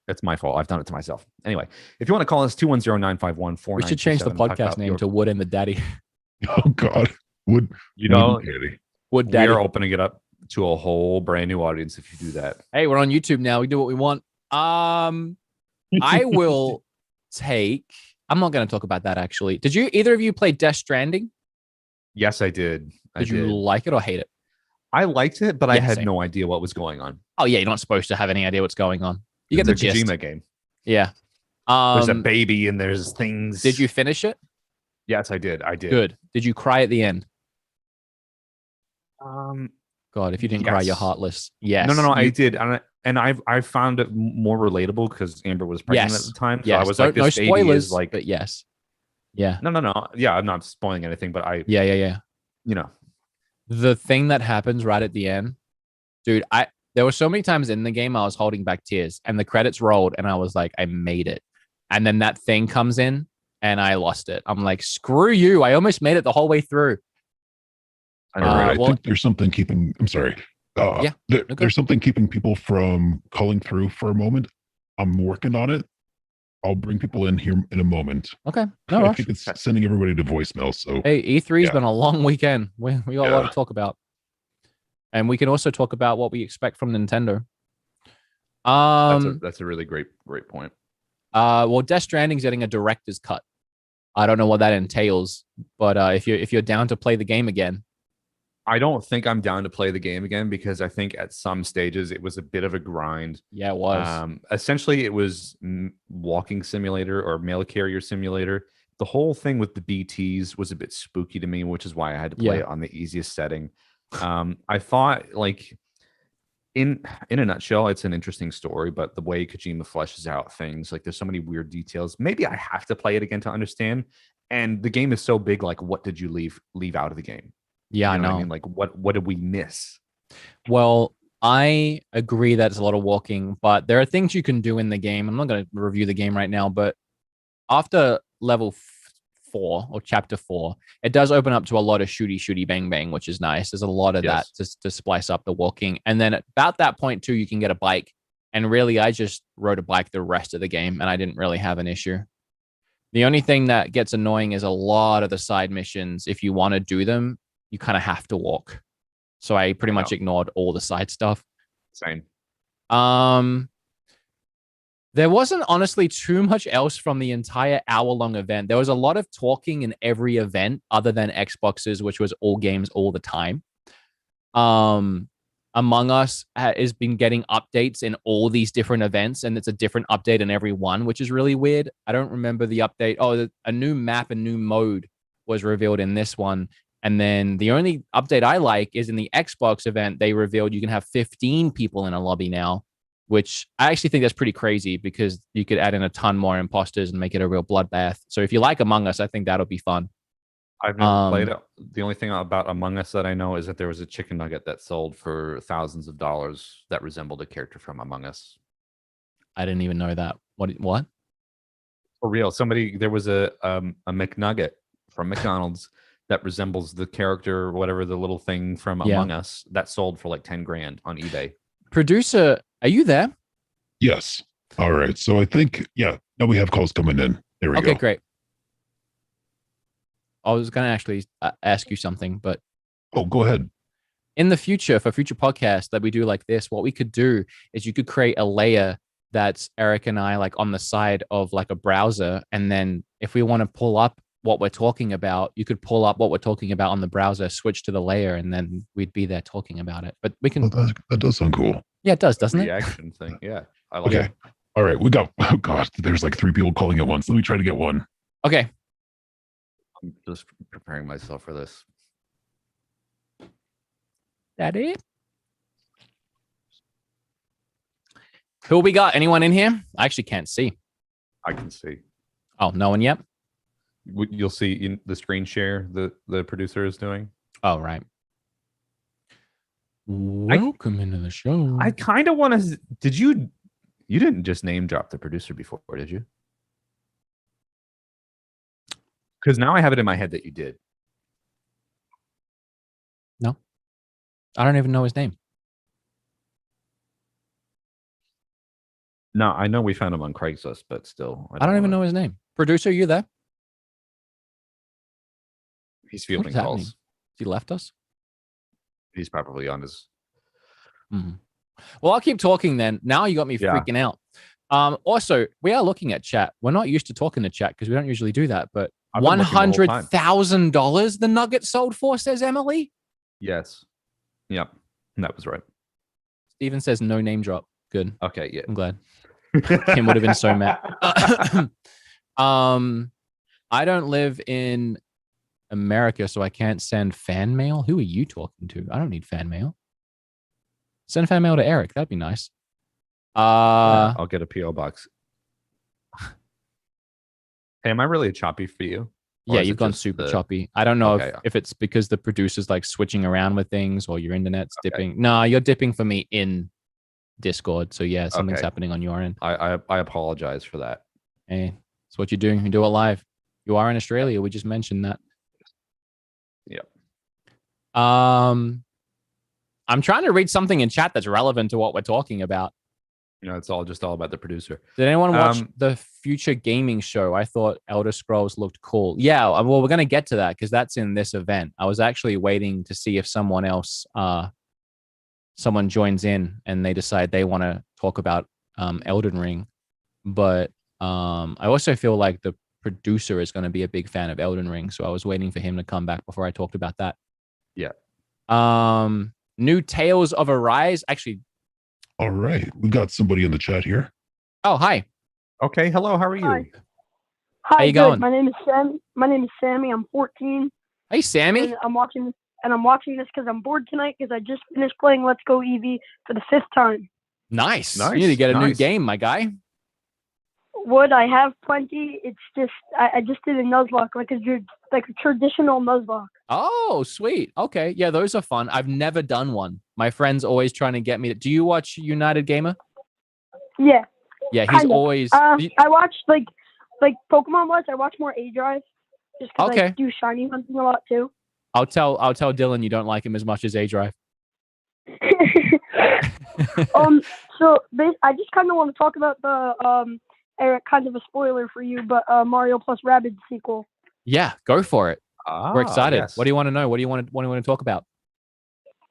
It's my fault. I've done it to myself. Anyway, if you want to call us 210-951-4927. We should change the podcast name to Wood and the Daddy. Oh God, Wood. Daddy. Wood Daddy. We are opening it up to a whole brand new audience if you do that. Hey, we're on YouTube now. We do what we want. I will take. I'm not going to talk about that actually. Did either of you play Death Stranding? Yes, I did. Did you like it or hate it? I liked it, but I had no idea what was going on. Oh yeah, you're not supposed to have any idea what's going on. You get the gist. Kojima game. Yeah. There's a baby and there's things. Did you finish it? Yes, I did. Good. Did you cry at the end? God, if you didn't cry, you're heartless. Yes. No, I did. And I found it more relatable because Amber was pregnant at the time. So I was like, this baby spoilers, is like, but yes. Yeah. No. Yeah, I'm not spoiling anything, but Yeah. The thing that happens right at the end, dude, there were so many times in the game I was holding back tears, and the credits rolled and I was like, I made it. And then that thing comes in and I lost it. I'm like, screw you. I almost made it the whole way through. I think there's something keeping, I'm sorry. There's something keeping people from calling through for a moment. I'm working on it. I'll bring people in here in a moment. Okay. No rush. I think it's sending everybody to voicemail. So hey, E3's been a long weekend. We got a lot to talk about. And we can also talk about what we expect from Nintendo. That's a really great point. Well, Death Stranding's getting a director's cut. I don't know what that entails, but if you're down to play the game again. I don't think I'm down to play the game again because I think at some stages it was a bit of a grind. Yeah, it was. Essentially, it was walking simulator or mail carrier simulator. The whole thing with the BTs was a bit spooky to me, which is why I had to play it on the easiest setting. I thought, like, in a nutshell, it's an interesting story, but the way Kojima fleshes out things, like, there's so many weird details. Maybe I have to play it again to understand. And the game is so big, like, what did you leave out of the game? Yeah, you know I know. What I mean, like, what did we miss? Well, I agree that it's a lot of walking, but there are things you can do in the game. I'm not going to review the game right now, but after level 4 or chapter 4, it does open up to a lot of shooty bang bang, which is nice. There's a lot of that to splice up the walking. And then at about that point too, you can get a bike. And really, I just rode a bike the rest of the game and I didn't really have an issue. The only thing that gets annoying is a lot of the side missions. If you want to do them, you kind of have to walk. So I pretty much ignored all the side stuff. Same. There wasn't honestly too much else from the entire hour-long event. There was a lot of talking in every event other than Xboxes, which was all games all the time. Among Us has been getting updates in all these different events, and it's a different update in every one, which is really weird. I don't remember the update. Oh, a new map, a new mode was revealed in this one. And then the only update I like is in the Xbox event, they revealed you can have 15 people in a lobby now, which I actually think that's pretty crazy because you could add in a ton more imposters and make it a real bloodbath. So if you like Among Us, I think that'll be fun. I've never played it. The only thing about Among Us that I know is that there was a chicken nugget that sold for thousands of dollars that resembled a character from Among Us. I didn't even know that. What? For real. There was a McNugget from McDonald's that resembles the character, whatever the little thing from Among Us, that sold for like 10 grand on eBay. Producer, are you there? Yes. All right. So I think, now we have calls coming in. There we go. Okay, great. I was going to actually ask you something, but... Oh, go ahead. In the future, for future podcasts that we do like this, what we could do is you could create a layer that's Eric and I like on the side of like a browser. And then if we want to pull up what we're talking about, you could pull up what we're talking about on the browser, switch to the layer, and then we'd be there talking about it. But we can... That does sound cool. Yeah, it does, doesn't it? Reaction thing. Yeah. I like it. All right. We got... Oh, gosh. There's like 3 people calling at once. Let me try to get one. Okay. I'm just preparing myself for this. That it? Who we got? Anyone in here? I actually can't see. I can see. Oh, no one yet? You'll see in the screen share the producer is doing. Oh, right. Welcome into the show. I kind of want to... You didn't just name drop the producer before, did you? Because now I have it in my head that you did. No. I don't even know his name. No, I know we found him on Craigslist, but still. I don't even know his name. Producer, you there? He's fielding calls. He left us? He's probably on his... Mm-hmm. Well, I'll keep talking then. Now you got me freaking out. Also, we are looking at chat. We're not used to talking to chat because we don't usually do that, but $100,000 the nugget sold for, says Emily. Yes. Yep. That was right. Steven says no name drop. Good. Okay, yeah. I'm glad. Kim would have been so mad. I don't live in America, so I can't send fan mail. Who are you talking to? I don't need fan mail. Send fan mail to Eric. That'd be nice. I'll get a P.O. box. Hey, am I really choppy for you? Yeah, you've gone super choppy. I don't know if it's because the producer's like switching around with things or your internet's dipping. No, you're dipping for me in Discord. So yeah, something's happening on your end. I apologize for that. Hey, it's what you do. You do it live. You are in Australia. We just mentioned that. Yep. I'm trying to read something in chat that's relevant to what we're talking about. It's all about the producer. Did anyone watch the future gaming show? I thought Elder Scrolls looked cool. Yeah, well, we're going to get to that because that's in this event. I was actually waiting to see if someone joins in and they decide they want to talk about Elden Ring. But I also feel like the producer is going to be a big fan of Elden Ring. So I was waiting for him to come back before I talked about that. Yeah. New Tales of Arise. Actually, all right. We got somebody in the chat here. Oh, hi. Okay. Hello. How are you? Hi. How you going? My name is Sam. My name is Sammy. I'm 14. Hey, Sammy. And I'm watching this because I'm bored tonight because I just finished playing Let's Go Eevee for the 5th time. Nice. You need to get a new game, my guy. Would I have plenty? It's just I just did a Nuzlocke like a traditional Nuzlocke. Oh, sweet. Okay. Yeah, those are fun. I've never done one. My friend's always trying to get me. Do you watch United Gamer? Yeah. Yeah, he's always. I watch like Pokemon Watch. I watch more A Drive just because I do shiny hunting a lot too. I'll tell Dylan you don't like him as much as A Drive. So I just kind of want to talk about the Eric, kind of a spoiler for you, but Mario plus Rabbids sequel. Yeah, go for it. We're excited. Yes. What do you want to know? What do you want to talk about?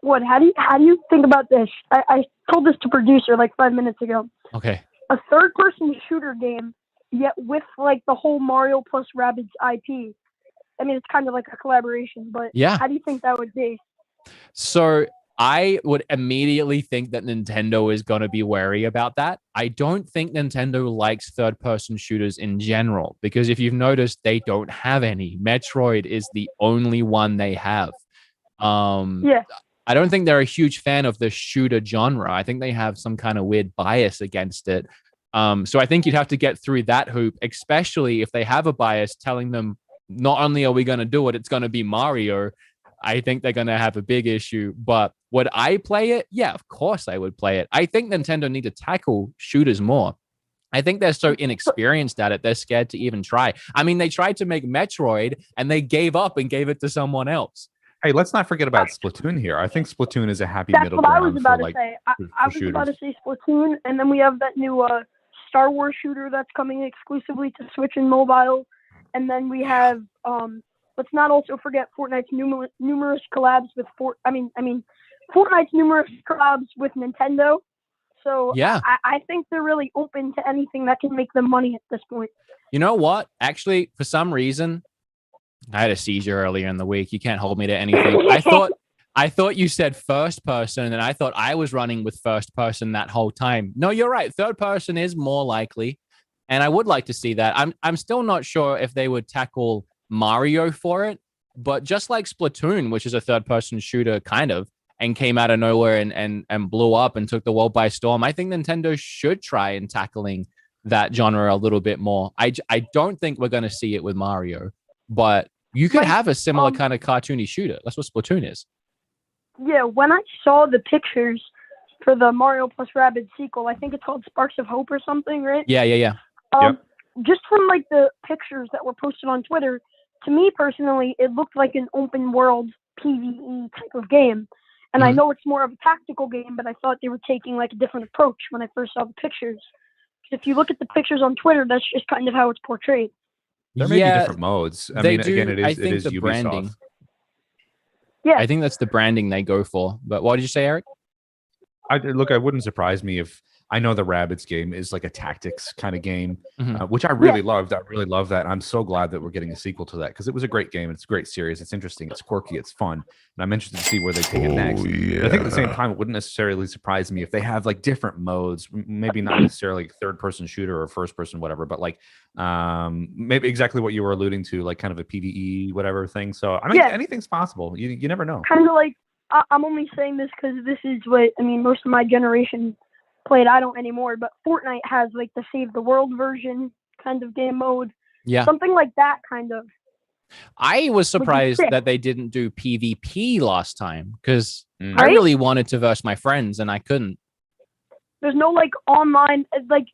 What? How do you think about this? I told this to producer like 5 minutes ago. Okay. A third-person shooter game, yet with like the whole Mario plus Rabbids IP. I mean, it's kind of like a collaboration, but yeah. How do you think that would be? So I would immediately think that Nintendo is going to be wary about that. I don't think Nintendo likes third-person shooters in general, because if you've noticed, they don't have any. Metroid is the only one they have. Yeah. I don't think they're a huge fan of the shooter genre. I think they have some kind of weird bias against it. So I think you'd have to get through that hoop, especially if they have a bias telling them, not only are we going to do it, it's going to be Mario. I think they're going to have a big issue. But would I play it? Yeah, of course I would play it. I think Nintendo need to tackle shooters more. I think they're so inexperienced at it, they're scared to even try. I mean, they tried to make Metroid and they gave up and gave it to someone else. Hey, let's not forget about Splatoon here. I think Splatoon is a happy middle ground. That's what I was about to say. I was about to say Splatoon, and then we have that new Star Wars shooter that's coming exclusively to Switch and mobile. And then we have, let's not also forget Fortnite's numerous collabs with Fortnite's numerous collabs with Nintendo. So yeah, I think they're really open to anything that can make them money at this point. You know what? Actually, for some reason, I had a seizure earlier in the week. You can't hold me to anything. I thought you said first person, and I thought I was running with first person that whole time. No, you're right. Third person is more likely, and I would like to see that. I'm still not sure if they would tackle Mario for it, but just like Splatoon, which is a third person shooter kind of, and came out of nowhere and blew up and took the world by storm, I think Nintendo should try in tackling that genre a little bit more. I don't think we're going to see it with Mario, but you could have a similar kind of cartoony shooter. That's what Splatoon is. Yeah, when I saw the pictures for the Mario plus Rabbids sequel, I think it's called Sparks of Hope or something, right? Yeah. Yep. Just from like the pictures that were posted on Twitter, to me personally, it looked like an open world PvE type of game. And I know it's more of a tactical game, but I thought they were taking like a different approach when I first saw the pictures. If you look at the pictures on Twitter, that's just kind of how it's portrayed. There may be different modes. I mean, again, it is the Ubisoft. Branding. Yeah, I think that's the branding they go for. But what did you say, Eric? I wouldn't surprise me if I know the Rabbids game is like a tactics kind of game, which I really loved. I really love that. I'm so glad that we're getting a sequel to that because it was a great game. It's a great series. It's interesting. It's quirky. It's fun. And I'm interested to see where they take it next. Yeah. But I think at the same time, it wouldn't necessarily surprise me if they have like different modes, maybe not necessarily third person shooter or first person, whatever, but like maybe exactly what you were alluding to, like kind of a PvE, whatever thing. So I mean, anything's possible. You never know. Kind of like, I'm only saying this because this is what, I mean, most of my generation played. I don't anymore, but Fortnite has like the Save the World version kind of game mode. Yeah. Something like that kind of. I was surprised that they didn't do PvP last time because I really wanted to verse my friends and I couldn't. There's no like online, like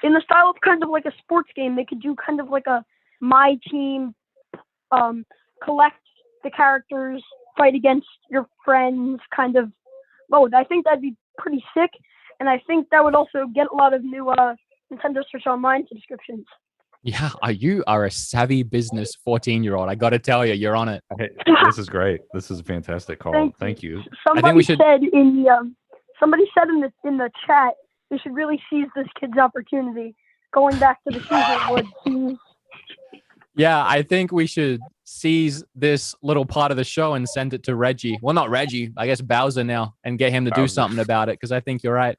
in the style of kind of like a sports game, they could do kind of like a my team, collect the characters, fight against your friends kind of mode. I think that'd be pretty sick. And I think that would also get a lot of new Nintendo Switch Online subscriptions. Yeah, you are a savvy business 14-year-old. I got to tell you, you're on it. Hey, this is great. This is a fantastic call. Thank you. Somebody said in the chat they should really seize this kid's opportunity. Going back to the Seziure Woods. Yeah, I think we should seize this little part of the show and send it to Reggie. Well, not Reggie, I guess Bowser now, and get him to do something about it, because I think you're right.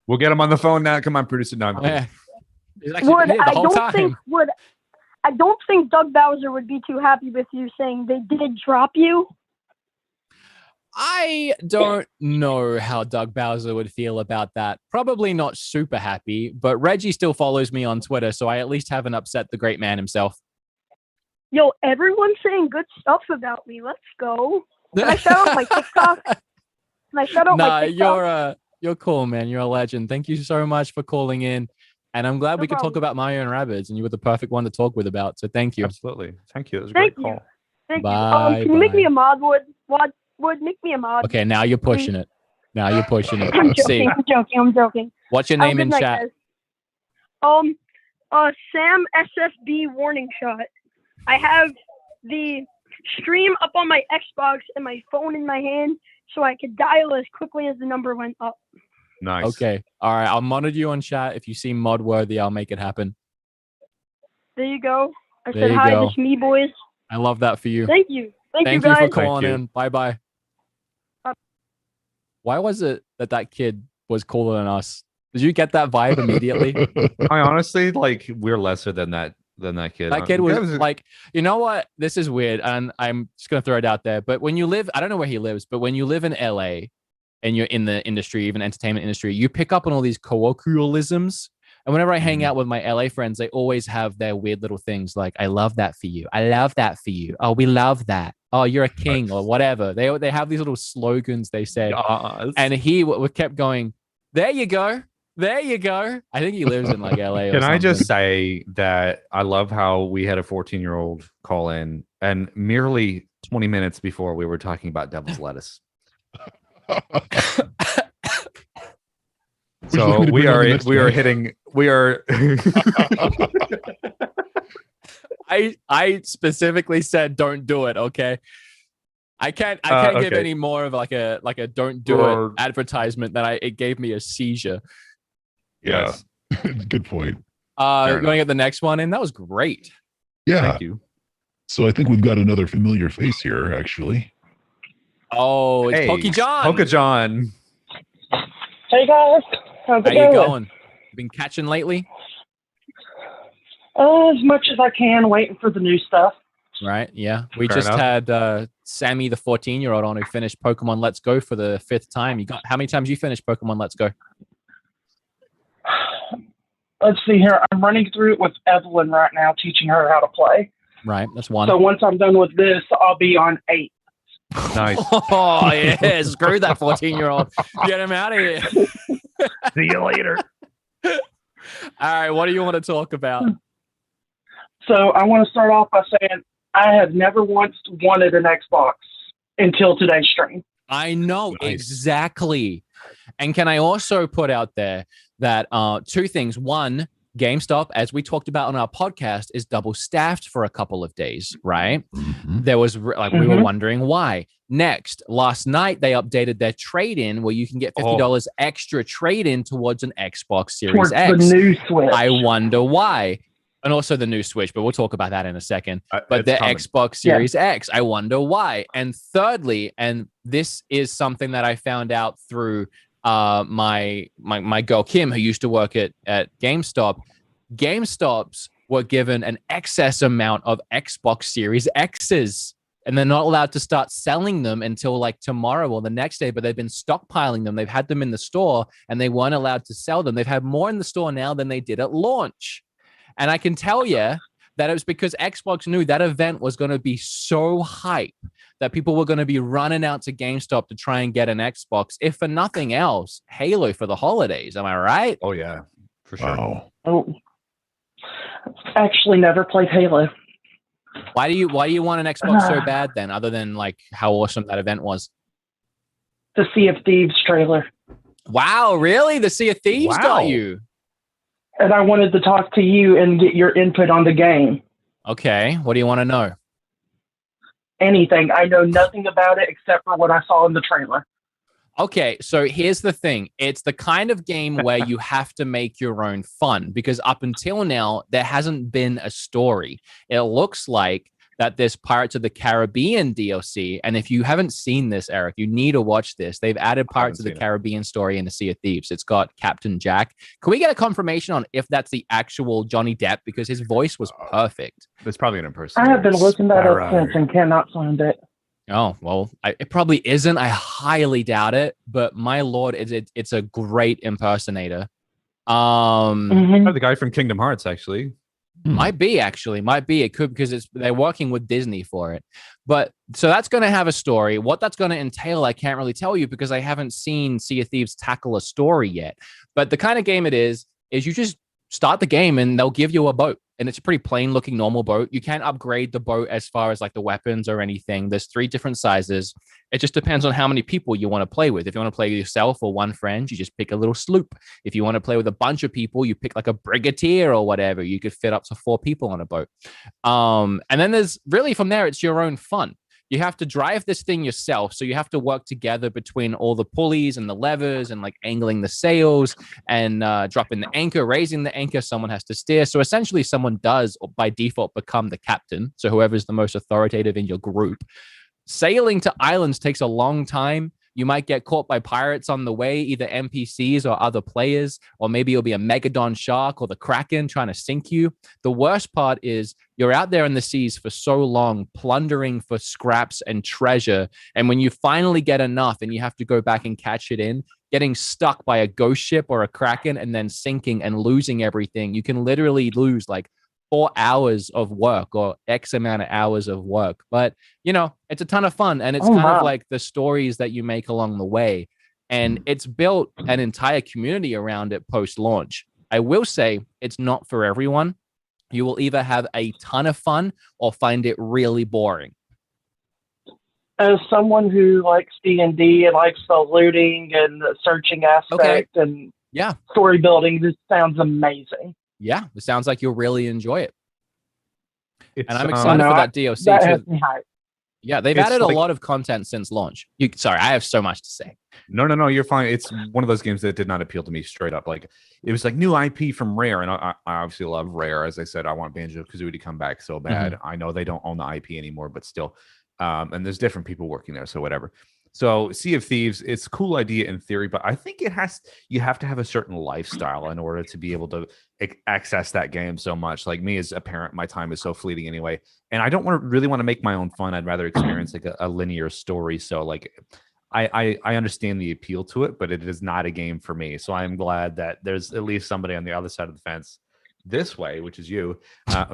We'll get him on the phone now. Come on, producer. No, yeah. I don't think Doug Bowser would be too happy with you saying they did drop you. I don't know how Doug Bowser would feel about that. Probably not super happy, but Reggie still follows me on Twitter, so I at least haven't upset the great man himself. Yo, everyone's saying good stuff about me. Let's go. Can I shout out my TikTok? My TikTok? You're cool, man. You're a legend. Thank you so much for calling in. And I'm glad we could talk about Mario and Rabbids, and you were the perfect one to talk with about. So thank you. Absolutely. Thank you. It was a great call. Thank you. Can you make me a mod, Would make me a mod. Okay, now you're pushing it. I'm joking. What's your name in chat? Sam SSB warning shot. I have the stream up on my Xbox and my phone in my hand so I could dial as quickly as the number went up. Nice. Okay. All right. I'll monitor you on chat. If you seem mod worthy, I'll make it happen. There you go. I There said you hi, go. this me, boys. I love that for you. Thank you. Thank you, Thank guys. you for calling you. in. Bye-bye. Why was it that kid was cooler than us? Did you get that vibe immediately? I honestly, like, we're lesser than that kid. That kid was like, you know what? This is weird, and I'm just gonna throw it out there. But when you live, I don't know where he lives, but when you live in LA and you're in the industry, even entertainment industry, you pick up on all these colloquialisms. And whenever I hang out with my LA friends, they always have their weird little things like, I love that for you. I love that for you. Oh, we love that. Oh, you're a king or whatever. They have these little slogans they say. Yes. And he kept going, there you go. There you go. I think he lives in like LA or Can something. I just say that I love how we had a 14-year-old call in, and merely 20 minutes before we were talking about devil's lettuce. So we are hitting. I specifically said don't do it. Okay. I can't give any more of like a don't do it advertisement that it gave me a seizure. Yeah. Good point. Going to get the next one in. That was great. Yeah. Thank you. So I think we've got another familiar face here, actually. Oh, it's Pokey John. Poke John. Hey guys, how's it How you going? going? Been catching lately? As much as I can, waiting for the new stuff. Right. Yeah. We Fair just enough. had Sammy, the 14-year-old, on who finished Pokemon Let's Go for the 5th time. How many times you finished Pokemon Let's Go? Let's see here. I'm running through it with Evelyn right now, teaching her how to play. Right. That's one. So once I'm done with this, I'll be on 8. Nice. Oh, yeah. Screw that 14-year-old. Get him out of here. See you later. All right. What do you want to talk about? So I want to start off by saying I have never once wanted an Xbox until today's stream. I know. Nice. Exactly. And can I also put out there that 2 things. One, GameStop, as we talked about on our podcast, is double staffed for a couple of days, right? Mhm. There was we were wondering why. Next, last night they updated their trade-in where you can get $50 extra trade-in towards an Xbox Series Towards X. the new Switch. I wonder why. And also the new Switch, but we'll talk about that in a second. But the coming. Xbox Series X, I wonder why. And thirdly, and this is something that I found out through my girl Kim, who used to work at GameStop. GameStops were given an excess amount of Xbox Series X's, and they're not allowed to start selling them until like tomorrow or the next day, but they've been stockpiling them. They've had them in the store and they weren't allowed to sell them. They've had more in the store now than they did at launch. And I can tell you that it was because Xbox knew that event was going to be so hype that people were going to be running out to GameStop to try and get an Xbox, if for nothing else, Halo for the holidays. Am I right? Oh yeah, for sure. Wow. Oh, actually never played Halo. Why do you want an Xbox so bad then, other than like how awesome that event was? The Sea of Thieves trailer. Wow, really? The Sea of Thieves Wow. got you. And I wanted to talk to you and get your input on the game. Okay, what do you want to know? Anything. I know nothing about it except for what I saw in the trailer. Okay, so here's the thing. It's the kind of game where you have to make your own fun, because up until now, there hasn't been a story. It looks like that there's Pirates of the Caribbean DLC. And if you haven't seen this, Eric, you need to watch this. They've added Pirates of the Caribbean story in the Sea of Thieves. It's got Captain Jack. Can we get a confirmation on if that's the actual Johnny Depp? Because his voice was perfect. It's probably an impersonator. I have been looking that up since and cannot find it. Oh, well, it probably isn't. I highly doubt it. But my Lord, it's a great impersonator. The guy from Kingdom Hearts, actually. Might be. It could, because they're working with Disney for it. But so that's going to have a story. What that's going to entail, I can't really tell you because I haven't seen Sea of Thieves tackle a story yet. But the kind of game it is you just start the game and they'll give you a boat and it's a pretty plain looking normal boat. You can't upgrade the boat as far as like the weapons or anything. There's 3 different sizes. It just depends on how many people you want to play with. If you want to play with yourself or one friend, you just pick a little sloop. If you want to play with a bunch of people, you pick like a brigadier or whatever. You could fit up to 4 people on a boat. And then there's really from there, it's your own fun. You have to drive this thing yourself. So you have to work together between all the pulleys and the levers and like angling the sails and dropping the anchor, raising the anchor. Someone has to steer. So essentially someone does by default become the captain. So whoever's the most authoritative in your group. Sailing to islands takes a long time. You might get caught by pirates on the way, either NPCs or other players, or maybe it'll be a megalodon shark or the Kraken trying to sink you. The worst part is you're out there in the seas for so long, plundering for scraps and treasure. And when you finally get enough and you have to go back and catch it in, getting stuck by a ghost ship or a Kraken and then sinking and losing everything, you can literally lose like 4 hours of work or X amount of hours of work. But, you know, it's a ton of fun. And it's of like the stories that you make along the way. And it's built an entire community around it post-launch. I will say it's not for everyone. You will either have a ton of fun or find it really boring. As someone who likes D&D and likes the looting and the searching aspect and story building, this sounds amazing. Yeah, it sounds like you'll really enjoy it. And I'm excited for that DLC too. Yeah, they've added a lot of content since launch. Sorry, I have so much to say. No, you're fine. It's one of those games that did not appeal to me straight up. Like, it was like new IP from Rare, and I obviously love Rare. As I said, I want Banjo-Kazooie to come back so bad. I know they don't own the IP anymore, but still. And there's different people working there, so whatever. So Sea of Thieves, it's a cool idea in theory, but I think you have to have a certain lifestyle in order to be able to access that game so much. Like me as a parent, my time is so fleeting anyway. And I don't really want to make my own fun. I'd rather experience like a linear story. So like I understand the appeal to it, but it is not a game for me. So I'm glad that there's at least somebody on the other side of the fence this way, which is you.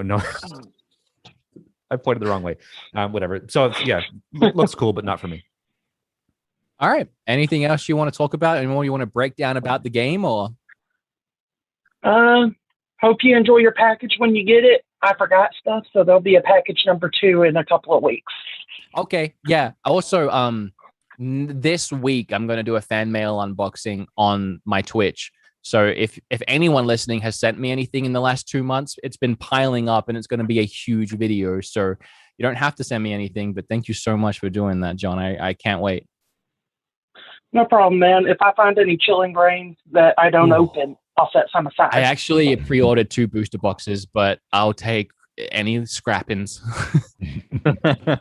No, I pointed the wrong way. Whatever. So yeah, looks cool, but not for me. All right. Anything else you want to talk about? Any more you want to break down about the game, or? Hope you enjoy your package when you get it. I forgot stuff, so there'll be a package number 2 in a couple of weeks. Okay. Yeah. Also, this week I'm going to do a fan mail unboxing on my Twitch. So if anyone listening has sent me anything in the last 2 months, it's been piling up, and it's going to be a huge video. So you don't have to send me anything, but thank you so much for doing that, John. I can't wait. No problem, man. If I find any chilling brains that I don't open, I'll set some aside. I actually pre-ordered 2 booster boxes, but I'll take any scrappings.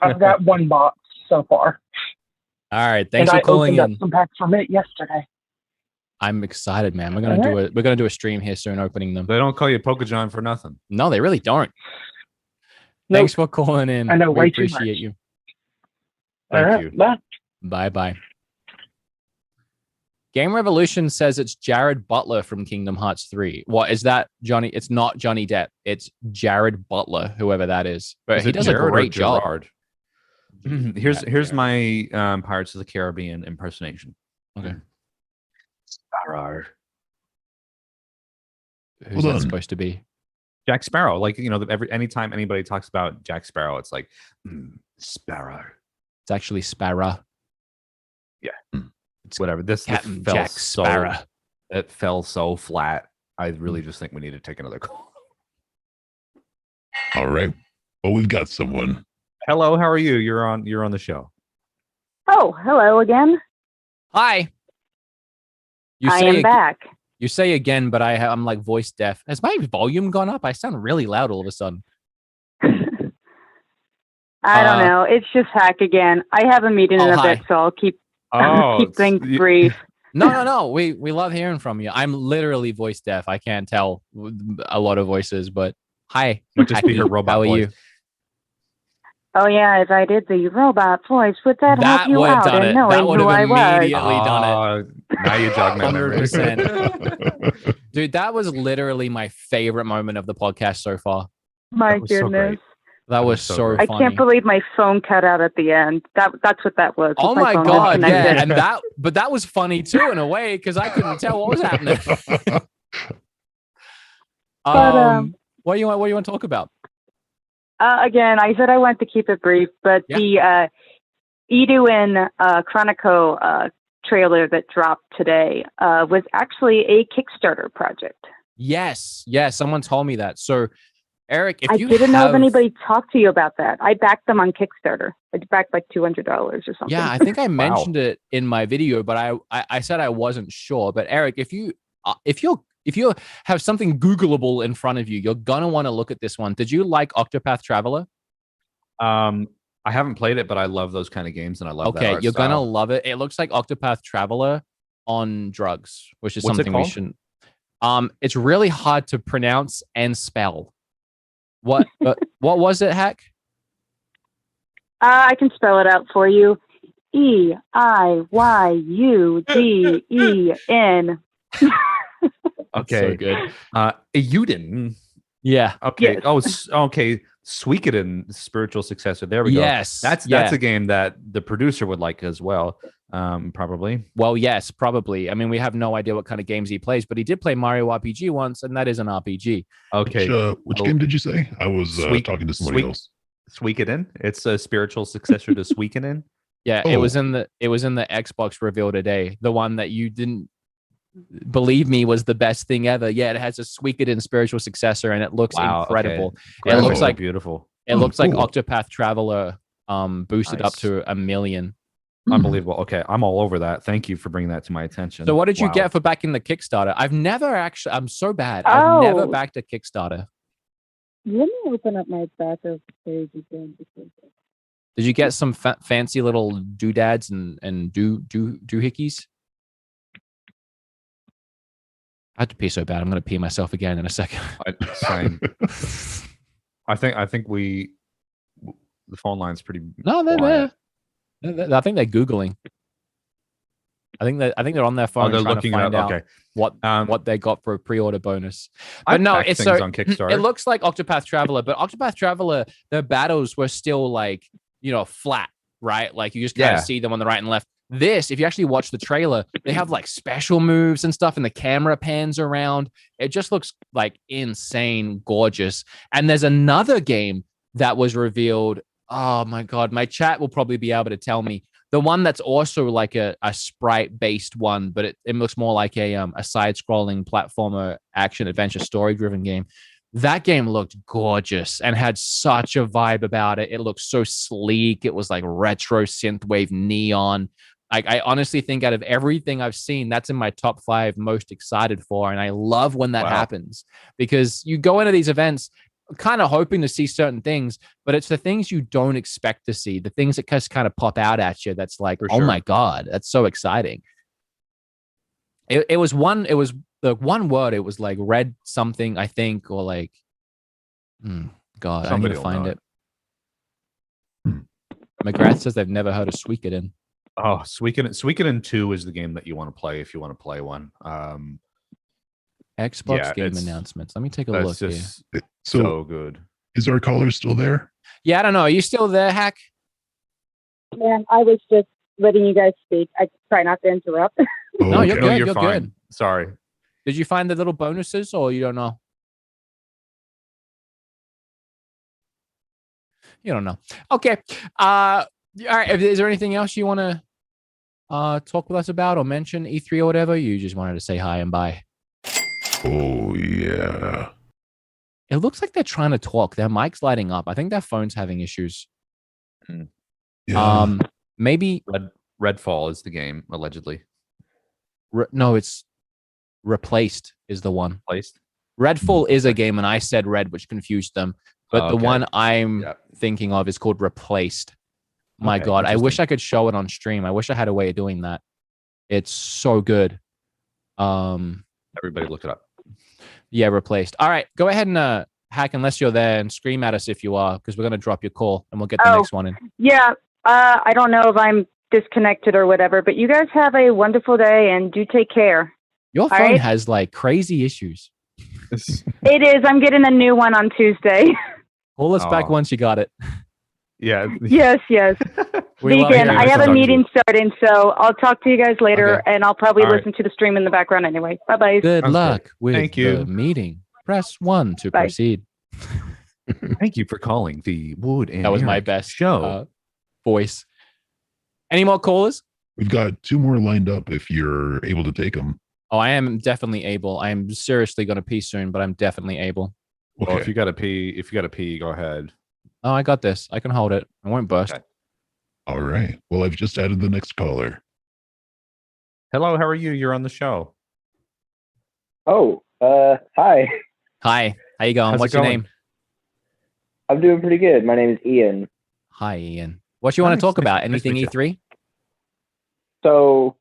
I've got 1 box so far. All right, thanks for calling in. I opened up some packs from it yesterday. I'm excited, man. We're gonna do a stream here soon, opening them. They don't call you Pokejohn for nothing. No, they really don't. Nope. Thanks for calling in. I know, we way appreciate too much. you. Thank you. Bye. Bye. Game Revolution says it's Jared Butler from Kingdom Hearts 3. What is that, Johnny? It's not Johnny Depp. It's Jared Butler, whoever that is. But he does a great job. Here's my Pirates of the Caribbean impersonation. Okay. Sparrow. Who's that supposed to be? Jack Sparrow. Like, you know, anytime anybody talks about Jack Sparrow, it's like Sparrow. It's actually Sparrow. Yeah. It's whatever. This Captain Jack Sparrow. It fell so flat. I really just think we need to take another call. All right. Well, we've got someone. Hello, how are you? You're on the show. Oh, hello again. Hi. I am back. You say again, but I'm like voice deaf. Has my volume gone up? I sound really loud all of a sudden. I don't know. It's just hack again. I have a meeting in a bit, so I'll keep things brief. No. We love hearing from you. I'm literally voice deaf. I can't tell a lot of voices, but hi. Just be her robot. How are voice. you? Oh yeah, if I did the robot voice, would that help you out in knowing who I was? Immediately done it. Now you jog my memory. 100%. Dude, that was literally my favorite moment of the podcast so far. My goodness. That was so funny. I can't believe my phone cut out at the end. That's what that was. Oh my God, yeah. And that was funny too in a way, because I couldn't tell what was happening. What do you want to talk about? Again, I said I wanted to keep it brief, but the Edu Chronico trailer that dropped today was actually a Kickstarter project. Yes, someone told me that. So, Eric, if I you didn't know if anybody talked to you about that. I backed them on Kickstarter. I backed like $200 or something. Yeah, I think I mentioned it in my video, but I said I wasn't sure. But Eric, if you have something Googleable in front of you, you're gonna want to look at this one. Did you like Octopath Traveler? I haven't played it, but I love those kind of games, and I love that art you're style. Gonna love it. It looks like Octopath Traveler on drugs, which is What's something we shouldn't. It's really hard to pronounce and spell. What was it, Hack? I can spell it out for you. EIYUDEN. Okay, so good. Euden. Yeah. Okay. Yes. Oh, okay. Suikoden, spiritual successor. There we go. Yes. That's a game that the producer would like as well. Probably. Well, yes, probably. I mean, we have no idea what kind of games he plays, but he did play Mario RPG once, and that is an RPG. Okay. Which game did you say? I was talking to somebody else. Suikoden. It's a spiritual successor to Suikoden. Yeah, it was in the Xbox reveal today. The one that you didn't believe me was the best thing ever. Yeah, it has a Suikoden spiritual successor, and it looks incredible. Okay. It looks like beautiful. It looks like Octopath Traveler boosted up to 1 million. Unbelievable. Okay, I'm all over that. Thank you for bringing that to my attention. So what did you get for backing the Kickstarter? I'm so bad. I've never backed a Kickstarter. Let me open up my backup page again. Did you get some fancy little doodads and doohickeys? I have to pee so bad. I'm going to pee myself again in a second. Same. I think the phone line's pretty. No, they're there. I think they're Googling. I think they're on their phone trying to find out what they got for a pre-order bonus. But no, it's so on Kickstarter. It looks like Octopath Traveler, but Octopath Traveler, the battles were still like, flat, right? Like you just kind of see them on the right and left. This, if you actually watch the trailer, they have like special moves and stuff, and the camera pans around. It just looks like insane, gorgeous. And there's another game that was revealed. Oh my God, my chat will probably be able to tell me. The one that's also like a sprite-based one, but it looks more like a side-scrolling platformer action adventure story-driven game. That game looked gorgeous and had such a vibe about it. It looked so sleek. It was like retro synthwave neon. Like I honestly think out of everything I've seen, that's in my top 5 most excited for. And I love when that happens, because you go into these events kind of hoping to see certain things, but it's the things you don't expect to see, the things that just kind of pop out at you. That's like, my God, that's so exciting. It was the one word. It was like red something, I think, or like, God, I'm going to find it. McGrath says they've never heard of Suikoden. Oh, Suikoden 2 is the game that you want to play if you want to play one. Xbox game announcements. Let me take a look here. So good. Is our caller still there? Yeah, I don't know. Are you still there, Hack? Yeah, I was just letting you guys speak. I try not to interrupt. No, you're good. You're fine. Good. Sorry. Did you find the little bonuses, or you don't know? You don't know. Okay. All right. Is there anything else you want to talk with us about or mention, E3 or whatever? You just wanted to say hi and bye. Oh, yeah. It looks like they're trying to talk. Their mic's lighting up. I think their phone's having issues. Yeah. Maybe Redfall is the game, allegedly. No, it's Replaced is the one. Replaced? Redfall is a game, and I said Red, which confused them. But the one I'm thinking of is called Replaced. My God, I wish I could show it on stream. I wish I had a way of doing that. It's so good. Everybody look it up. Yeah, Replaced. All right, go ahead and Hack, unless you're there, and scream at us if you are, because we're going to drop your call, and we'll get the next one in. Yeah, I don't know if I'm disconnected or whatever, but you guys have a wonderful day, and do take care. Your phone has, like, crazy issues. It is. I'm getting a new one on Tuesday. Call us back once you got it. Yeah. Yes. Vegan, I have a meeting starting, so I'll talk to you guys later, and I'll probably listen to the stream in the background anyway. Bye-bye. Good luck with the meeting. Press 1 to proceed. Thank you for calling the Wood and That was my Eric best show. voice. Any more callers? We've got 2 more lined up if you're able to take them. Oh, I am definitely able. I am seriously going to pee soon, but I'm definitely able. Okay. Well, if you got to pee, go ahead. Oh, I got this. I can hold it. I won't burst. Okay. All right. Well, I've just added the next caller. Hello, how are you? You're on the show. Oh, hi. Hi. How you going? How's What's it your going? name? I'm doing pretty good. My name is Ian. Hi, Ian. What you want to talk about? Anything meet you. E3? So,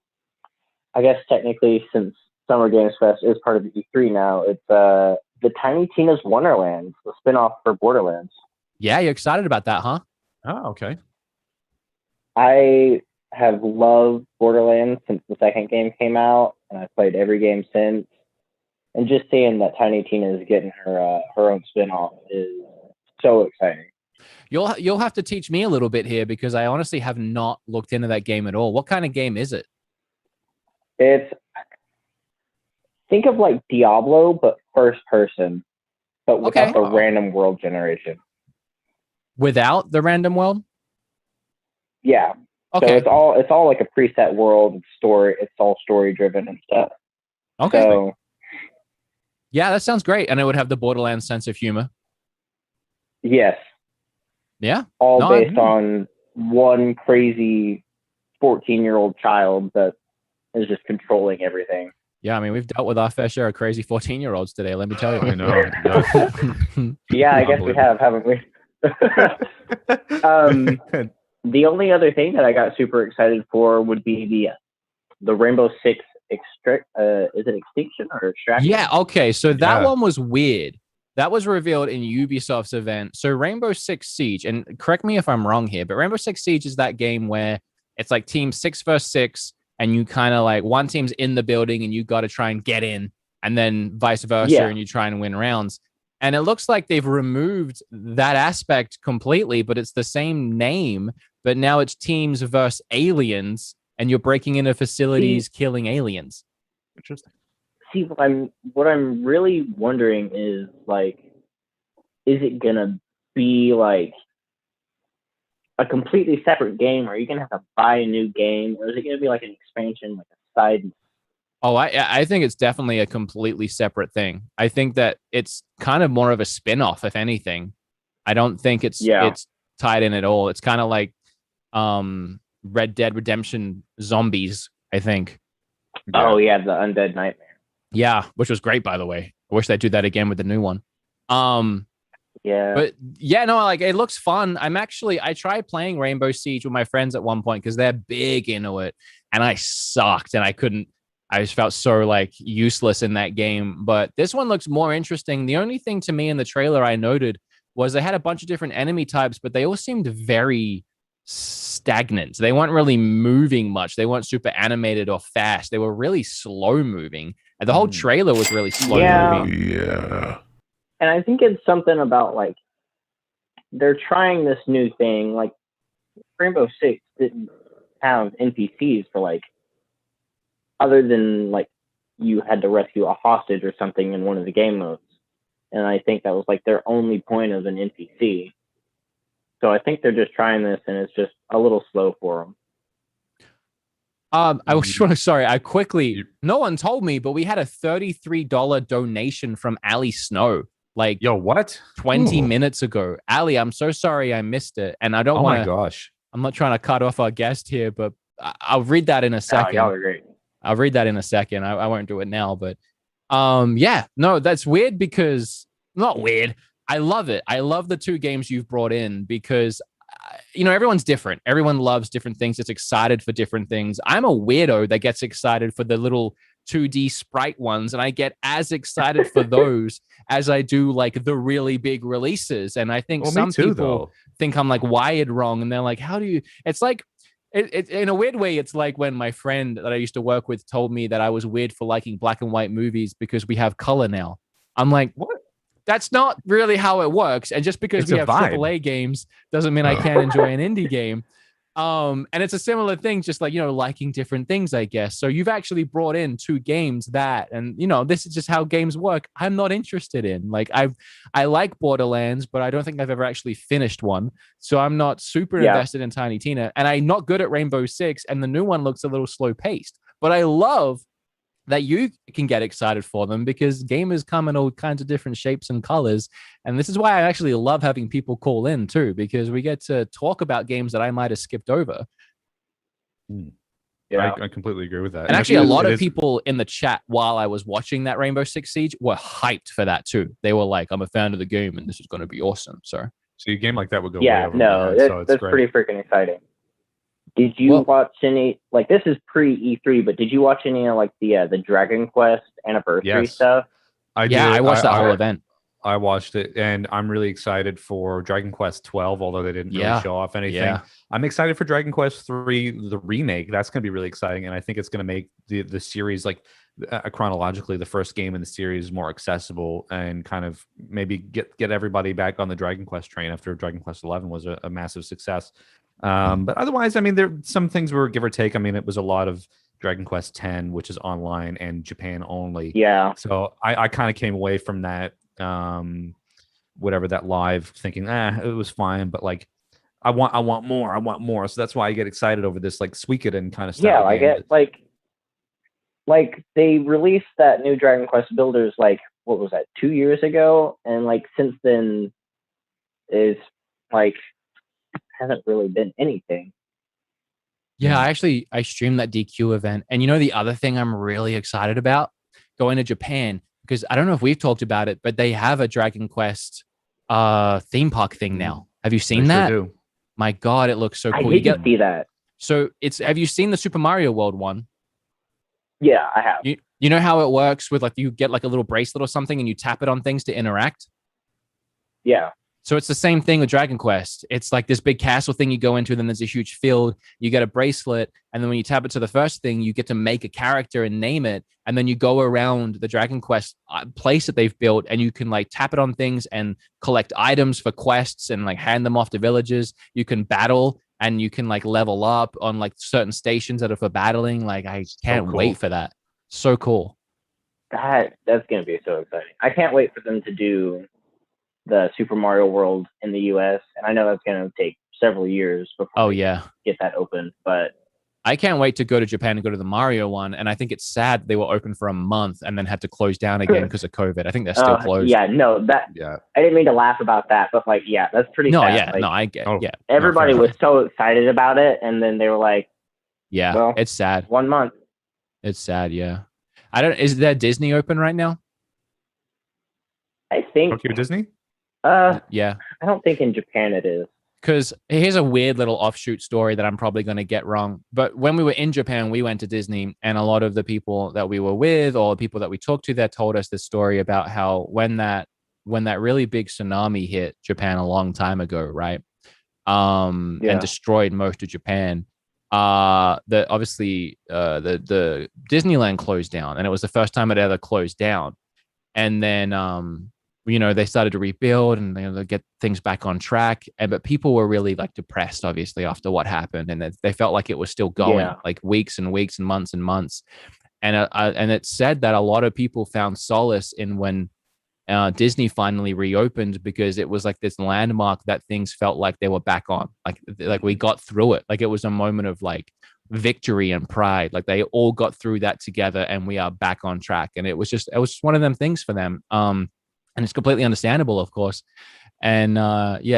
I guess technically, since Summer Games Fest is part of the E3 now, it's the Tiny Tina's Wonderlands, the spinoff for Borderlands. Yeah, you're excited about that, huh? Oh, okay. I have loved Borderlands since the second game came out, and I've played every game since. And just seeing that Tiny Tina is getting her own spinoff is so exciting. You'll have to teach me a little bit here because I honestly have not looked into that game at all. What kind of game is it? It's, think of like Diablo, but first person, but without the random world generation. Without the random world? Yeah. Okay. So it's all like a preset world. It's all story driven and stuff. Okay. So, yeah, that sounds great. And it would have the Borderlands sense of humor. yes. Yeah. All based on one crazy 14-year-old child that is just controlling everything. Yeah, I mean, we've dealt with our fair share of crazy 14-year-olds today, let me tell you. I know. Yeah, I guess we have, haven't we? The only other thing that I got super excited for would be the Rainbow Six is it Extinction or Extraction? Yeah, okay. So that one was weird. That was revealed in Ubisoft's event. So Rainbow Six Siege, and correct me if I'm wrong here, but Rainbow Six Siege is that game where it's like team 6 versus 6, and you kind of like one team's in the building and you got to try and get in, and then vice versa, and you try and win rounds. And it looks like they've removed that aspect completely, but it's the same name, but now it's teams versus aliens, and you're breaking into facilities, killing aliens. Interesting. See, what I'm really wondering is, like, is it gonna be like a completely separate game? Or are you gonna have to buy a new game, or is it gonna be like an expansion, like a side? Oh, I think it's definitely a completely separate thing. I think that it's kind of more of a spin-off, if anything. I don't think it's tied in at all. It's kind of like Red Dead Redemption Zombies, I think. Oh yeah, the Undead Nightmare. Yeah, which was great, by the way. I wish they'd do that again with the new one. Yeah. But yeah, no, like it looks fun. I tried playing Rainbow Siege with my friends at one point because they're big into it, and I sucked and I just felt so like useless in that game. But this one looks more interesting. The only thing to me in the trailer I noted was they had a bunch of different enemy types, but they all seemed very stagnant. They weren't really moving much. They weren't super animated or fast. They were really slow moving. And the whole trailer was really slow moving. Yeah. And I think it's something about like they're trying this new thing. Like Rainbow Six didn't have NPCs for like other than like you had to rescue a hostage or something in one of the game modes. And I think that was like their only point of an NPC. So I think they're just trying this, and it's just a little slow for them. I was sorry. No one told me, but we had a $33 donation from Allie Snow. Like, yo, what? 20 minutes ago. Allie, I'm so sorry I missed it. And I don't want to. Oh my gosh. I'm not trying to cut off our guest here, but I'll read that in a second. Y'all are great. I'll read that in a second. I won't do it now, but yeah, no, that's weird because not weird. I love it. I love the two games you've brought in because, everyone's different. Everyone loves different things. It's excited for different things. I'm a weirdo that gets excited for the little 2D sprite ones, and I get as excited for those as I do like the really big releases. And I think some people think I'm like wired wrong, and they're like, how do you, it's like, it in a weird way, it's like when my friend that I used to work with told me that I was weird for liking black and white movies because we have color now. I'm like, what? That's not really how it works. And just because we have AAA games doesn't mean I can't enjoy an indie game. And it's a similar thing, just like, liking different things, I guess. So you've actually brought in two games that, and this is just how games work. I'm not interested in. Like I like Borderlands, but I don't think I've ever actually finished one. So I'm not super invested in Tiny Tina, and I'm not good at Rainbow Six, and the new one looks a little slow paced. But I love that you can get excited for them, because gamers come in all kinds of different shapes and colors. And this is why I actually love having people call in too, because we get to talk about games that I might have skipped over. Yeah, I completely agree with that. And actually, a lot of people in the chat while I was watching that Rainbow Six Siege were hyped for that too. They were like, I'm a fan of the game and this is going to be awesome. So a game like that would go way over my head, so that's pretty freaking exciting. Did you watch any, like, this is pre E3, but did you watch any of, like, the Dragon Quest anniversary stuff? I did. I watched that whole event. I watched it, and I'm really excited for Dragon Quest 12, although they didn't really show off anything. Yeah. I'm excited for Dragon Quest 3, the remake. That's going to be really exciting, and I think it's going to make the series, like, chronologically, the first game in the series more accessible, and kind of maybe get everybody back on the Dragon Quest train after Dragon Quest 11 was a massive success. But otherwise, I mean, there some things were give or take. I mean, it was a lot of Dragon Quest 10, which is online and Japan only. Yeah. So I kind of came away from that, whatever that live, thinking, it was fine, but like, I want more. So that's why I get excited over this, like, Suikoden kind of stuff. Yeah, I get like they released that new Dragon Quest Builders, like, what was that, 2 years ago, and like since then is like hasn't really been anything. Yeah, I streamed that DQ event. And the other thing I'm really excited about, going to Japan, because I don't know if we've talked about it, but they have a Dragon Quest theme park thing now. Have you seen that? Sure do. My God, it looks so cool. I didn't see that. So have you seen the Super Mario World one? Yeah, I have. You know how it works with, like, you get like a little bracelet or something and you tap it on things to interact? Yeah. So it's the same thing with Dragon Quest. It's like this big castle thing you go into, then there's a huge field, you get a bracelet, and then when you tap it to the first thing, you get to make a character and name it, and then you go around the Dragon Quest place that they've built, and you can, like, tap it on things and collect items for quests and, like, hand them off to villagers. You can battle, and you can, like, level up on, like, certain stations that are for battling. Like, I can't wait for that. So cool. That's gonna be so exciting. I can't wait for them to do the Super Mario World in the US, and I know that's going to take several years before get that open, but I can't wait to go to Japan and go to the Mario one. And I think it's sad they were open for a month and then had to close down again because of COVID. I think they're still closed. I didn't mean to laugh about that, but like, that's pretty sad. I get it. Everybody was so excited about it, and then they were like, it's sad. 1 month. It's sad, is there Disney open right now? I think Tokyo Disney? I don't think in Japan it is. Because here's a weird little offshoot story that I'm probably going to get wrong. But when we were in Japan, we went to Disney, and a lot of the people that we were with, or people that we talked to, that told us this story about how when that really big tsunami hit Japan a long time ago, right? And destroyed most of Japan. The Disneyland closed down, and it was the first time it ever closed down. And then they started to rebuild and they get things back on track. But people were really, like, depressed, obviously, after what happened, and they felt like it was still going, like, weeks and weeks and months and months. And it said that a lot of people found solace in when Disney finally reopened, because it was like this landmark that things felt like they were back on, like we got through it. Like, it was a moment of, like, victory and pride. Like, they all got through that together, and we are back on track. And it was just one of them things for them. And it's completely understandable, of course. And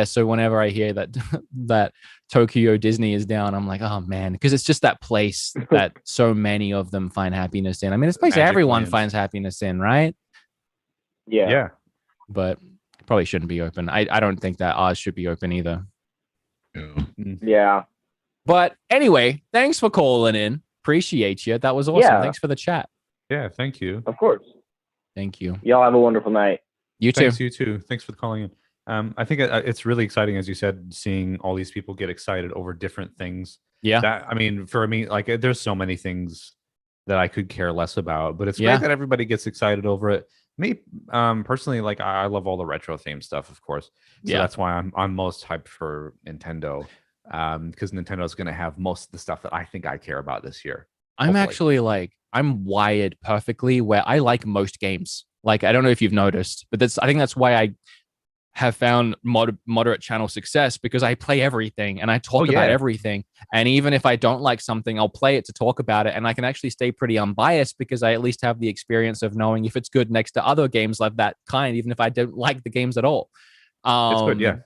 so whenever I hear that Tokyo Disney is down, I'm like, oh man, because it's just that place that so many of them find happiness in. I mean, it's a place everyone finds happiness in, right? Yeah. But probably shouldn't be open. I don't think that Oz should be open either. Yeah. But anyway, thanks for calling in. Appreciate you. That was awesome. Yeah. Thanks for the chat. Yeah, thank you. Of course. Thank you. Y'all have a wonderful night. You too. Thanks, you too. Thanks for calling in. I think it's really exciting, as you said, seeing all these people get excited over different things. Yeah. I mean, for me, like, there's so many things that I could care less about, but it's great that everybody gets excited over it. Me, personally, like, I love all the retro theme stuff, of course. So that's why I'm most hyped for Nintendo. because Nintendo's going to have most of the stuff that I think I care about this year. I'm actually like, I'm wired perfectly where I like most games. Like, I don't know if you've noticed, but I think that's why I have found moderate channel success, because I play everything and I talk about everything. And even if I don't like something, I'll play it to talk about it. And I can actually stay pretty unbiased because I at least have the experience of knowing if it's good next to other games like that kind, even if I don't like the games at all. It's good, yeah.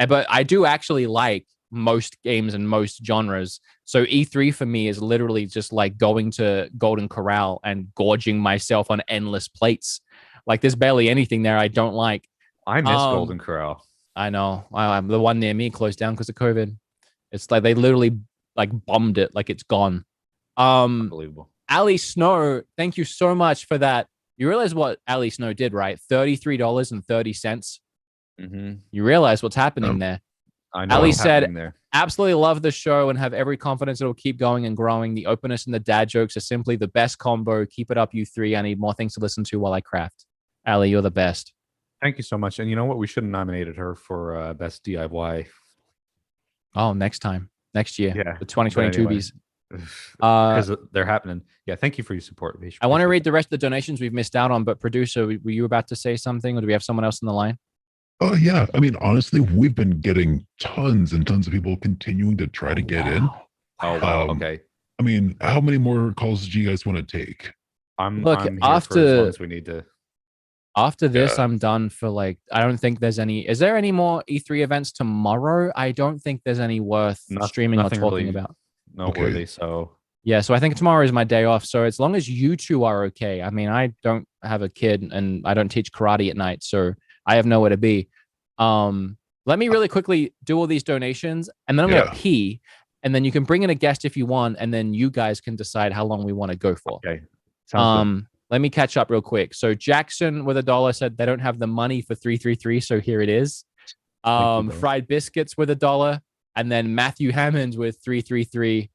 But I do actually like most games and most genres. So E3 for me is literally just like going to Golden Corral and gorging myself on endless plates. Like there's barely anything there I don't like. I miss Golden Corral. I know. The one near me closed down because of COVID. It's like they literally like bombed it, like it's gone. Unbelievable. Ali Snow, thank you so much for that. You realize what Ali Snow did, right? $33.30. Mm-hmm. You realize what's happening there. I know. Ali said, absolutely love the show and have every confidence it'll keep going and growing. The openness and the dad jokes are simply the best combo. Keep it up, you three. I need more things to listen to while I craft. Ali, you're the best. Thank you so much. And you know what? We should have nominated her for best DIY. Oh, next year. Yeah. The 2022 Bs. Because they're happening. Yeah. Thank you for your support. I want to read the rest of the donations we've missed out on, but producer, were you about to say something, or do we have someone else on the line? Oh, yeah. I mean, honestly, we've been getting tons and tons of people continuing to try to get in. Oh, wow. Okay. I mean, how many more calls do you guys want to take? I'm here for as long as we need to. After this, I'm done for like, I don't think there's any. Is there any more E3 events tomorrow? I don't think there's any worth streaming or talking about. Noteworthy. Okay. So yeah, so I think tomorrow is my day off. So as long as you two are okay. I mean, I don't have a kid and I don't teach karate at night, so I have nowhere to be. Let me really quickly do all these donations, and then I'm gonna pee, and then you can bring in a guest if you want, and then you guys can decide how long we want to go for. Okay. Sounds good. Let me catch up real quick. So Jackson with $1 said they don't have the money for 333, so here it is. Fried Biscuits with $1, and then Matthew Hammond with 333.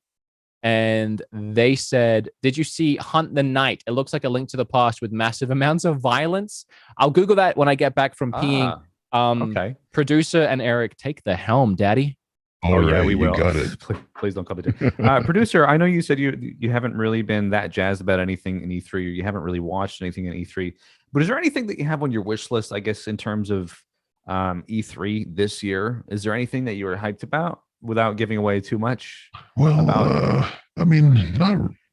And they said, did you see Hunt the Night? It looks like a Link to the Past with massive amounts of violence. I'll Google that when I get back from peeing. Okay. Producer and Eric, take the helm, Daddy. Oh, yeah, we will. Got it. Please don't call me down. Producer, I know you said you haven't really been that jazzed about anything in E3, or you haven't really watched anything in E3. But is there anything that you have on your wish list, I guess, in terms of E3 this year? Is there anything that you were hyped about without giving away too much? Well, I mean,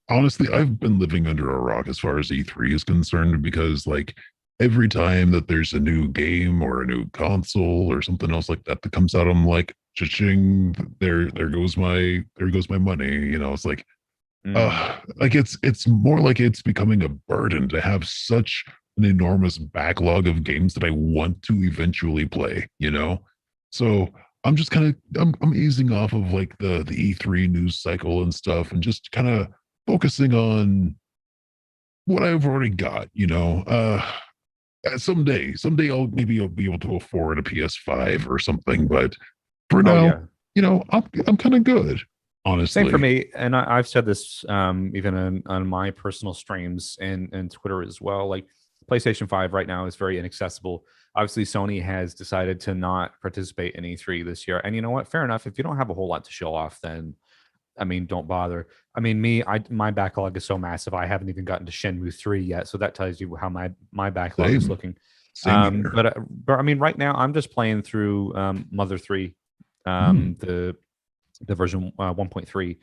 honestly, I've been living under a rock as far as E3 is concerned, because like every time that there's a new game or a new console or something else like that comes out, I'm like, cha-ching, there goes my money. You know, it's like it's more like it's becoming a burden to have such an enormous backlog of games that I want to eventually play, you know? So I'm just kind of I'm easing off of like the E3 news cycle and stuff, and just kind of focusing on what I've already got, you know. Someday I'll be able to afford a PS5 or something, but for now, you know, I'm kind of good, honestly. Same for me, and I've said this even on my personal streams and Twitter as well. Like PlayStation 5 right now is very inaccessible. Obviously, Sony has decided to not participate in E3 this year, and you know what? Fair enough. If you don't have a whole lot to show off, then I mean, don't bother. I mean, my backlog is so massive. I haven't even gotten to Shenmue 3 yet, so that tells you how my backlog is looking. But I mean, right now I'm just playing through Mother 3, the version 1.3,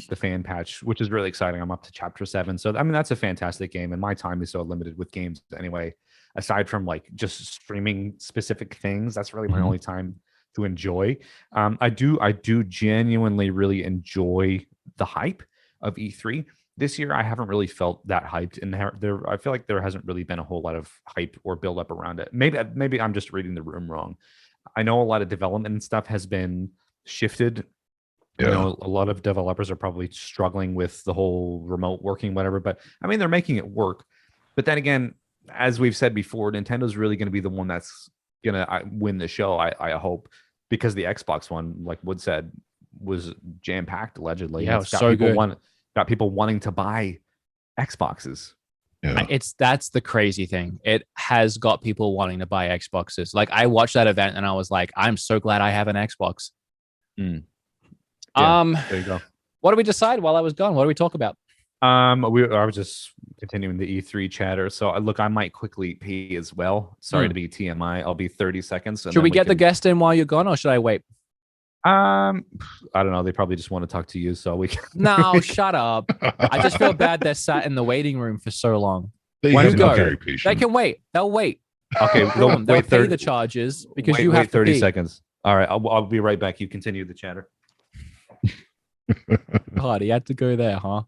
the fan patch, which is really exciting. I'm up to chapter 7, so I mean that's a fantastic game, and my time is so limited with games anyway. Aside from like just streaming specific things, that's really my only time to enjoy. I do genuinely really enjoy the hype of E3 this year. I haven't really felt that hyped, and I feel like there hasn't really been a whole lot of hype or build up around it. Maybe I'm just reading the room wrong. I know a lot of development and stuff has been shifted. Yeah. You know, a lot of developers are probably struggling with the whole remote working, whatever. But I mean, they're making it work. But then again, as we've said before, Nintendo's really going to be the one that's gonna win the show. I hope, because the Xbox one, like Wood said, was jam packed allegedly. Yeah, it's so good. Got people wanting to buy Xboxes. Yeah. That's the crazy thing. It has got people wanting to buy Xboxes. Like I watched that event and I was like, I'm so glad I have an Xbox. There you go. What did we decide while I was gone? What did we talk about? I was just continuing the E3 chatter. So look, I might quickly pee as well. Sorry to be TMI. I'll be 30 seconds. Should we get the guest in while you're gone, or should I wait? I don't know. They probably just want to talk to you, so we can. No, shut up. I just feel bad they're sat in the waiting room for so long. They Why have go? been very patient. They can wait. They'll wait. Okay, They'll pay the charges because you have wait 30 to pee. seconds. All right, I'll be right back. You continue the chatter. God, he had to go there, huh?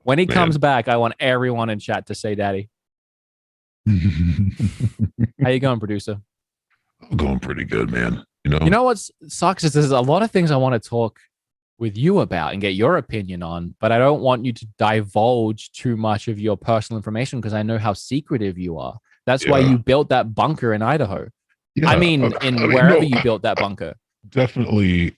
When he comes back, I want everyone in chat to say daddy. How you going, producer? I'm going pretty good, man. You know what sucks is there's a lot of things I want to talk with you about and get your opinion on, but I don't want you to divulge too much of your personal information because I know how secretive you are. That's why you built that bunker in Idaho. Yeah, I mean, wherever you built that bunker. Definitely,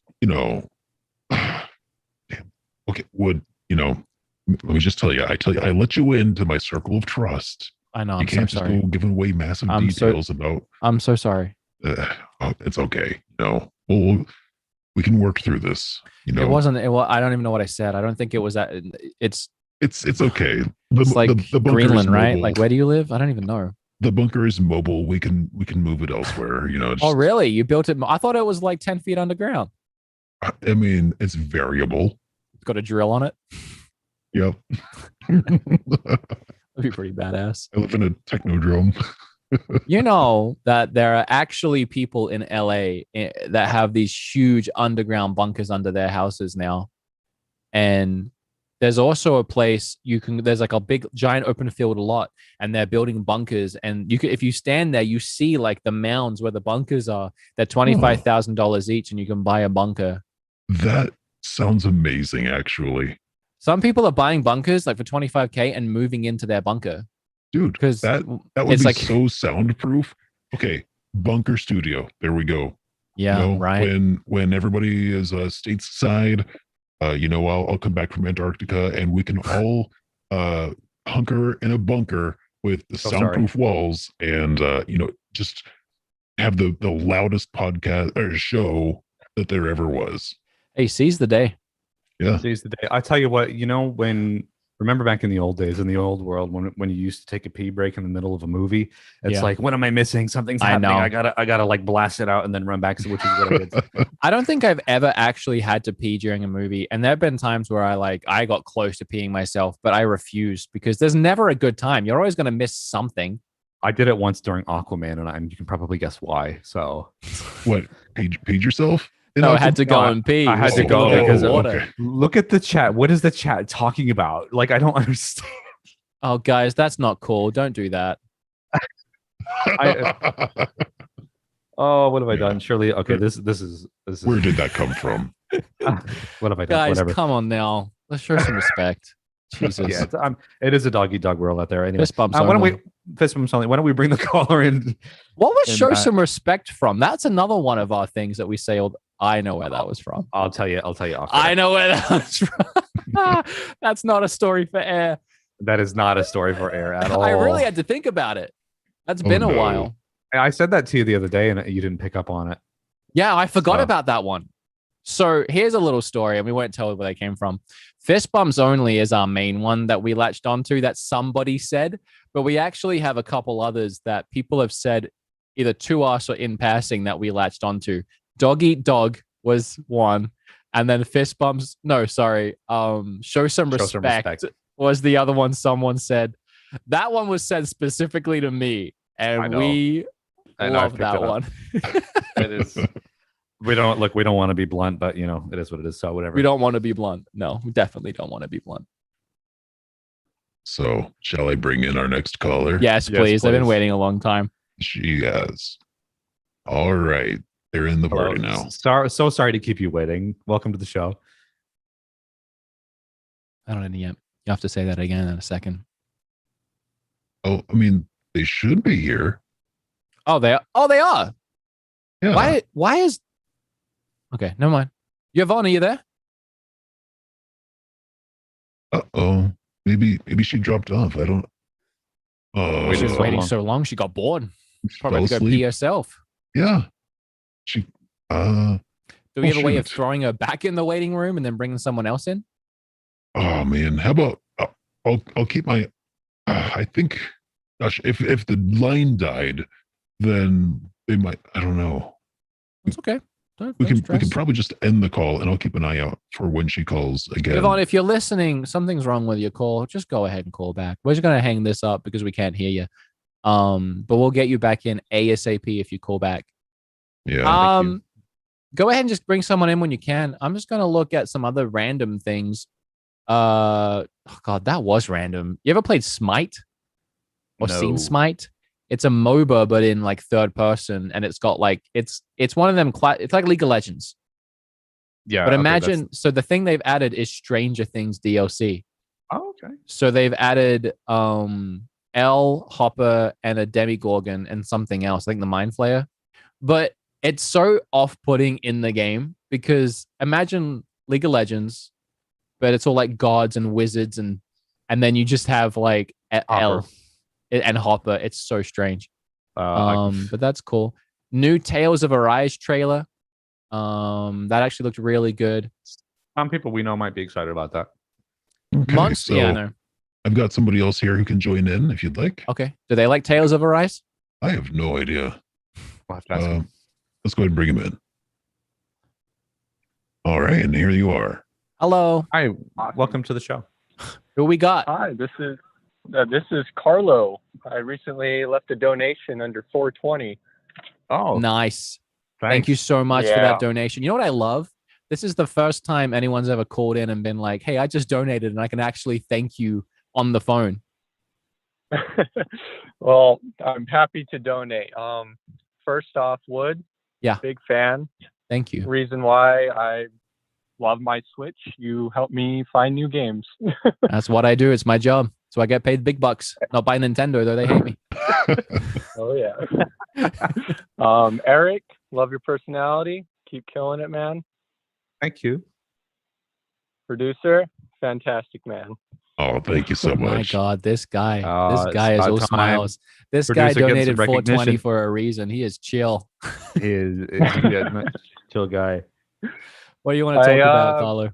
okay, let me just tell you, I let you into my circle of trust. I know. You can't just go giving away massive details about. I'm so sorry. It's okay. We can work through this. It wasn't. I don't even know what I said. I don't think it was that. It's okay. It's like the Greenland, right? Like, where do you live? I don't even know. The bunker is mobile. We can move it elsewhere. Oh, really? You built it? I thought it was like 10 feet underground. I mean, it's variable. It's got a drill on it. Yep. That'd be pretty badass. I live in a technodrome. You know that there are actually people in LA that have these huge underground bunkers under their houses now. And there's also a place there's like a big giant open field lot and they're building bunkers. And if you stand there, you see like the mounds where the bunkers are. They're $25,000 each and you can buy a bunker. That sounds amazing, actually. Some people are buying bunkers like for $25K and moving into their bunker. Dude, because that would be like, so soundproof. Okay, bunker studio. There we go. Yeah, right. When everybody is stateside, I'll come back from Antarctica and we can all hunker in a bunker with the soundproof walls and just have the loudest podcast or show that there ever was. Hey, seize the day. Yeah, seize the day. I tell you what, remember back in the old days, in the old world, when you used to take a pee break in the middle of a movie, it's like, what am I missing? Something's happening. I gotta like blast it out and then run back, which is what I did. I don't think I've ever actually had to pee during a movie, and there have been times where I got close to peeing myself, but I refused because there's never a good time. You're always gonna miss something. I did it once during Aquaman, and you can probably guess why. So, what? Peed yourself? No, I had to go and pee. I had to go because look at the chat. What is the chat talking about? Like, I don't understand. Oh, guys, that's not cool. Don't do that. What have I done? Surely, okay. This is. Where did that come from? What have I done? Guys, Whatever. Come on now. Let's show some respect. Jesus. Yeah, it is a dog world out there. Anyway, fist bumps only. Fist bumps only. Why don't we bring the caller in? What was show some respect from? That's another one of our things that we say. I know where that was from. I'll tell you. I know where that was from. That's not a story for air. That is not a story for air at all. I really had to think about it. That's been a while. I said that to you the other day, and you didn't pick up on it. Yeah, I forgot about that one. So here's a little story, and we won't tell where they came from. Fist bumps only is our main one that we latched onto that somebody said, but we actually have a couple others that people have said either to us or in passing that we latched onto. Dog eat dog was one, and then fist bumps. No, sorry. Show some respect was the other one. Someone said that one was said specifically to me, and we love that one. It is. We don't want to be blunt, but it is what it is. So whatever. We don't want to be blunt. No, we definitely don't want to be blunt. So shall I bring in our next caller? Yes, please. I've been waiting a long time. She has. All right. They're in the party now. So sorry to keep you waiting. Welcome to the show. I don't know yet. You have to say that again in a second. Oh, I mean, they should be here. Oh, they are. Yeah. Why is... Okay, never mind. Yvonne, are you there? Uh-oh. Maybe she dropped off. I don't... She was waiting so long, she got bored. Probably had to go pee herself. Yeah. She... Do we have a way of throwing her back in the waiting room and then bringing someone else in? Oh man, how about I'll keep my. I think, gosh, if the line died, then they might. I don't know. It's okay. We can probably just end the call, and I'll keep an eye out for when she calls again. Yvonne, if you're listening, something's wrong with your call. Just go ahead and call back. We're just gonna hang this up because we can't hear you. But we'll get you back in ASAP if you call back. Yeah. Go ahead and just bring someone in when you can. I'm just gonna look at some other random things. Oh God, that was random. You ever played Smite or seen Smite? It's a MOBA, but in like third person, and it's got like it's one of them. It's like League of Legends. Yeah, but imagine. So the thing they've added is Stranger Things DLC. Oh, okay. So they've added L, Hopper, and a Demigorgon, and something else. I think the Mind Flayer. But it's so off-putting in the game because imagine League of Legends, but it's all like gods and wizards, and then you just have like L and Hopper. It's so strange. But that's cool. New Tales of Arise trailer. That actually looked really good. Some people we know might be excited about that. Okay, so yeah, I know. I've got somebody else here who can join in if you'd like. Okay. Do they like Tales of Arise? I have no idea. We'll have to ask him. Let's go ahead and bring him in. All right, and here you are. Hello. Hi. Welcome to the show. Who we got? Hi, this is Carlo. I recently left a donation under 420. Oh, nice. Thank you so much for that donation. You know what I love? This is the first time anyone's ever called in and been like, hey, I just donated and I can actually thank you on the phone. Well, I'm happy to donate. First off, Wood. Yeah. Big fan. Thank you. Reason why I love my Switch. You help me find new games. That's what I do. It's my job. So I get paid big bucks. Not by Nintendo, though. They hate me. Oh, yeah. Eric, love your personality. Keep killing it, man. Thank you. Producer, fantastic, man. Oh, thank you so much. My God, this guy is all smiles. This guy donated 420 for a reason. He is chill. He is chill guy. What do you want to talk about, Carlo?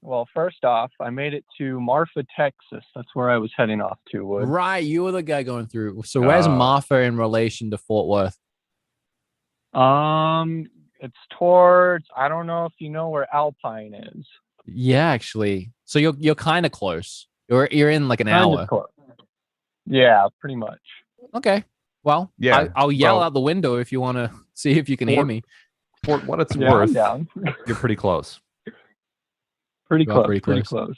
Well, first off, I made it to Marfa, Texas. That's where I was heading off to. Wood. Right, you were the guy going through. So where's Marfa in relation to Fort Worth? It's towards. I don't know if you know where Alpine is. Yeah, actually. So you're kind of close. You're in like an hour. Yeah, pretty much. Okay. Well, yeah. I'll yell out the window if you want to see if you can hear me. For what it's worth, down. You're pretty close. Pretty close. Did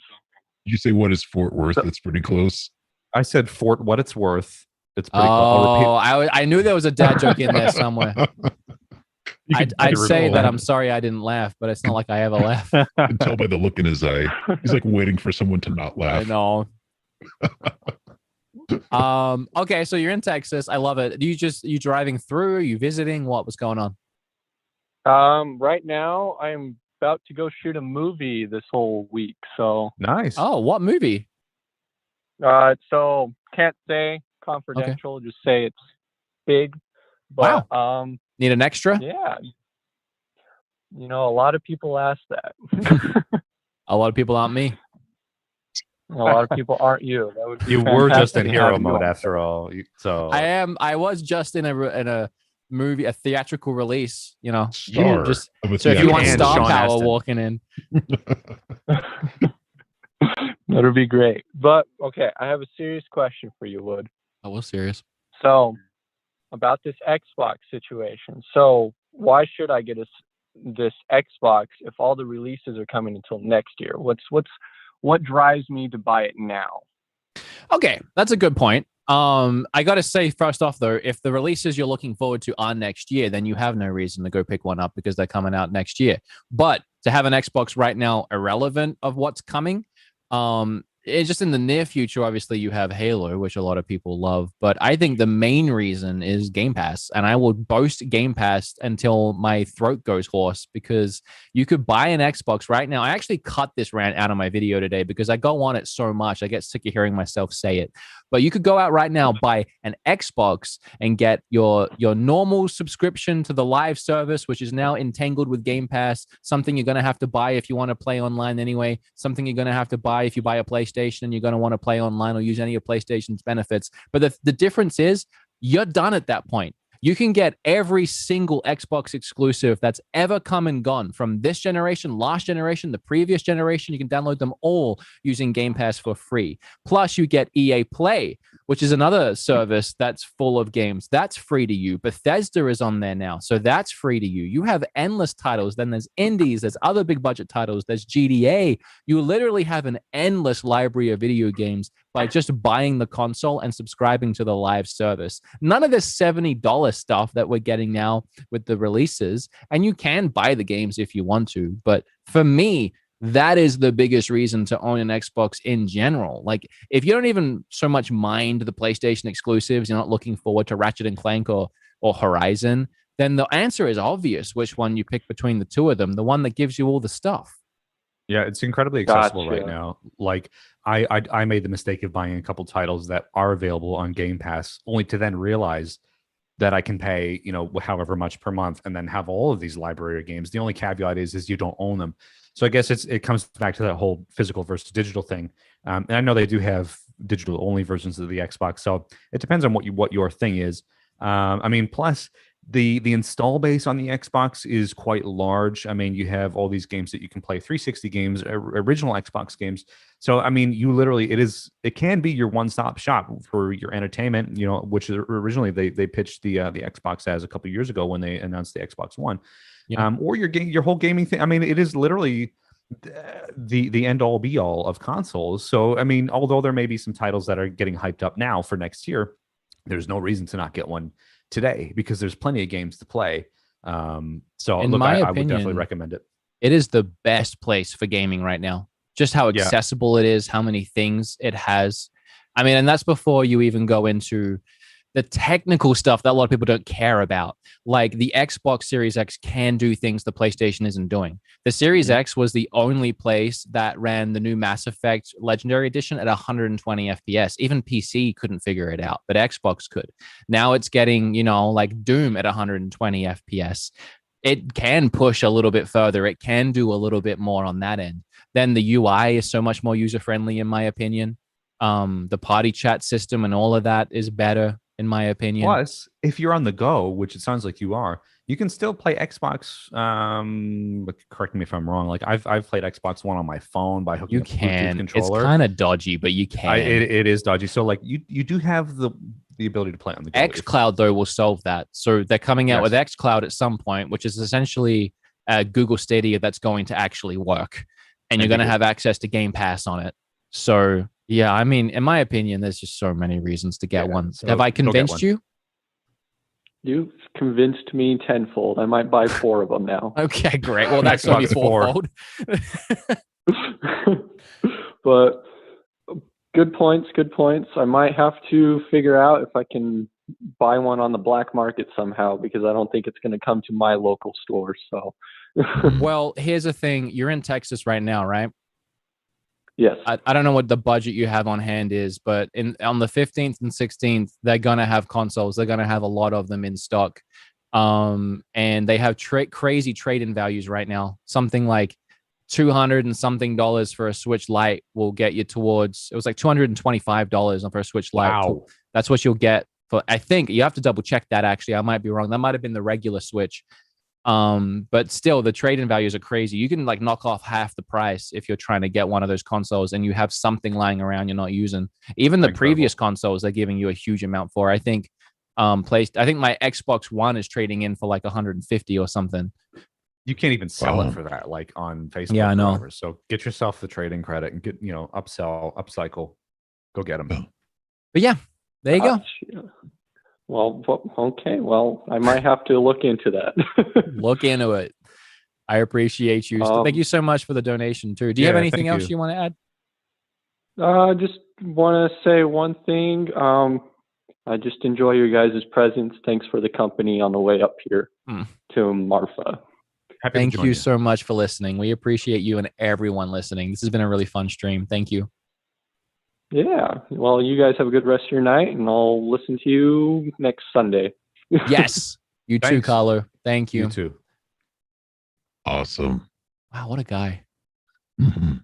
you say what is Fort Worth? That's pretty close. I said Fort what it's worth. It's pretty close. Oh, I knew there was a dad joke in there somewhere. I'd say that I'm sorry I didn't laugh, but it's not like I ever laugh. I can tell by the look in his eye. He's like waiting for someone to not laugh. I know. Okay, so you're in Texas. I love it. You driving through? Are you visiting? What's going on? Right now I'm about to go shoot a movie this whole week. So nice. Oh, what movie? So can't say confidential. Okay. Just say it's big. But, wow. Need an extra? Yeah. You know, a lot of people ask that. A lot of people aren't me. A lot of people aren't you. That would be you were just in hero mode after all. So I was just in a movie, a theatrical release. You know, so if you want star power walking in, that would be great. But okay, I have a serious question for you, Wood. Oh, well, serious. So about this Xbox situation. So why should I get this Xbox if all the releases are coming until next year? What drives me to buy it now? Okay, that's a good point. I got to say first off though, if the releases you're looking forward to are next year, then you have no reason to go pick one up because they're coming out next year. But to have an Xbox right now irrelevant of what's coming, it's just in the near future, obviously you have Halo, which a lot of people love, but I think the main reason is Game Pass, and I will boast Game Pass until my throat goes hoarse, because you could buy an Xbox right now. I actually cut this rant out of my video today because I go on it so much. I get sick of hearing myself say it, but you could go out right now, buy an Xbox and get your normal subscription to the live service, which is now entangled with Game Pass, something you're going to have to buy if you want to play online anyway, something you're going to have to buy if you buy a PlayStation and you're going to want to play online or use any of PlayStation's benefits. But the difference is you're done at that point. You can get every single Xbox exclusive that's ever come and gone from this generation, last generation, the previous generation. You can download them all using Game Pass for free. Plus, you get EA Play, which is another service that's full of games. That's free to you. Bethesda is on there now, so that's free to you. You have endless titles. Then there's indies. There's other big budget titles. There's GDA. You literally have an endless library of video games by just buying the console and subscribing to the live service. None of this $70 stuff that we're getting now with the releases. And you can buy the games if you want to. But for me, that is the biggest reason to own an Xbox in general. Like, if you don't even so much mind the PlayStation exclusives, you're not looking forward to Ratchet and Clank or Horizon, then the answer is obvious which one you pick between the two of them, the one that gives you all the stuff. Yeah, it's incredibly accessible right now. Like, I made the mistake of buying a couple titles that are available on Game Pass, only to then realize that I can pay, however much per month and then have all of these library of games. The only caveat is you don't own them. So I guess it comes back to that whole physical versus digital thing. And I know they do have digital only versions of the Xbox, so it depends on what your thing is. Plus the install base on the Xbox is quite large. I mean, you have all these games that you can play, 360 games, original Xbox games. So I mean, you literally it can be your one-stop shop for your entertainment. Which originally they pitched the Xbox as a couple of years ago when they announced the Xbox One. Yeah. Or your whole gaming thing. I mean, it is literally the end all be all of consoles. So I mean, although there may be some titles that are getting hyped up now for next year, there's no reason to not get one today because there's plenty of games to play. So in my opinion, I would definitely recommend it. It is the best place for gaming right now. Just how accessible it is, how many things it has. I mean, and that's before you even go into the technical stuff that a lot of people don't care about. Like the Xbox Series X can do things the PlayStation isn't doing. The Series X was the only place that ran the new Mass Effect Legendary Edition at 120 FPS. Even PC couldn't figure it out, but Xbox could. Now it's getting, like Doom at 120 FPS. It can push a little bit further. It can do a little bit more on that end. Then the UI is so much more user-friendly, in my opinion. The party chat system and all of that is better, in my opinion. Plus, if you're on the go, which it sounds like you are, you can still play Xbox. But correct me if I'm wrong. Like I've played Xbox One on my phone by hooking up a Bluetooth controller. It's kind of dodgy, but you can. It is dodgy. So like you do have the ability to play on the go. xCloud though will solve that. So they're coming out with xCloud at some point, which is essentially Google Stadia that's going to actually work, and you're going to have access to Game Pass on it. So. Yeah, I mean, in my opinion, there's just so many reasons to get one. So have I convinced you? You've convinced me tenfold. I might buy 4 of them now. Okay, great. Well, that's going to be fourfold. But good points. I might have to figure out if I can buy one on the black market somehow, because I don't think it's going to come to my local store. So, well, here's the thing. You're in Texas right now, right? Yes. I don't know what the budget you have on hand is, but on the 15th and 16th, they're going to have consoles. They're going to have a lot of them in stock. And they have crazy trade-in values right now. Something like $200 and something for a Switch Lite will get you towards, it was like $225 for a Switch Lite. Wow. That's what you'll get for, I think you have to double check that actually. I might be wrong. That might've been the regular Switch. But still the trade-in values are crazy. You can like knock off half the price if you're trying to get one of those consoles and you have something lying around you're not using. Even the previous consoles they're giving you a huge amount for. I think I think my Xbox One is trading in for like 150 or something. You can't even sell it for that, like on Facebook. Yeah, I know. Whatever. So get yourself the trade-in credit and get, upcycle, go get them. But yeah, there you go. Well, okay. Well, I might have to look into that. Look into it. I appreciate you. Thank you so much for the donation too. Do you have anything else you want to add? Just want to say one thing. I just enjoy your guys' presence. Thanks for the company on the way up here to Marfa. Thank you so much for listening. We appreciate you and everyone listening. This has been a really fun stream. Thank you. Yeah. Well, you guys have a good rest of your night, and I'll listen to you next Sunday. Yes. You too, Carlo. Thank you. You too. Awesome. Wow, what a guy. Mm-hmm.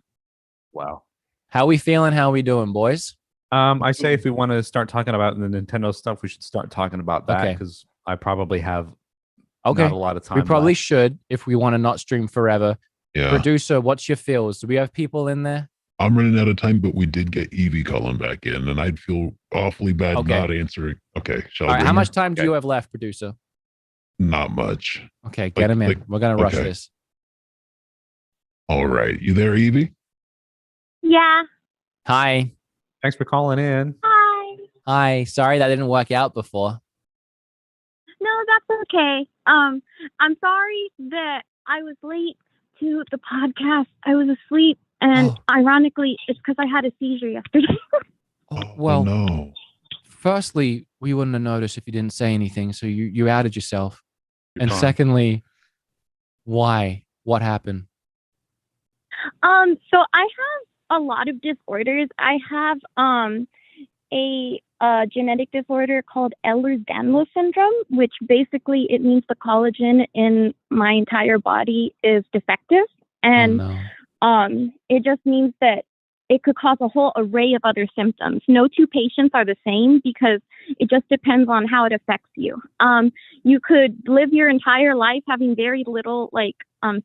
Wow. How we feeling? How we doing, boys? I say if we want to start talking about the Nintendo stuff, we should start talking about that because I probably have not a lot of time. We probably should if we want to not stream forever. Yeah. Producer, what's your feels? Do we have people in there? I'm running out of time, but we did get Evie calling back in, and I'd feel awfully bad not answering. Okay. All right, how much time do you have left, producer? Not much. Okay, get him in. We're going to rush this. All right. You there, Evie? Yeah. Hi. Thanks for calling in. Hi. Hi. Sorry that didn't work out before. No, that's okay. I'm sorry that I was late to the podcast. I was asleep, and ironically, it's because I had a seizure yesterday. Well, no. Firstly, we wouldn't have noticed if you didn't say anything, so you outed yourself. And secondly, why? What happened? So I have a lot of disorders. I have a genetic disorder called Ehlers-Danlos syndrome, which basically it means the collagen in my entire body is defective, and it just means that it could cause a whole array of other symptoms. No two patients are the same because it just depends on how it affects you. You could live your entire life having very little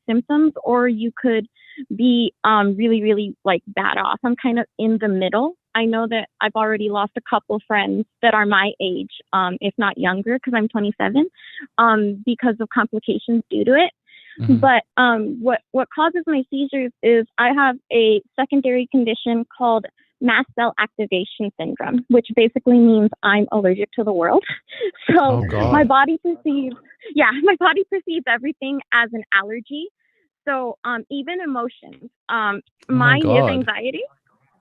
symptoms, or you could be really, really bad off. I'm kind of in the middle. I know that I've already lost a couple friends that are my age, if not younger, because I'm 27, because of complications due to it. Mm-hmm. But what causes my seizures is I have a secondary condition called mast cell activation syndrome, which basically means I'm allergic to the world. So my body perceives everything as an allergy. So even emotions, mine is anxiety.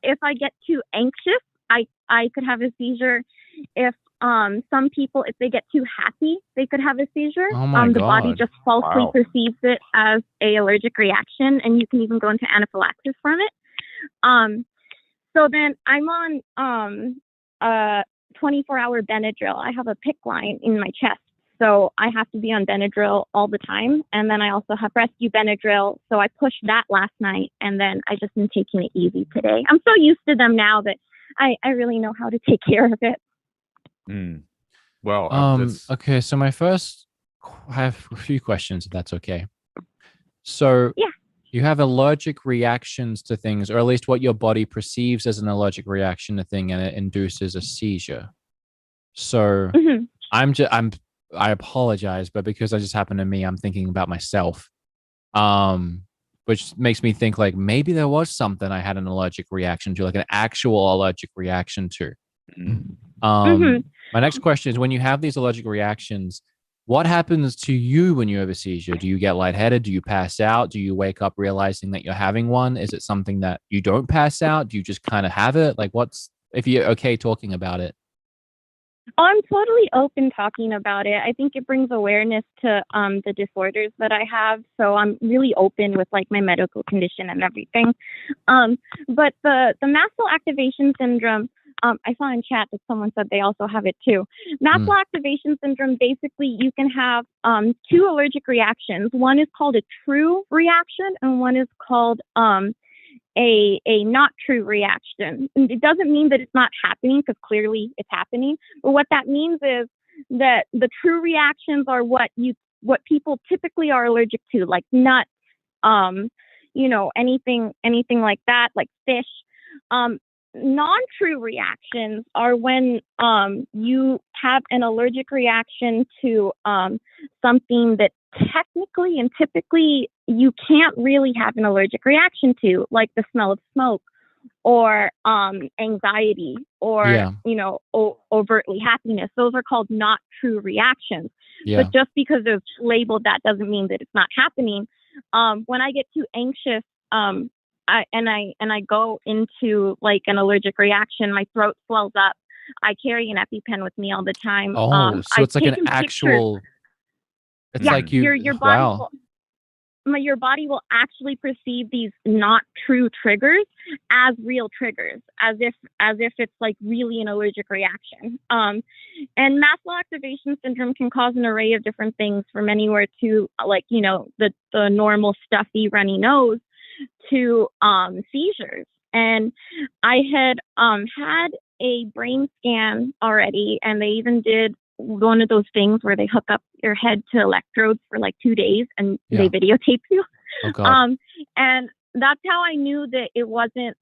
If I get too anxious, I could have a seizure. If some people, if they get too happy, they could have a seizure. The body just falsely perceives it as a allergic reaction, and you can even go into anaphylaxis from it. So then I'm on 24-hour Benadryl. I have a PICC line in my chest, so I have to be on Benadryl all the time. And then I also have rescue Benadryl, so I pushed that last night, and then I just been taking it easy today. I'm so used to them now that I really know how to take care of it. Well, okay, so I have a few questions, if that's okay. So you have allergic reactions to things, or at least what your body perceives as an allergic reaction to thing, and it induces a seizure. So I apologize, but because that just happened to me, I'm thinking about myself, which makes me think maybe there was something I had an allergic reaction to, an actual allergic reaction to. My next question is, when you have these allergic reactions, what happens to you when you have a seizure? Do you get lightheaded? Do you pass out? Do you wake up realizing that you're having one? Is it something that you don't pass out? Do you just kind of have it? If you're okay talking about it? Oh, I'm totally open talking about it. I think it brings awareness to the disorders that I have. So I'm really open with my medical condition and everything. But the mast cell activation syndrome, I saw in chat that someone said they also have it too. Mast cell activation syndrome, basically you can have two allergic reactions. One is called a true reaction, and one is called a not true reaction. And it doesn't mean that it's not happening, because clearly it's happening. But what that means is that the true reactions are what people typically are allergic to, like nuts, anything like that, like fish. Non-true reactions are when you have an allergic reaction to something that technically and typically you can't really have an allergic reaction to, like the smell of smoke, or anxiety, or overtly happiness. Those are called not true reactions. But just because it's labeled that doesn't mean that it's not happening. When I get too anxious, I go into like an allergic reaction. My throat swells up. I carry an EpiPen with me all the time. Oh, so it's like an actual. It's like your body. Your body will actually perceive these not true triggers as real triggers, as if it's like really an allergic reaction. And mast cell activation syndrome can cause an array of different things, from anywhere to like, you know, the normal stuffy runny nose to seizures. And I had had a brain scan already, and they even did one of those things where they hook up your head to electrodes for like 2 days and they videotape you. Oh, God. And that's how I knew that it wasn't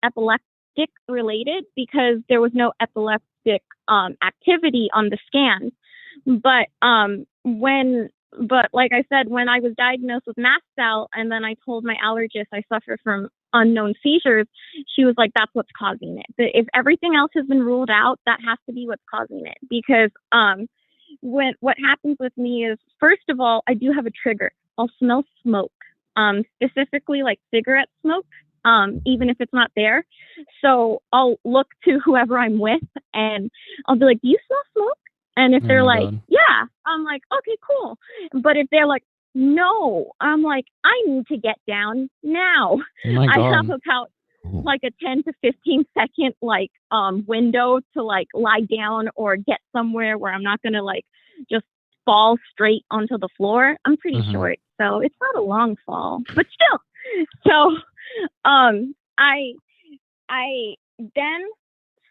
epileptic related, because there was no epileptic activity on the scan. But like I said, when I was diagnosed with mast cell, and then I told my allergist I suffer from unknown seizures, she was like, that's what's causing it. But if everything else has been ruled out, that has to be what's causing it. Because what happens with me is, first of all, I do have a trigger. I'll smell smoke, specifically like cigarette smoke, even if it's not there. So I'll look to whoever I'm with and I'll be like, do you smell smoke? And if they're like, yeah, I'm like, okay, cool. But if they're like, no, I'm like, I need to get down now. Oh my God. I have about like a 10 to 15 second like window to like lie down or get somewhere where I'm not gonna like just fall straight onto the floor. I'm pretty short, so it's not a long fall, but still. So I then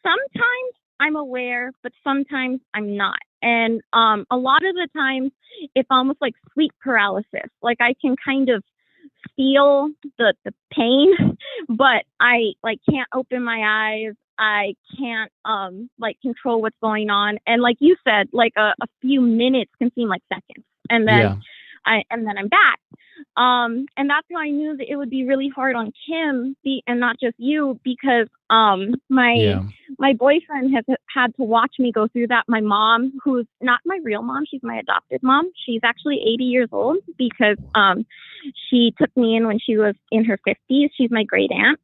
sometimes I'm aware, but sometimes I'm not. And a lot of the times it's almost like sleep paralysis. Like I can kind of feel the pain, but I like can't open my eyes. I can't like control what's going on. And like you said, like a few minutes can seem like seconds. And then I'm back. And that's how I knew that it would be really hard on Kim and not just you, because my boyfriend has had to watch me go through that. My mom, who's not my real mom, she's my adopted mom. She's actually 80 years old because she took me in when she was in her 50s. She's my great aunt.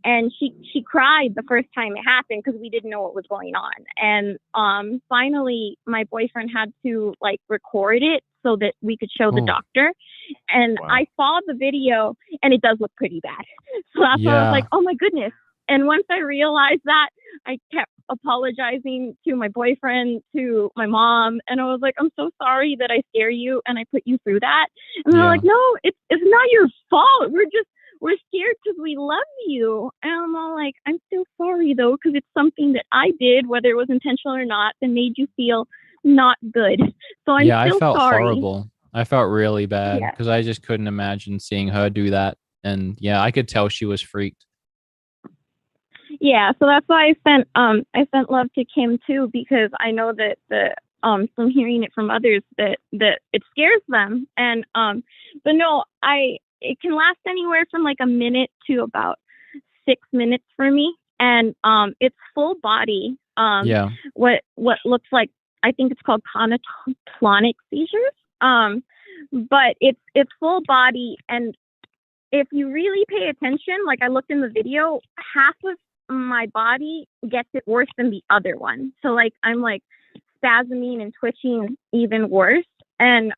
And she cried the first time it happened because we didn't know what was going on. And finally, my boyfriend had to like record it so that we could show the doctor. And I saw the video, and it does look pretty bad. So that's why I was like, oh my goodness. And once I realized that, I kept apologizing to my boyfriend, to my mom, and I was like, I'm so sorry that I scare you and I put you through that. And they're like, no, it's not your fault. We're scared because we love you. And I'm all like, I'm so sorry though, because it's something that I did, whether it was intentional or not, that made you feel not good. So I'm still I felt sorry. horrible. I felt really bad because I just couldn't imagine seeing her do that. And I could tell she was freaked. Yeah, so that's why I sent love to Kim too, because I know that from hearing it from others that it scares them. And but no, it can last anywhere from like a minute to about 6 minutes for me. And it's full body. What looks like, I think it's called clonic seizures. But it's full body, and if you really pay attention, like I looked in the video, half of my body gets it worse than the other one. So like I'm like spasming and twitching even worse. And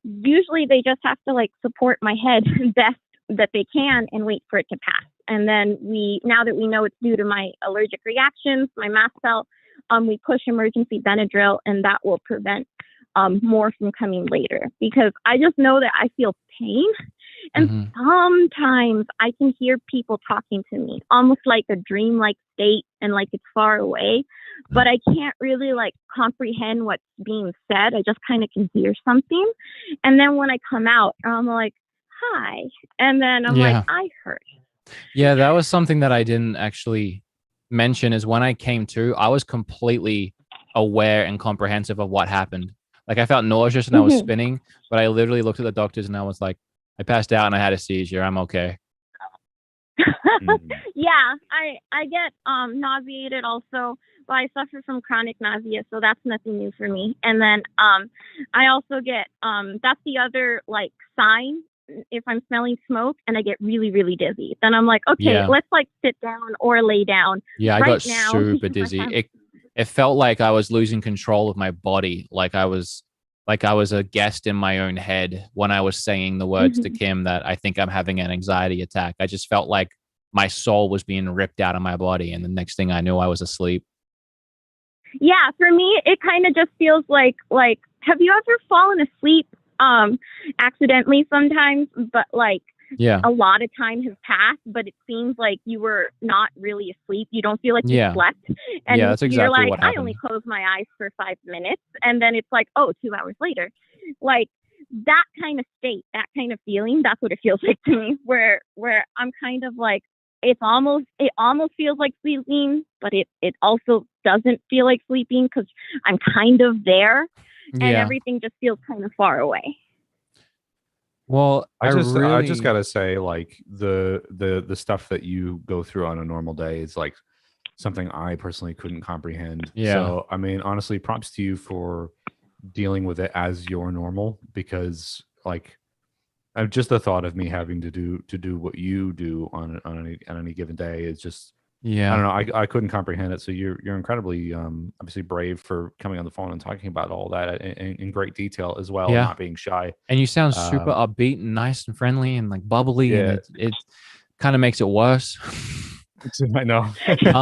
usually they just have to like support my head best that they can and wait for it to pass. And then now that we know it's due to my allergic reactions, my mast cell, we push emergency Benadryl, and that will prevent more from coming later, because I just know that I feel pain. And sometimes I can hear people talking to me, almost like a dream-like state, and like it's far away, but I can't really like comprehend what's being said. I just kind of can hear something. And then when I come out, I'm like, hi. And then I'm like, I heard. Yeah, that was something that I didn't actually mention, is when I came to, I was completely aware and comprehensive of what happened. Like I felt nauseous and I was spinning, but I literally looked at the doctors and I was like, I passed out and I had a seizure. I'm okay. Yeah, I get nauseated also, but I suffer from chronic nausea, so that's nothing new for me. And then I also get that's the other like sign if I'm smelling smoke and I get really, really dizzy. Then I'm like, okay, let's like sit down or lay down. Yeah, I right got now, super dizzy. It felt like I was losing control of my body, like I was a guest in my own head when I was saying the words to Kim that I think I'm having an anxiety attack. I just felt like my soul was being ripped out of my body, and the next thing I knew, I was asleep. Yeah, for me, it kind of just feels like have you ever fallen asleep accidentally sometimes, but like a lot of time has passed, but it seems like you were not really asleep. You don't feel like you slept. And that's exactly you're like, what happened. I only closed my eyes for 5 minutes. And then it's like, oh, 2 hours later. Like that kind of state, that kind of feeling, that's what it feels like to me, where I'm kind of like, it almost feels like sleeping, but it also doesn't feel like sleeping because I'm kind of there and everything just feels kind of far away. Well, I just gotta say, like the stuff that you go through on a normal day is like something I personally couldn't comprehend. Yeah. So I mean, honestly, props to you for dealing with it as your normal, because like just the thought of me having to do what you do on any given day is just I don't know. I couldn't comprehend it. So you're incredibly obviously brave for coming on the phone and talking about all that in great detail as well, not being shy. And you sound super upbeat and nice and friendly and like bubbly, and it kind of makes it worse. I know. That's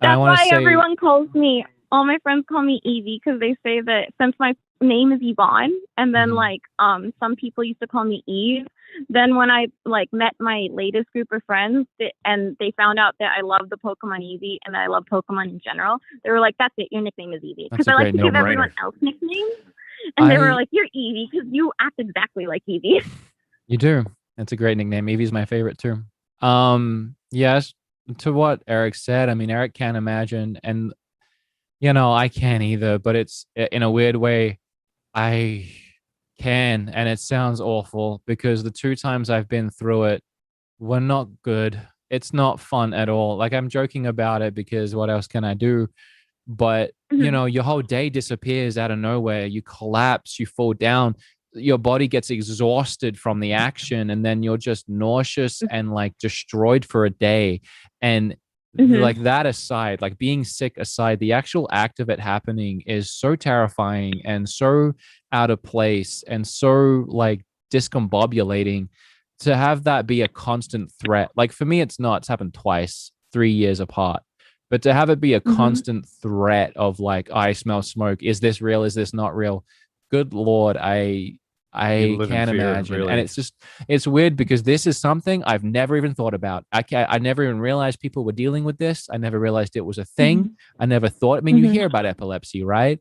why everyone calls me. All my friends call me Evie because they say that since my name is Yvonne, and then like some people used to call me Eve. Then when I like met my latest group of friends and they found out that I love the Pokemon Eevee and that I love Pokemon in general, they were like, "That's it, your nickname is Eevee." Because I like to give everyone else nicknames, and they were like, "You're Eevee because you act exactly like Eevee." You do. That's a great nickname. Eevee's my favorite too. Yes, to what Eric said. I mean, Eric can't imagine, and I can't either. But it's in a weird way, I can, and it sounds awful because the 2 times I've been through it were not good. It's not fun at all. Like, I'm joking about it because what else can I do? But your whole day disappears out of nowhere. You collapse, you fall down, your body gets exhausted from the action, and then you're just nauseous and like destroyed for a day. And like that aside, like being sick aside, the actual act of it happening is so terrifying and so out of place and so like discombobulating. To have that be a constant threat, like for me, it's happened twice, 3 years apart. But to have it be a constant threat of like, I smell smoke. Is this real? Is this not real? Good Lord, I can't imagine. Really. And it's weird because this is something I've never even thought about. I never even realized people were dealing with this. I never realized it was a thing. I never thought, I mean, you hear about epilepsy, right?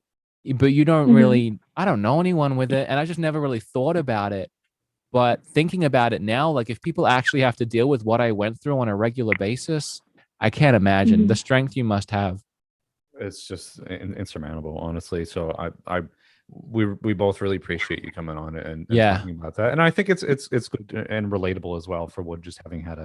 But you don't really, I don't know anyone with it. And I just never really thought about it. But thinking about it now, like if people actually have to deal with what I went through on a regular basis, I can't imagine the strength you must have. It's just insurmountable, honestly. So we both really appreciate you coming on and talking about that. And I think it's good and relatable as well for Wood just having had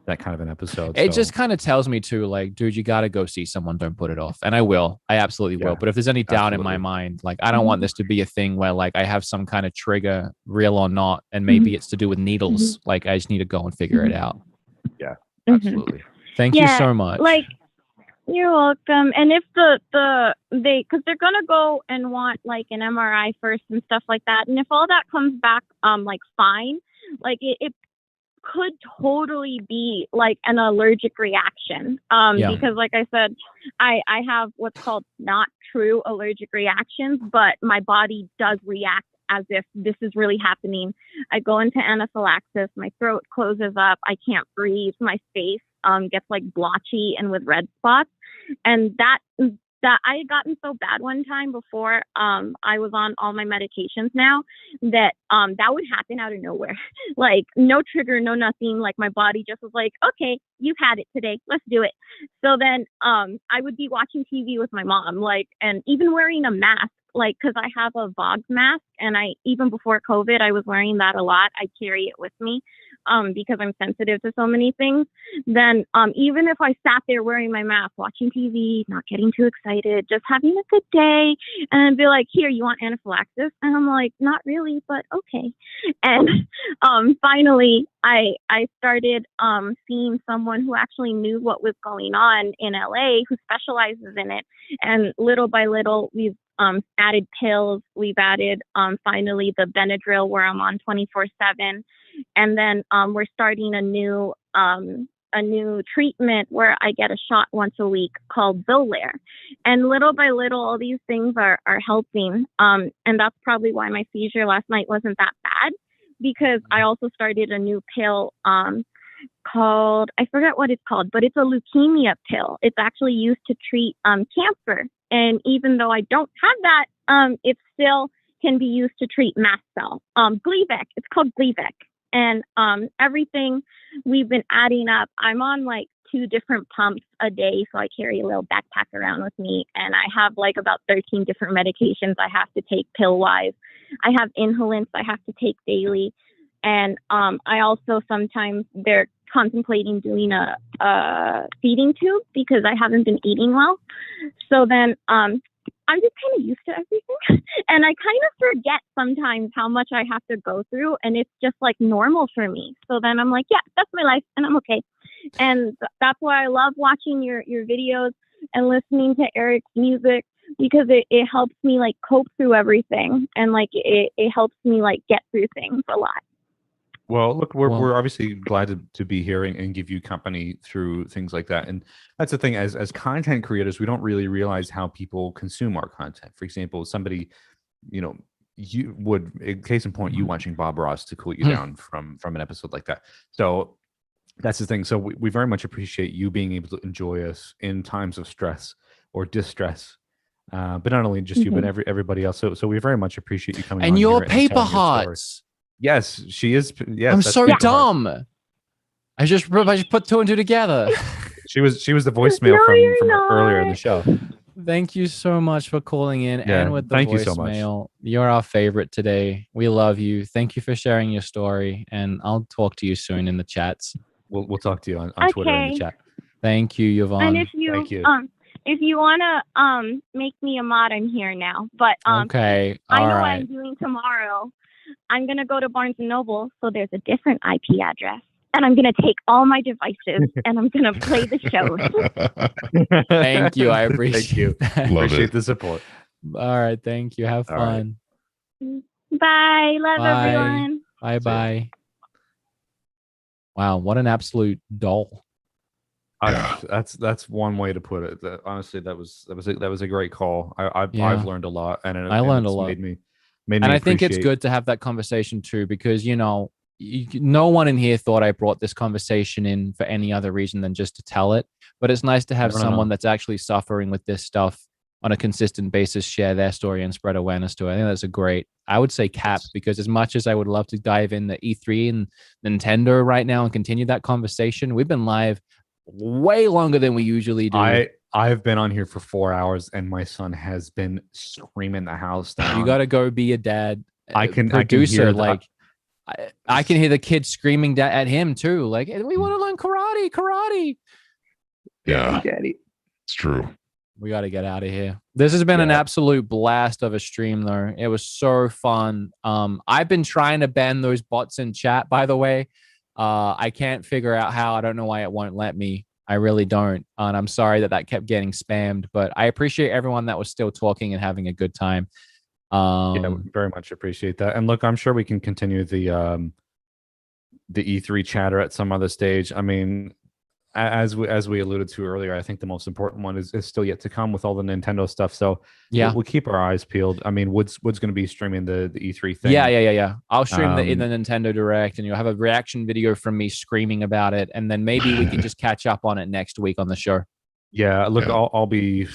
that kind of an episode. It just kind of tells me too, like, dude, you got to go see someone. Don't put it off. And I will. I absolutely will. But if there's any doubt in my mind, like, I don't want this to be a thing where like I have some kind of trigger, real or not, and maybe it's to do with needles. Like, I just need to go and figure it out. Yeah, absolutely. Thank you so much. Like, you're welcome. And if because they're gonna go and want like an MRI first and stuff like that, and if all that comes back like fine, like it could totally be like an allergic reaction. Because like I said, I have what's called not true allergic reactions, but my body does react as if this is really happening. I go into anaphylaxis, my throat closes up, I can't breathe, my face gets like blotchy and with red spots. And that I had gotten so bad one time before I was on all my medications now that that would happen out of nowhere. Like no trigger, no nothing. Like my body just was like, okay, you've had it today, let's do it. So then I would be watching TV with my mom, like, and even wearing a mask, like, because I have a VOG mask, and even before COVID, I was wearing that a lot. I carry it with me. because I'm sensitive to so many things, then even if I sat there wearing my mask, watching TV, not getting too excited, just having a good day, and be like, here, you want anaphylaxis? And I'm like, not really, but okay. And finally, I started seeing someone who actually knew what was going on in LA, who specializes in it. And little by little, we've added pills. We've added finally the Benadryl, where I'm on 24/7, and then we're starting a new treatment where I get a shot once a week called Xolair. And little by little, all these things are helping. And that's probably why my seizure last night wasn't that bad, because I also started a new pill called, I forget what it's called, but it's a leukemia pill. It's actually used to treat cancer. And even though I don't have that, it still can be used to treat mast cell. Gleevec, it's called Gleevec. And everything we've been adding up, I'm on like 2 different pumps a day. So I carry a little backpack around with me, and I have like about 13 different medications I have to take pill wise. I have inhalants I have to take daily. And I also sometimes they're contemplating doing a feeding tube because I haven't been eating well. So then I'm just kind of used to everything. And I kind of forget sometimes how much I have to go through, and it's just like normal for me. So then I'm like, yeah, that's my life and I'm okay. And that's why I love watching your videos and listening to Eric's music, because it helps me like cope through everything, and like it helps me like get through things a lot. Well, look, we're obviously glad to be here and give you company through things like that. And that's the thing, as content creators, we don't really realize how people consume our content. For example, somebody, you would, in case in point, you watching Bob Ross to cool you down from an episode like that. So that's the thing. So we very much appreciate you being able to enjoy us in times of stress or distress. But not only just you, but everybody else. So we very much appreciate you coming on. And your here paper telling your story. hearts. Yes, she is. Yes, I'm so dumb. I just put 2 and 2 together. She was the voicemail from earlier in the show. Thank you so much for calling in and with the thank voicemail. you so much. You're our favorite today. We love you. Thank you for sharing your story, and I'll talk to you soon in the chats. We'll talk to you on Twitter in the chat. Thank you, Yvonne. And if you wanna make me a mod, I'm here now. But okay, I know what I'm doing tomorrow. I'm gonna go to Barnes and Noble, so there's a different IP address, and I'm gonna take all my devices and I'm gonna play the show. Thank you, I appreciate appreciate the support. All right, thank you. Have fun. Bye. Love everyone. Bye. Wow, what an absolute doll. That's one way to put it. Honestly, that was a great call. I've learned a lot, and I learned a lot. Made me and I think it's good to have that conversation too, because no one in here thought I brought this conversation in for any other reason than just to tell it. But it's nice to have someone that's actually suffering with this stuff on a consistent basis share their story and spread awareness to it. I think that's a great, I would say, cap, because as much as I would love to dive in the E3 and Nintendo right now and continue that conversation, we've been live way longer than we usually do. I've been on here for 4 hours, and my son has been screaming the house down. You got to go be a dad. Producer. I can hear the kids screaming at him too. Like, we want to learn karate. Yeah, Daddy. It's true. We got to get out of here. This has been an absolute blast of a stream, though. It was so fun. I've been trying to ban those bots in chat, by the way. I can't figure out how. I don't know why it won't let me. I really don't. And I'm sorry that kept getting spammed, but I appreciate everyone that was still talking and having a good time. We very much appreciate that. And look, I'm sure we can continue the E3 chatter at some other stage. I mean, as we alluded to earlier, I think the most important one is still yet to come with all the Nintendo stuff. So we'll keep our eyes peeled. I mean, Wood's going to be streaming the E3 thing. Yeah. I'll stream the Nintendo Direct, and you'll have a reaction video from me screaming about it, and then maybe we can just catch up on it next week on the show. Yeah, look, I'll be,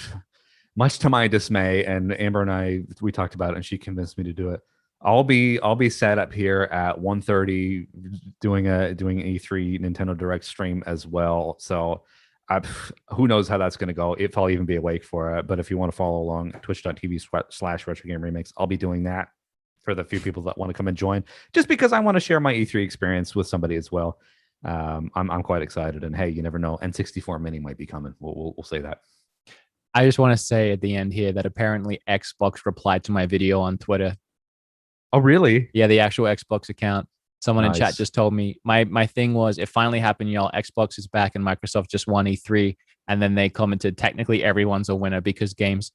much to my dismay, and Amber and we talked about it, and she convinced me to do it. I'll be set up here at 1:30 doing an E3 Nintendo Direct stream as well. So who knows how that's going to go, if I'll even be awake for it. But if you want to follow along, twitch.tv/RetroGameRemix, I'll be doing that. for the few people that want to come and join, just because I want to share my E3 experience with somebody as well. I'm quite excited, and hey, you never know. N64 Mini might be coming. We'll say that. I just want to say at the end here that apparently Xbox replied to my video on Twitter. Oh, really? Yeah, the actual Xbox account. Someone Nice. in chat just told me my thing was it finally happened, y'all. Xbox is back and Microsoft just won E3, and then they commented technically everyone's a winner because games.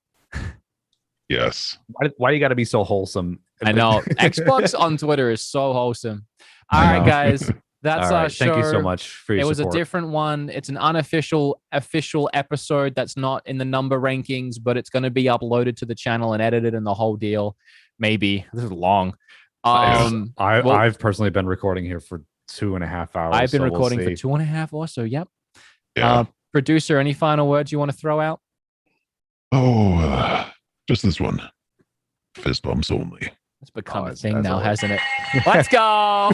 Yes. Why you got to be so wholesome? I know Xbox on Twitter is so wholesome. All right, guys. That's our show. Thank you so much for your support. It was a different one. It's an official episode that's not in the number rankings, but it's going to be uploaded to the channel and edited and the whole deal. Maybe. This is long. I've personally been recording here for 2.5 hours. I've been recording for 2.5 also. Yep. Yeah. Producer, any final words you want to throw out? Just this one. Fist bumps only. It's become a thing now, hasn't it? Let's go.